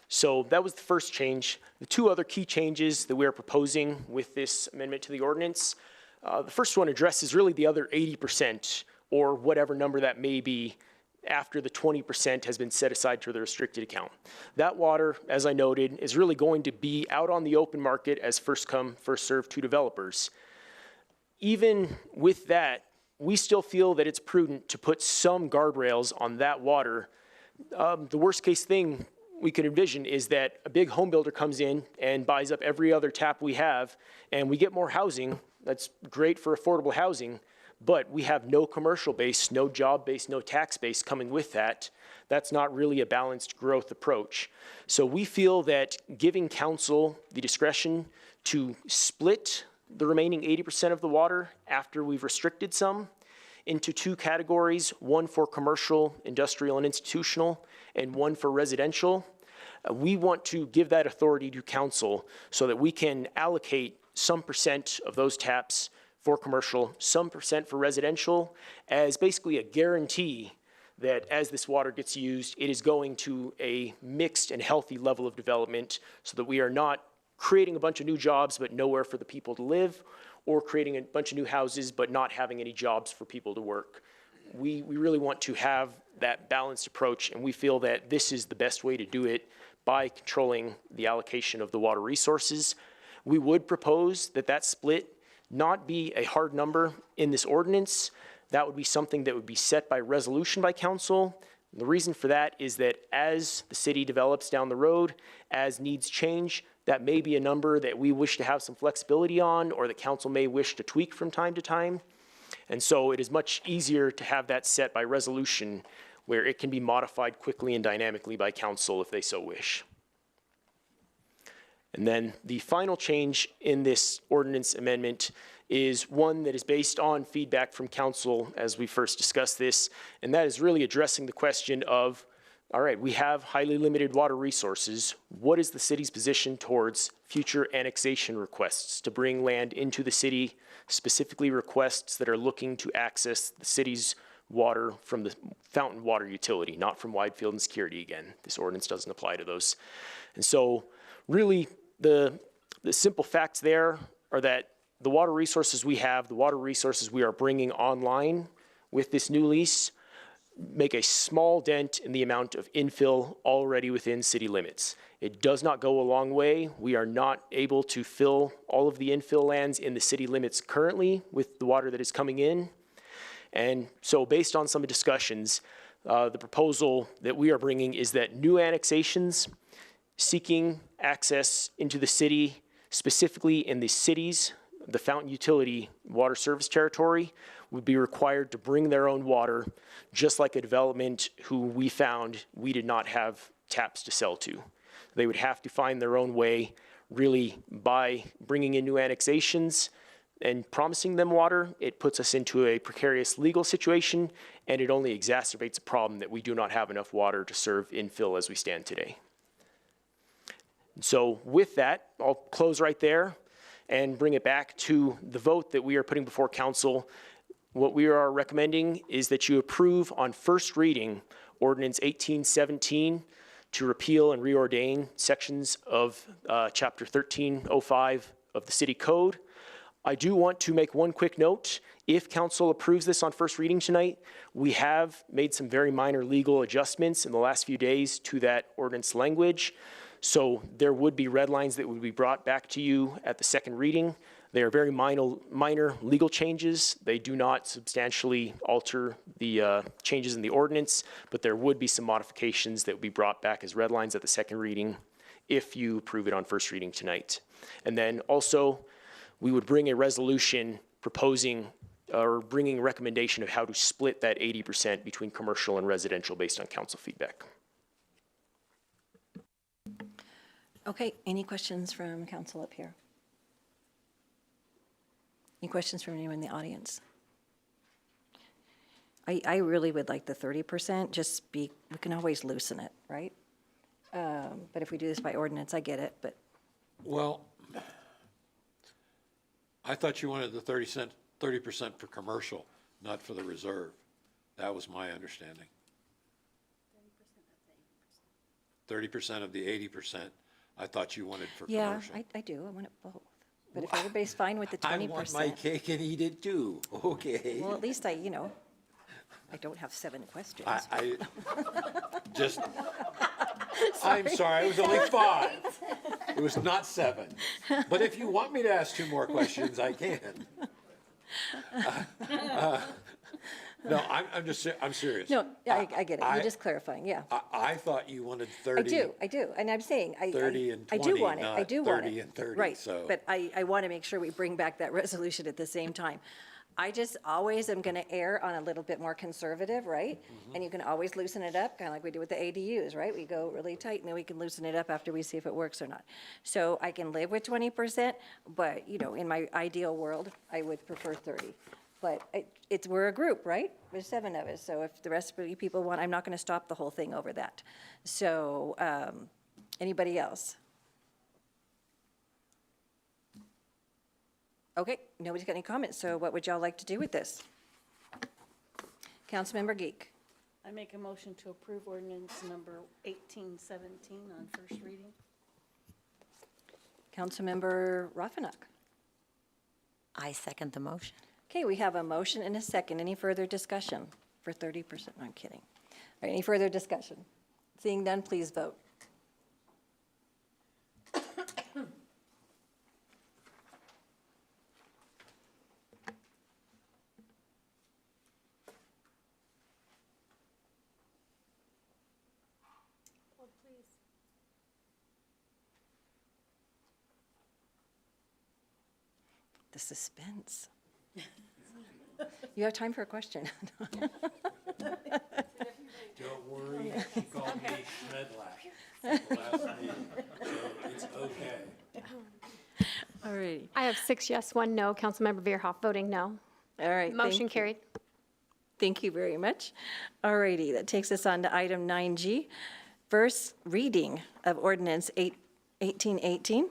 So that was the first change. The two other key changes that we are proposing with this amendment to the ordinance, the first one addresses really the other 80% or whatever number that may be after the 20% has been set aside to the restricted account. That water, as I noted, is really going to be out on the open market as first come, first served to developers. Even with that, we still feel that it's prudent to put some guardrails on that water. The worst case thing we could envision is that a big home builder comes in and buys up every other tap we have, and we get more housing. That's great for affordable housing, but we have no commercial base, no job base, no tax base coming with that. That's not really a balanced growth approach. So we feel that giving council the discretion to split the remaining 80% of the water after we've restricted some into two categories, one for commercial, industrial, and institutional, and one for residential. We want to give that authority to council so that we can allocate some percent of those taps for commercial, some percent for residential, as basically a guarantee that as this water gets used, it is going to a mixed and healthy level of development so that we are not creating a bunch of new jobs but nowhere for the people to live, or creating a bunch of new houses but not having any jobs for people to work. We really want to have that balanced approach, and we feel that this is the best way to do it by controlling the allocation of the water resources. We would propose that that split not be a hard number in this ordinance. That would be something that would be set by resolution by council. And the reason for that is that as the city develops down the road, as needs change, that may be a number that we wish to have some flexibility on, or that council may wish to tweak from time to time. And so it is much easier to have that set by resolution where it can be modified quickly and dynamically by council if they so wish. And then the final change in this ordinance amendment is one that is based on feedback from council as we first discussed this, and that is really addressing the question of, all right, we have highly limited water resources. What is the city's position towards future annexation requests to bring land into the city, specifically requests that are looking to access the city's water from the fountain water utility, not from Widefield and Security again. This ordinance doesn't apply to those. And so really the simple facts there are that the water resources we have, the water resources we are bringing online with this new lease make a small dent in the amount of infill already within city limits. It does not go a long way. We are not able to fill all of the infill lands in the city limits currently with the water that is coming in. And so based on some discussions, the proposal that we are bringing is that new annexations seeking access into the city, specifically in the cities, the Fountain Utility Water Service Territory, would be required to bring their own water, just like a development who we found we did not have taps to sell to. They would have to find their own way, really, by bringing in new annexations and promising them water. It puts us into a precarious legal situation, and it only exacerbates a problem that we do not have enough water to serve infill as we stand today. So with that, I'll close right there and bring it back to the vote that we are putting before council. What we are recommending is that you approve on first reading Ordinance 1817 to repeal and reordain sections of Chapter 1305 of the City Code. I do want to make one quick note. If council approves this on first reading tonight, we have made some very minor legal adjustments in the last few days to that ordinance language. So there would be red lines that would be brought back to you at the second reading. They are very minor legal changes. They do not substantially alter the changes in the ordinance, but there would be some modifications that would be brought back as red lines at the second reading if you approve it on first reading tonight. And then also, we would bring a resolution proposing or bringing a recommendation of how to split that 80% between commercial and residential based on council feedback. Okay, any questions from council up here? Any questions from anyone in the audience? I really would like the 30%, we can always loosen it, right? But if we do this by ordinance, I get it, but. Well, I thought you wanted the 30% for commercial, not for the reserve. That was my understanding. 30% of the 80%, I thought you wanted for commercial. Yeah, I do, I want it both. But if everybody's fine with the 20%. I want my cake and eat it too, okay? Well, at least I don't have 7 questions. I just, I'm sorry, it was only 5. It was not 7. But if you want me to ask 2 more questions, I can. No, I'm serious. No, I get it. You're just clarifying, yeah. I thought you wanted 30. I do. And I'm saying, 30 and 20, I do want it. not I do want it. 30 and 30, Right, so. but I want to make sure we bring back that resolution at the same time. I just always am going to err on a little bit more conservative, right? And you can always loosen it up, kind of like we do with the ADUs, right? We go really tight and then we can loosen it up after we see if it works or not. So I can live with 20%, but in my ideal world, I would prefer 30. But we're a group, right? There's 7 of us, so if the rest of you people want, I'm not going to stop the whole thing over that. So, anybody else? Okay, nobody's got any comments, so what would y'all like to do with this? Councilmember Geek. I make a motion to approve ordinance number 1817 on first reading. Councilmember Raffenach. I second the motion. Okay, we have a motion and a second. Any further discussion for 30%? No, I'm kidding. All right, any further discussion? Seeing none, please vote. The suspense. You have time for a question. Don't worry, she called me Schmedlack last meeting, so it's okay. All right. I have 6 yes, 1 no. Councilmember Veerhoff voting no. All right. Motion carried. Thank you very much. All righty, that takes us on to item 9G. First reading of ordinance 1818.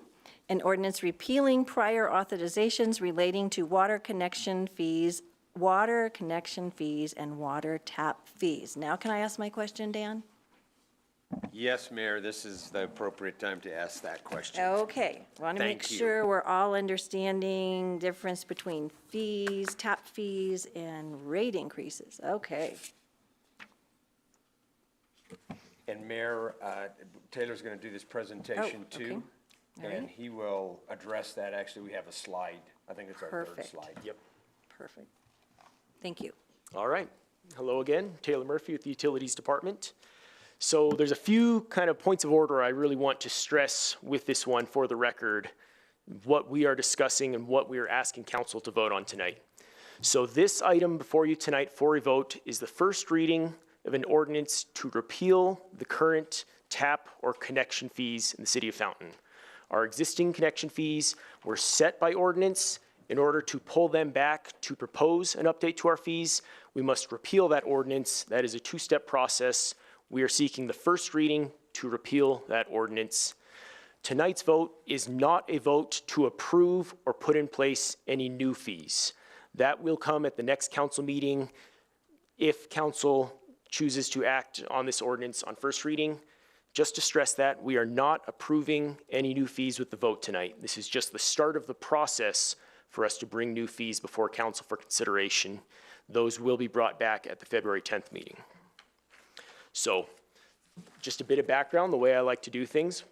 An ordinance repealing prior authorizations relating to water connection fees, and water tap fees. Now can I ask my question, Dan? Yes, Mayor, this is the appropriate time to ask that question. Okay, want to make Thank you. sure we're all understanding difference between fees, tap fees, and rate increases. Okay. And Mayor, Taylor's going to do this presentation Oh, okay. too. All And right. he will address that. Actually, we have a slide. I think it's our third Perfect. slide. Yep. Perfect. Thank you. All right. Hello again, Taylor Murphy with the Utilities Department. So there's a few kind of points of order I really want to stress with this one for the record, what we are discussing and what we are asking council to vote on tonight. So this item before you tonight for a vote is the first reading of an ordinance to repeal the current tap or connection fees in the city of Fountain. Our existing connection fees were set by ordinance. In order to pull them back to propose an update to our fees, we must repeal that ordinance. That is a two-step process. We are seeking the first reading to repeal that ordinance. Tonight's vote is not a vote to approve or put in place any new fees. That will come at the next council meeting if council chooses to act on this ordinance on first reading. Just to stress that, we are not approving any new fees with the vote tonight. This is just the start of the process for us to bring new fees before council for consideration. Those will be brought back at the February 10th meeting. So, just a bit of background, the way I like to do things.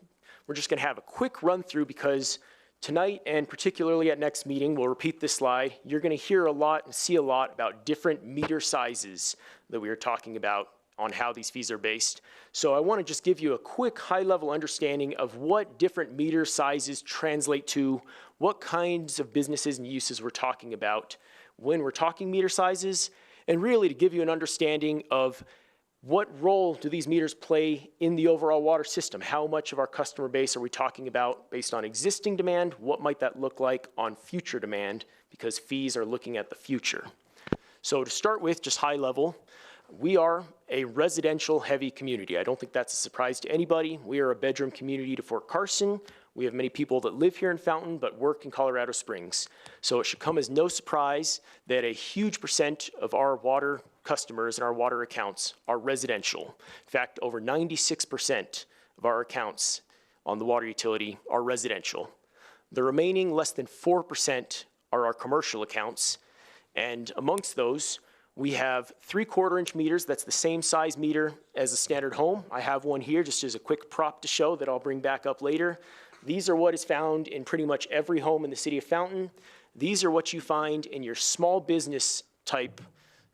We're just gonna have a quick run through because tonight and particularly at next meeting, we'll repeat this slide. You're gonna hear a lot and see a lot about different meter sizes that we are talking about on how these fees are based. So I wanna just give you a quick high-level understanding of what different meter sizes translate to, what kinds of businesses and uses we're talking about when we're talking meter sizes, and really to give you an understanding of what role do these meters play in the overall water system? How much of our customer base are we talking about based on existing demand? What might that look like on future demand? Because fees are looking at the future. So to start with, just high level, we are a residential heavy community. I don't think that's a surprise to anybody. We are a bedroom community to Fort Carson. We have many people that live here in Fountain but work in Colorado Springs. So it should come as no surprise that a huge percent of our water customers and our water accounts are residential. In fact, over 96% of our accounts on the water utility are residential. The remaining less than 4% are our commercial accounts. And amongst those, we have 3/4-inch meters. That's the same size meter as a standard home. I have one here just as a quick prop to show that I'll bring back up later. These are what is found in pretty much every home in the city of Fountain. These are what you find in your small business type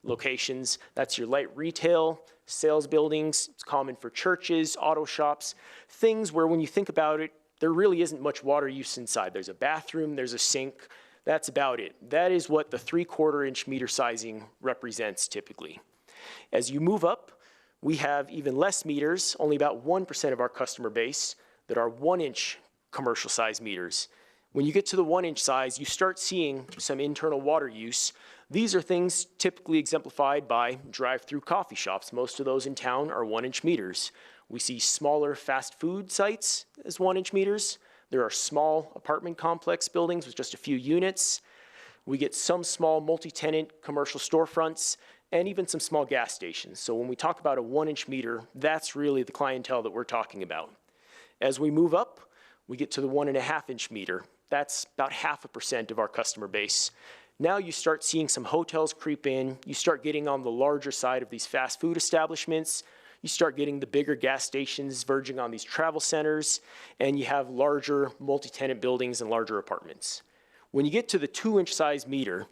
locations. That's your light retail, sales buildings. It's common for churches, auto shops, things where when you think about it, there really isn't much water use inside. There's a bathroom, there's a sink. That's about it. That is what the 3/4-inch meter sizing represents typically. As you move up, we have even less meters, only about 1% of our customer base that are 1-inch commercial size meters. When you get to the 1-inch size, you start seeing some internal water use. These are things typically exemplified by drive-through coffee shops. Most of those in town are 1-inch meters. We see smaller fast food sites as 1-inch meters. There are small apartment complex buildings with just a few units. We get some small multi-tenant commercial storefronts and even some small gas stations. So when we talk about a 1-inch meter, that's really the clientele that we're talking about. As we move up, we get to the 1.5-inch meter. That's about 0.5% of our customer base. Now you start seeing some hotels creep in. You start getting on the larger side of these fast food establishments. You start getting the bigger gas stations verging on these travel centers, and you have larger multi-tenant buildings and larger apartments. When you get to the 2-inch size meter,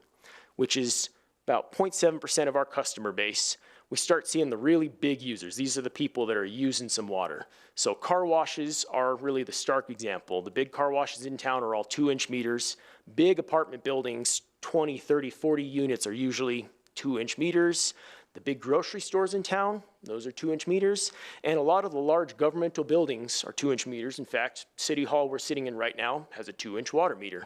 which is about 0.7% of our customer base, we start seeing the really big users. These are the people that are using some water. So car washes are really the stark example. The big car washes in town are all 2-inch meters. Big apartment buildings, 20, 30, 40 units are usually 2-inch meters. The big grocery stores in town, those are 2-inch meters. And a lot of the large governmental buildings are 2-inch meters. In fact, City Hall we're sitting in right now has a 2-inch water meter.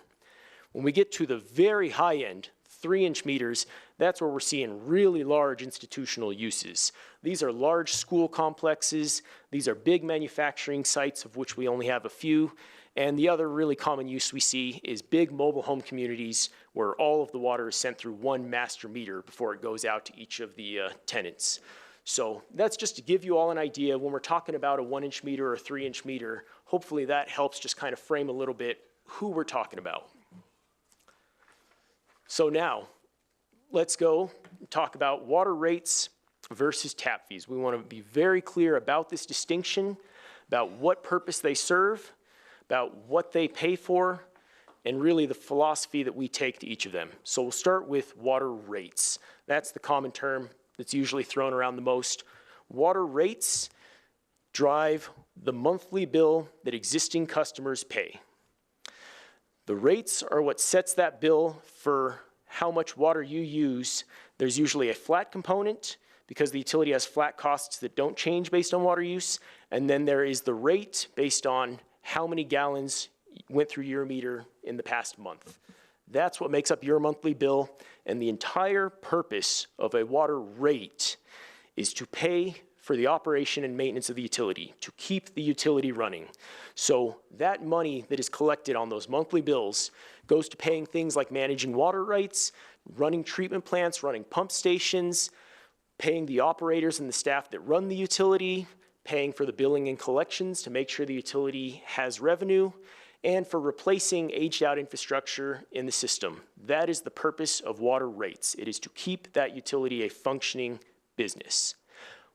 When we get to the very high end, 3-inch meters, that's where we're seeing really large institutional uses. These are large school complexes. These are big manufacturing sites, of which we only have a few. And the other really common use we see is big mobile home communities where all of the water is sent through one master meter before it goes out to each of the tenants. So that's just to give you all an idea when we're talking about a 1-inch meter or a 3-inch meter. Hopefully that helps just kind of frame a little bit who we're talking about. So now, let's go talk about water rates versus tap fees. We want to be very clear about this distinction, about what purpose they serve, about what they pay for, and really the philosophy that we take to each of them. So we'll start with water rates. That's the common term that's usually thrown around the most. Water rates drive the monthly bill that existing customers pay. The rates are what sets that bill for how much water you use. There's usually a flat component because the utility has flat costs that don't change based on water use. And then there is the rate based on how many gallons went through your meter in the past month. That's what makes up your monthly bill. And the entire purpose of a water rate is to pay for the operation and maintenance of the utility, to keep the utility running. So that money that is collected on those monthly bills goes to paying things like managing water rights, running treatment plants, running pump stations, paying the operators and the staff that run the utility, paying for the billing and collections to make sure the utility has revenue, and for replacing aged out infrastructure in the system. That is the purpose of water rates. It is to keep that utility a functioning business.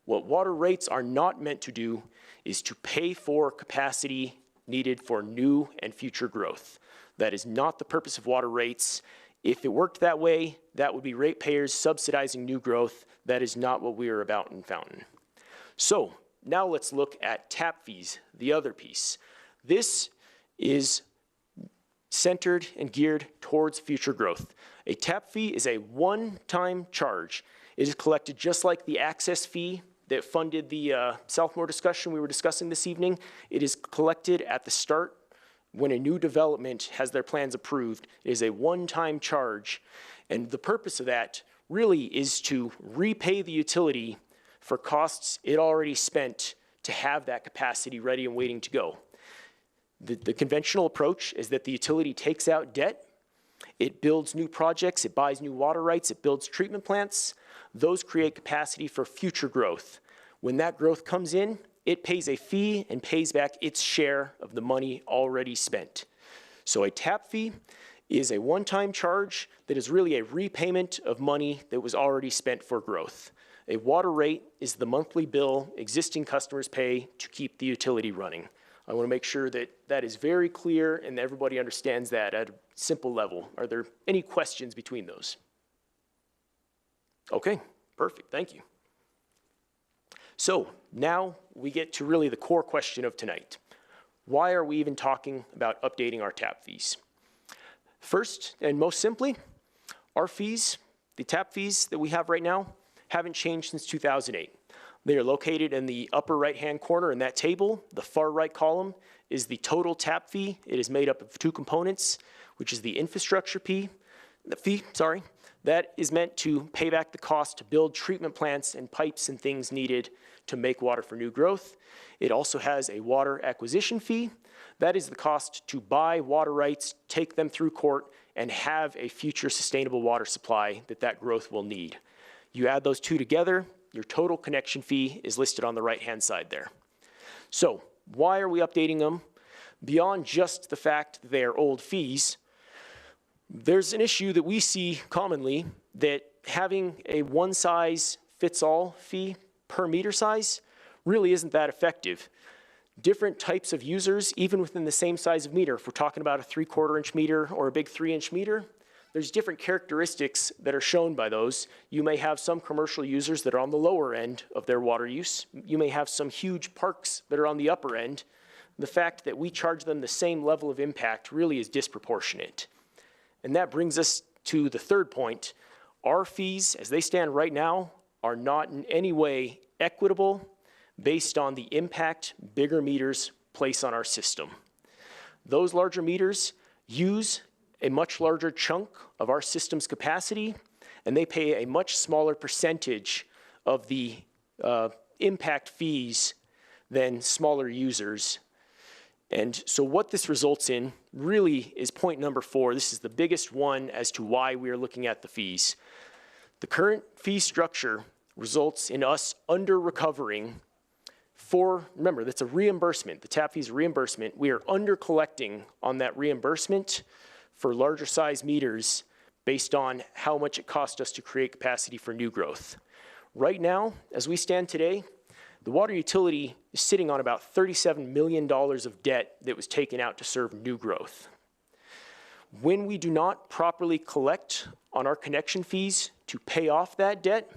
What water rates are not meant to do is to pay for capacity needed for new and future growth. That is not the purpose of water rates. If it worked that way, that would be ratepayers subsidizing new growth. That is not what we are about in Fountain. So now let's look at tap fees, the other piece. This is centered and geared towards future growth. A tap fee is a one-time charge. It is collected just like the access fee that funded the Southmore discussion we were discussing this evening. It is collected at the start when a new development has their plans approved. It is a one-time charge. And the purpose of that really is to repay the utility for costs it already spent to have that capacity ready and waiting to go. The conventional approach is that the utility takes out debt, it builds new projects, it buys new water rights, it builds treatment plants. Those create capacity for future growth. When that growth comes in, it pays a fee and pays back its share of the money already spent. So a tap fee is a one-time charge that is really a repayment of money that was already spent for growth. A water rate is the monthly bill existing customers pay to keep the utility running. I want to make sure that that is very clear and everybody understands that at a simple level. Are there any questions between those? Okay, perfect, thank you. So now we get to really the core question of tonight. Why are we even talking about updating our tap fees? First and most simply, our fees, the tap fees that we have right now, haven't changed since 2008. They are located in the upper right-hand corner in that table. The far right column is the total tap fee. It is made up of two components, which is the infrastructure fee. That is meant to pay back the cost to build treatment plants and pipes and things needed to make water for new growth. It also has a water acquisition fee. That is the cost to buy water rights, take them through court, and have a future sustainable water supply that growth will need. You add those two together, your total connection fee is listed on the right-hand side there. So why are we updating them? Beyond just the fact that they are old fees, there's an issue that we see commonly that having a one-size-fits-all fee per meter size really isn't that effective. Different types of users, even within the same size of meter, if we're talking about a 3/4 inch meter or a big 3-inch meter, there's different characteristics that are shown by those. You may have some commercial users that are on the lower end of their water use. You may have some huge parks that are on the upper end. The fact that we charge them the same level of impact really is disproportionate. And that brings us to the third point. Our fees, as they stand right now, are not in any way equitable based on the impact bigger meters place on our system. Those larger meters use a much larger chunk of our system's capacity, and they pay a much smaller percentage of the impact fees than smaller users. And so what this results in really is point number 4. This is the biggest one as to why we are looking at the fees. The current fee structure results in us under-recovering for, remember, that's a reimbursement. The tap fee is a reimbursement. We are under-collecting on that reimbursement for larger size meters based on how much it cost us to create capacity for new growth. Right now, as we stand today, the water utility is sitting on about $37 million of debt that was taken out to serve new growth. When we do not properly collect on our connection fees to pay off that debt,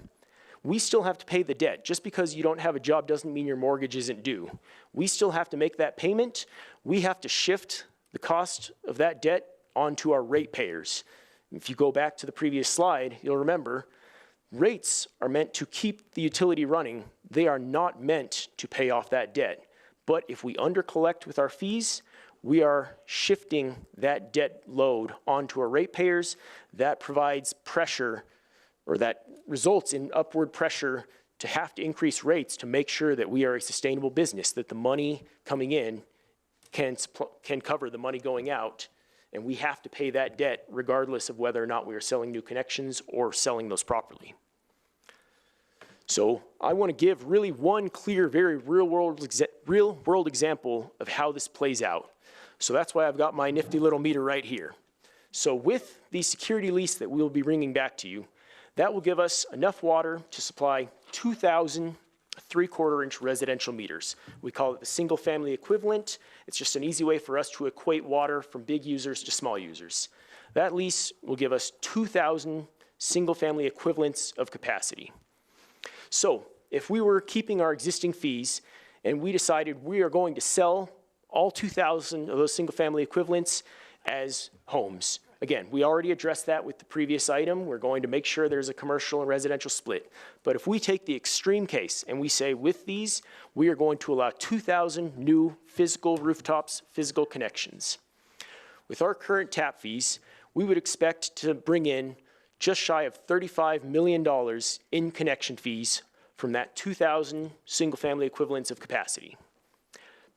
we still have to pay the debt. Just because you don't have a job doesn't mean your mortgage isn't due. We still have to make that payment. We have to shift the cost of that debt onto our ratepayers. If you go back to the previous slide, you'll remember rates are meant to keep the utility running. They are not meant to pay off that debt. But if we undercollect with our fees, we are shifting that debt load onto our ratepayers. That provides pressure, or that results in upward pressure to have to increase rates to make sure that we are a sustainable business, that the money coming in can cover the money going out, and we have to pay that debt regardless of whether or not we are selling new connections or selling those properly. So I want to give really one clear, very real world example of how this plays out. So that's why I've got my nifty little meter right here. So with the security lease that we'll be bringing back to you, that will give us enough water to supply 2,000 3/4-inch residential meters. We call it the single family equivalent. It's just an easy way for us to equate water from big users to small users. That lease will give us 2,000 single family equivalents of capacity. So if we were keeping our existing fees and we decided we are going to sell all 2,000 of those single family equivalents as homes, again, we already addressed that with the previous item. We're going to make sure there's a commercial and residential split. But if we take the extreme case and we say with these, we are going to allow 2,000 new physical rooftops, physical connections. With our current tap fees, we would expect to bring in just shy of $35 million in connection fees from that 2,000 single-family equivalents of capacity.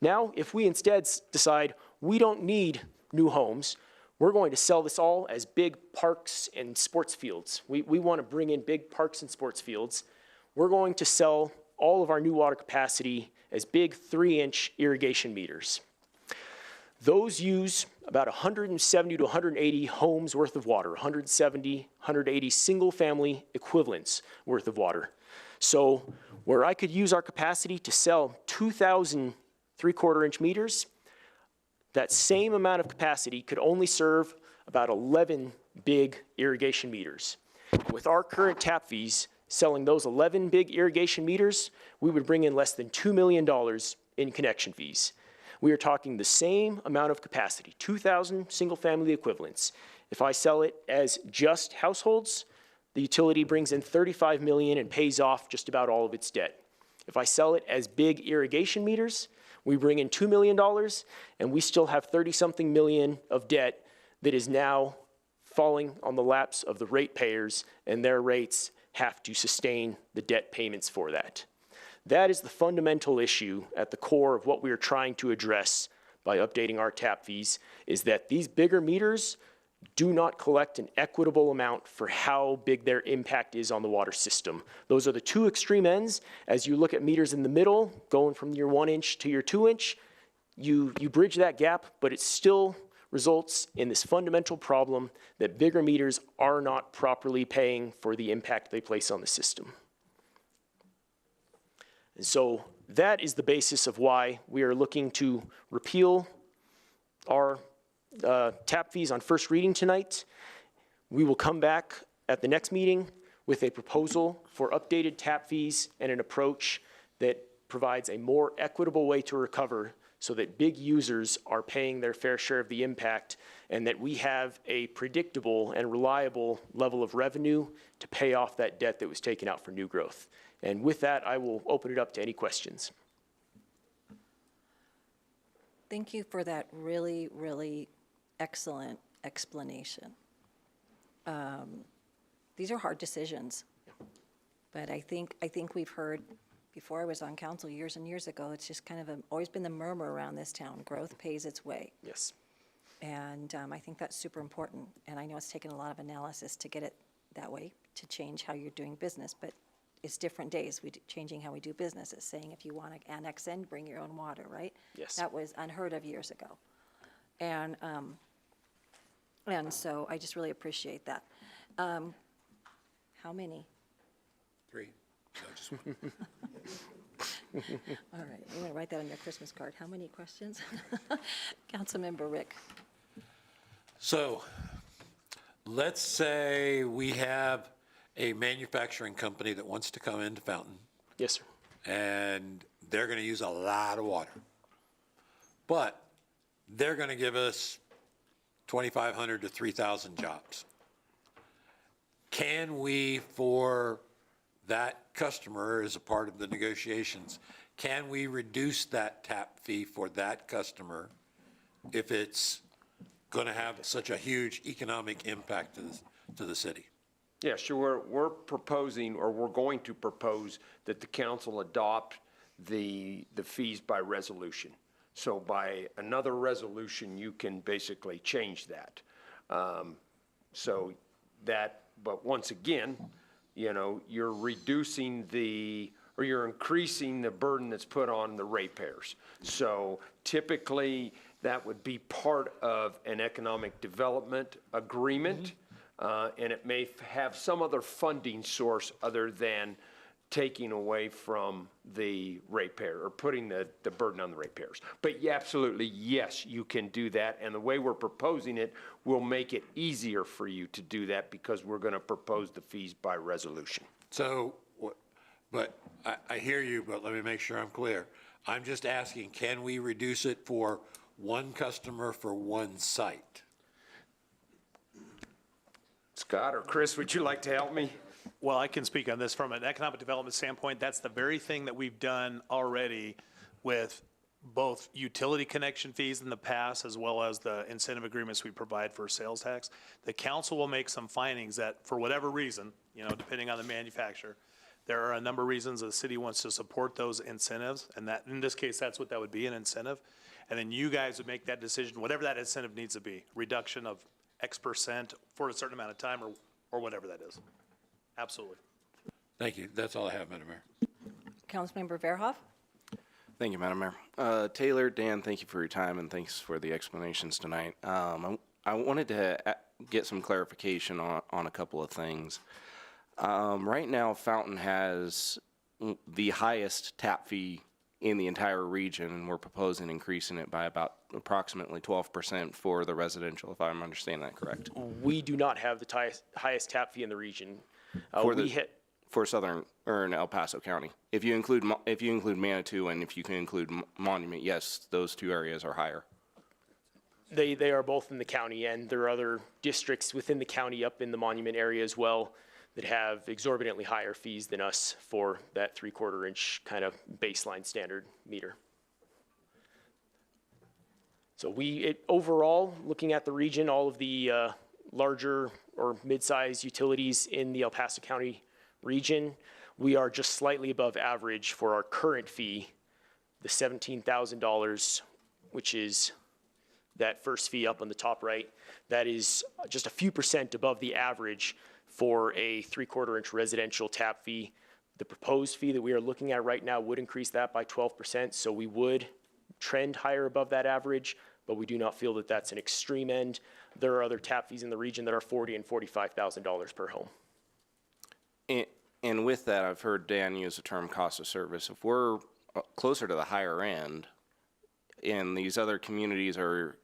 Now, if we instead decide we don't need new homes, we're going to sell this all as big parks and sports fields. We want to bring in big parks and sports fields. We're going to sell all of our new water capacity as big 3-inch irrigation meters. Those use about 170 to 180 homes worth of water, 170, 180 single-family equivalents worth of water. So where I could use our capacity to sell 2,000 3/4-inch meters, that same amount of capacity could only serve about 11 big irrigation meters. With our current tap fees, selling those 11 big irrigation meters, we would bring in less than $2 million in connection fees. We are talking the same amount of capacity, 2,000 single-family equivalents. If I sell it as just households, the utility brings in $35 million and pays off just about all of its debt. If I sell it as big irrigation meters, we bring in $2 million, and we still have 30-something million of debt that is now falling on the laps of the ratepayers, and their rates have to sustain the debt payments for that. That is the fundamental issue at the core of what we are trying to address by updating our tap fees, is that these bigger meters do not collect an equitable amount for how big their impact is on the water system. Those are the two extreme ends. As you look at meters in the middle, going from your 1-inch to your 2-inch, you bridge that gap, but it still results in this fundamental problem that bigger meters are not properly paying for the impact they place on the system. And so that is the basis of why we are looking to repeal our tap fees on first reading tonight. We will come back at the next meeting with a proposal for updated tap fees and an approach that provides a more equitable way to recover so that big users are paying their fair share of the impact and that we have a predictable and reliable level of revenue to pay off that debt that was taken out for new growth. And with that, I will open it up to any questions. Thank you for that really, really excellent explanation. These are hard decisions, but I think we've heard, before I was on council years and years ago, it's just kind of always been the murmur around this town, growth pays its way. Yes. And I think that's super important, and I know it's taken a lot of analysis to get it that way, to change how you're doing business, but it's different days, changing how we do business. It's saying if you want to annex in, bring your own water, right? Yes. That was unheard of years ago. And so I just really appreciate that. How many? 3. No, just All right, I'm going to write that on your Christmas card. How many questions? Councilmember Rick. So, let's say we have a manufacturing company that wants to come into Fountain. Yes, sir. And they're going to use a lot of water. But they're going to give us 2,500 to 3,000 jobs. Can we, for that customer as a part of the negotiations, can we reduce that tap fee for that customer if it's going to have such a huge economic impact to the city? Yeah, sure. We're proposing, or we're going to propose, that the council adopt the fees by resolution. So by another resolution, you can basically change that. So that, but once again, you know, you're reducing or you're increasing the burden that's put on the ratepayers. So typically, that would be part of an economic development agreement, and it may have some other funding source other than taking away from the ratepayer or putting the burden on the ratepayers. But yeah, absolutely, yes, you can do that. And the way we're proposing it will make it easier for you to do that because we're going to propose the fees by resolution. So, but I hear you, but let me make sure I'm clear. I'm just asking, can we reduce it for one customer for one site? Scott or Chris, would you like to help me? Well, I can speak on this from an economic development standpoint. That's the very thing that we've done already with both utility connection fees in the past as well as the incentive agreements we provide for sales tax. The council will make some findings that for whatever reason, you know, depending on the manufacturer, there are a number of reasons the city wants to support those incentives. And that, in this case, that's what that would be, an incentive. And then you guys would make that decision, whatever that incentive needs to be, reduction of X% for a certain amount of time or whatever that is. Absolutely. Thank you. That's all I have, Madam Mayor. Councilmember Verhoff? Thank you, Madam Mayor. Taylor, Dan, thank you for your time and thanks for the explanations tonight. I wanted to get some clarification on a couple of things. Right now, Fountain has the highest tap fee in the entire region, and we're proposing increasing it by about approximately 12% for the residential, if I'm understanding that correct. We do not have the highest tap fee in the region. For southern or in El Paso County. If you include Manitou and if you can include Monument, yes, those two areas are higher. They are both in the county, and there are other districts within the county up in the Monument area as well that have exorbitantly higher fees than us for that 3/4 inch kind of baseline standard meter. So overall, looking at the region, all of the larger or mid-sized utilities in the El Paso County region, we are just slightly above average for our current fee, the $17,000, which is that first fee up on the top right. That is just a few percent above the average for a 3/4 inch residential tap fee. The proposed fee that we are looking at right now would increase that by 12%, so we would trend higher above that average, but we do not feel that that's an extreme end. There are other tap fees in the region that are $40,000 and $45,000 per home. And with that, I've heard Dan use the term cost of service. If we're closer to the higher end, and these other communities are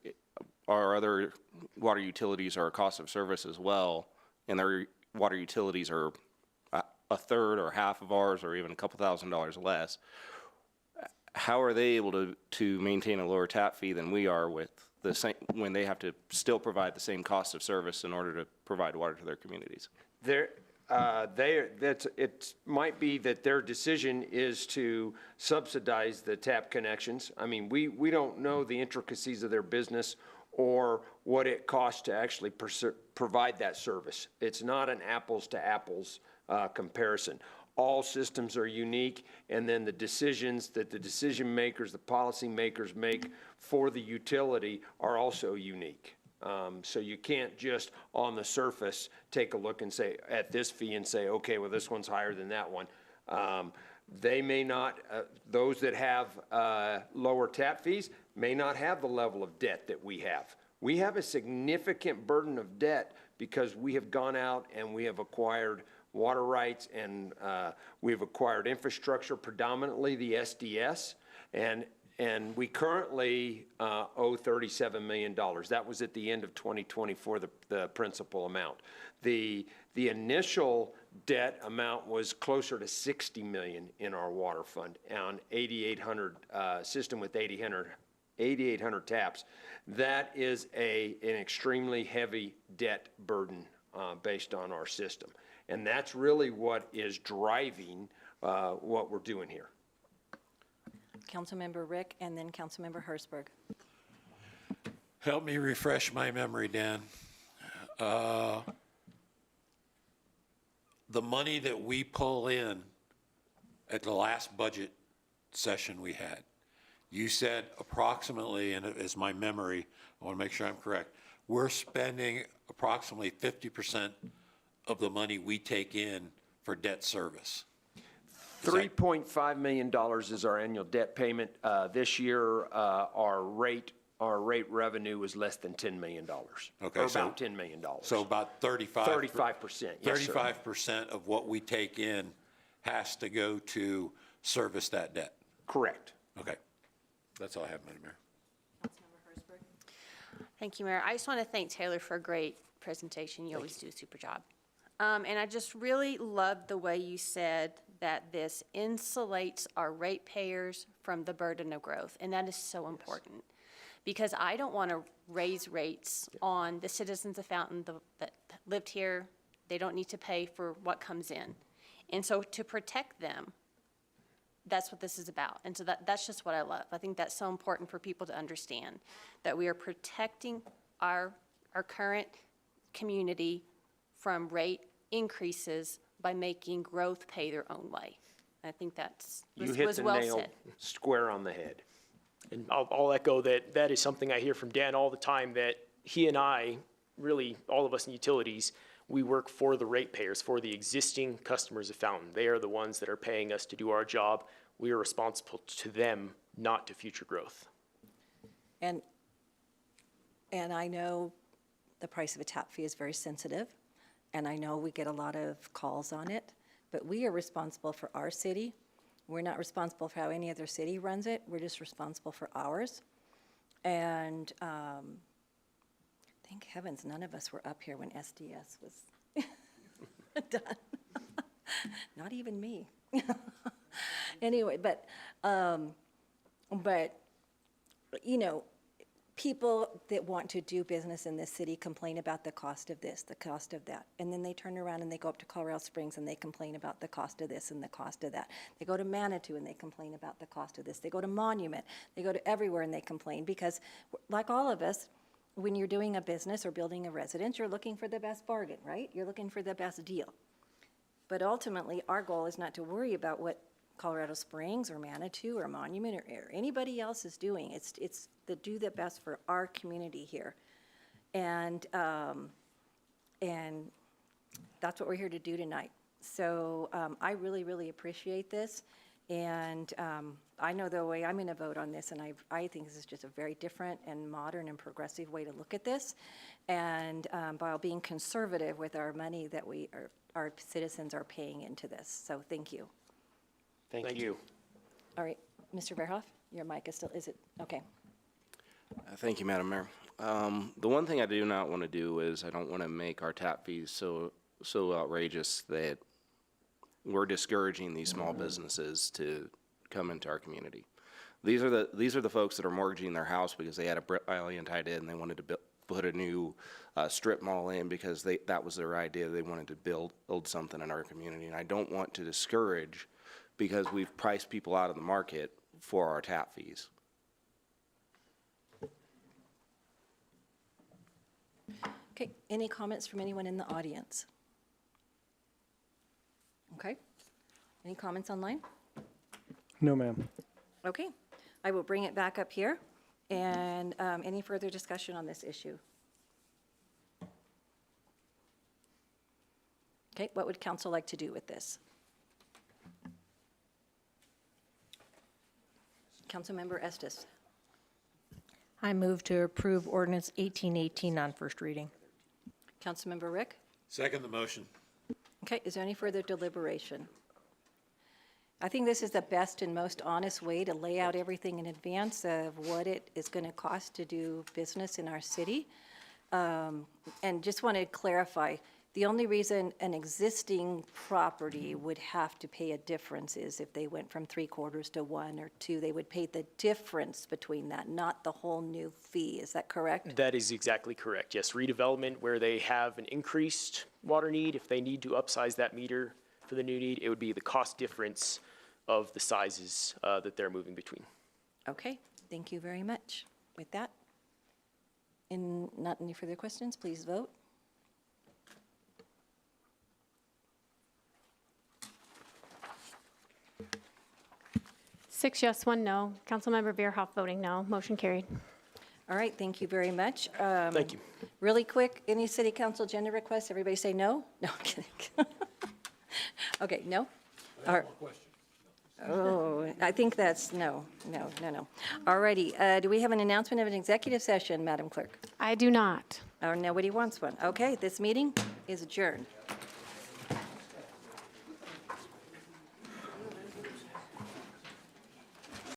other water utilities are a cost of service as well, and their water utilities are a third or half of ours, or even a couple $1,000s less, how are they able to maintain a lower tap fee than we are with the same, when they have to still provide the same cost of service in order to provide water to their communities? It might be that their decision is to subsidize the tap connections. I mean, we don't know the intricacies of their business or what it costs to actually provide that service. It's not an apples to apples comparison. All systems are unique, and then the decisions that the decision makers, the policy makers make for the utility are also unique. So you can't just on the surface take a look and say at this fee and say, okay, well, this one's higher than that one. They may not, those that have lower tap fees may not have the level of debt that we have. We have a significant burden of debt because we have gone out and we have acquired water rights and we have acquired infrastructure, predominantly the SDS, and we currently owe $37 million. That was at the end of 2024, the principal amount. The initial debt amount was closer to 60 million in our water fund on 8,800 system with 8,800 taps. That is an extremely heavy debt burden based on our system. And that's really what is driving what we're doing here. Councilmember Rick and then Councilmember Hertzberg. Help me refresh my memory, Dan. The money that we pull in at the last budget session we had, you said approximately, and it is my memory, I want to make sure I'm correct, we're spending approximately 50% of the money we take in for debt service. $3.5 million is our annual debt payment. This year, our rate revenue is less than $10 million. Okay, or so- about $10 million. So about 35%. 35%, yes, sir. 35% of what we take in has to go to service that debt. Correct. Okay. That's all I have, Madam Mayor. Thank you, Mayor. I just want to thank Taylor for a great presentation. You always do a super job. And I just really loved the way you said that this insulates our ratepayers from the burden of growth. And that is so important. Because I don't want to raise rates on the citizens of Fountain that lived here. They don't need to pay for what comes in. And so to protect them, that's what this is about. And so that's just what I love. I think that's so important for people to understand, that we are protecting our current community from rate increases by making growth pay their own way. I think You hit was the well nail said. square on the head. And I'll echo that. That is something I hear from Dan all the time, that he and I, really all of us in utilities, we work for the ratepayers, for the existing customers of Fountain. They are the ones that are paying us to do our job. We are responsible to them, not to future growth. And I know the price of a tap fee is very sensitive, and I know we get a lot of calls on it, but we are responsible for our city. We're not responsible for how any other city runs it. We're just responsible for ours. And thank heavens none of us were up here when SDS was done. Not even me. Anyway, but you know, people that want to do business in this city complain about the cost of this, the cost of that. And then they turn around and they go up to Colorado Springs and they complain about the cost of this and the cost of that. They go to Manitou and they complain about the cost of this. They go to Monument. They go to everywhere and they complain because, like all of us, when you're doing a business or building a residence, you're looking for the best bargain, right? You're looking for the best deal. But ultimately, our goal is not to worry about what Colorado Springs or Manitou or Monument or anybody else is doing. It's to do the best for our community here. And that's what we're here to do tonight. So I really, really appreciate this. And I know the way I'm going to vote on this, and I think this is just a very different and modern and progressive way to look at this. And while being conservative with our money that our citizens are paying into this. So thank you. Thank you. All right, Mr. Verhoff, your mic is still, is it? Okay. Thank you, Madam Mayor. The one thing I do not want to do is I don't want to make our tap fees so outrageous that we're discouraging these small businesses to come into our community. These are the folks that are mortgaging their house because they had a brick alley and tied in and they wanted to put a new strip mall in because that was their idea. They wanted to build something in our community. And I don't want to discourage because we've priced people out of the market for our tap fees. Okay, any comments from anyone in the audience? Okay. Any comments online? No, ma'am. Okay, I will bring it back up here. And any further discussion on this issue? Okay, what would council like to do with this? Councilmember Estes. I move to approve ordinance 1818 on first reading. Councilmember Rick. Second the motion. Okay, is there any further deliberation? I think this is the best and most honest way to lay out everything in advance of what it is going to cost to do business in our city. And just want to clarify, the only reason an existing property would have to pay a difference is if they went from 3/4 to 1 or 2. They would pay the difference between that, not the whole new fee. Is that correct? That is exactly correct. Yes, redevelopment where they have an increased water need, if they need to upsize that meter for the new need, it would be the cost difference of the sizes that they're moving between. Okay, thank you very much. With that, and not any further questions, please vote. Six yes, one no. Councilmember Veerhoff voting no. Motion carried. All right, thank you very much. Thank you. Really quick, any city council agenda requests? Everybody say no? No, I'm kidding. Okay, no? All right. Oh, I think that's no. All righty, do we have an announcement of an executive session, Madam Clerk? I do not. Or nobody wants one? Okay, this meeting is adjourned.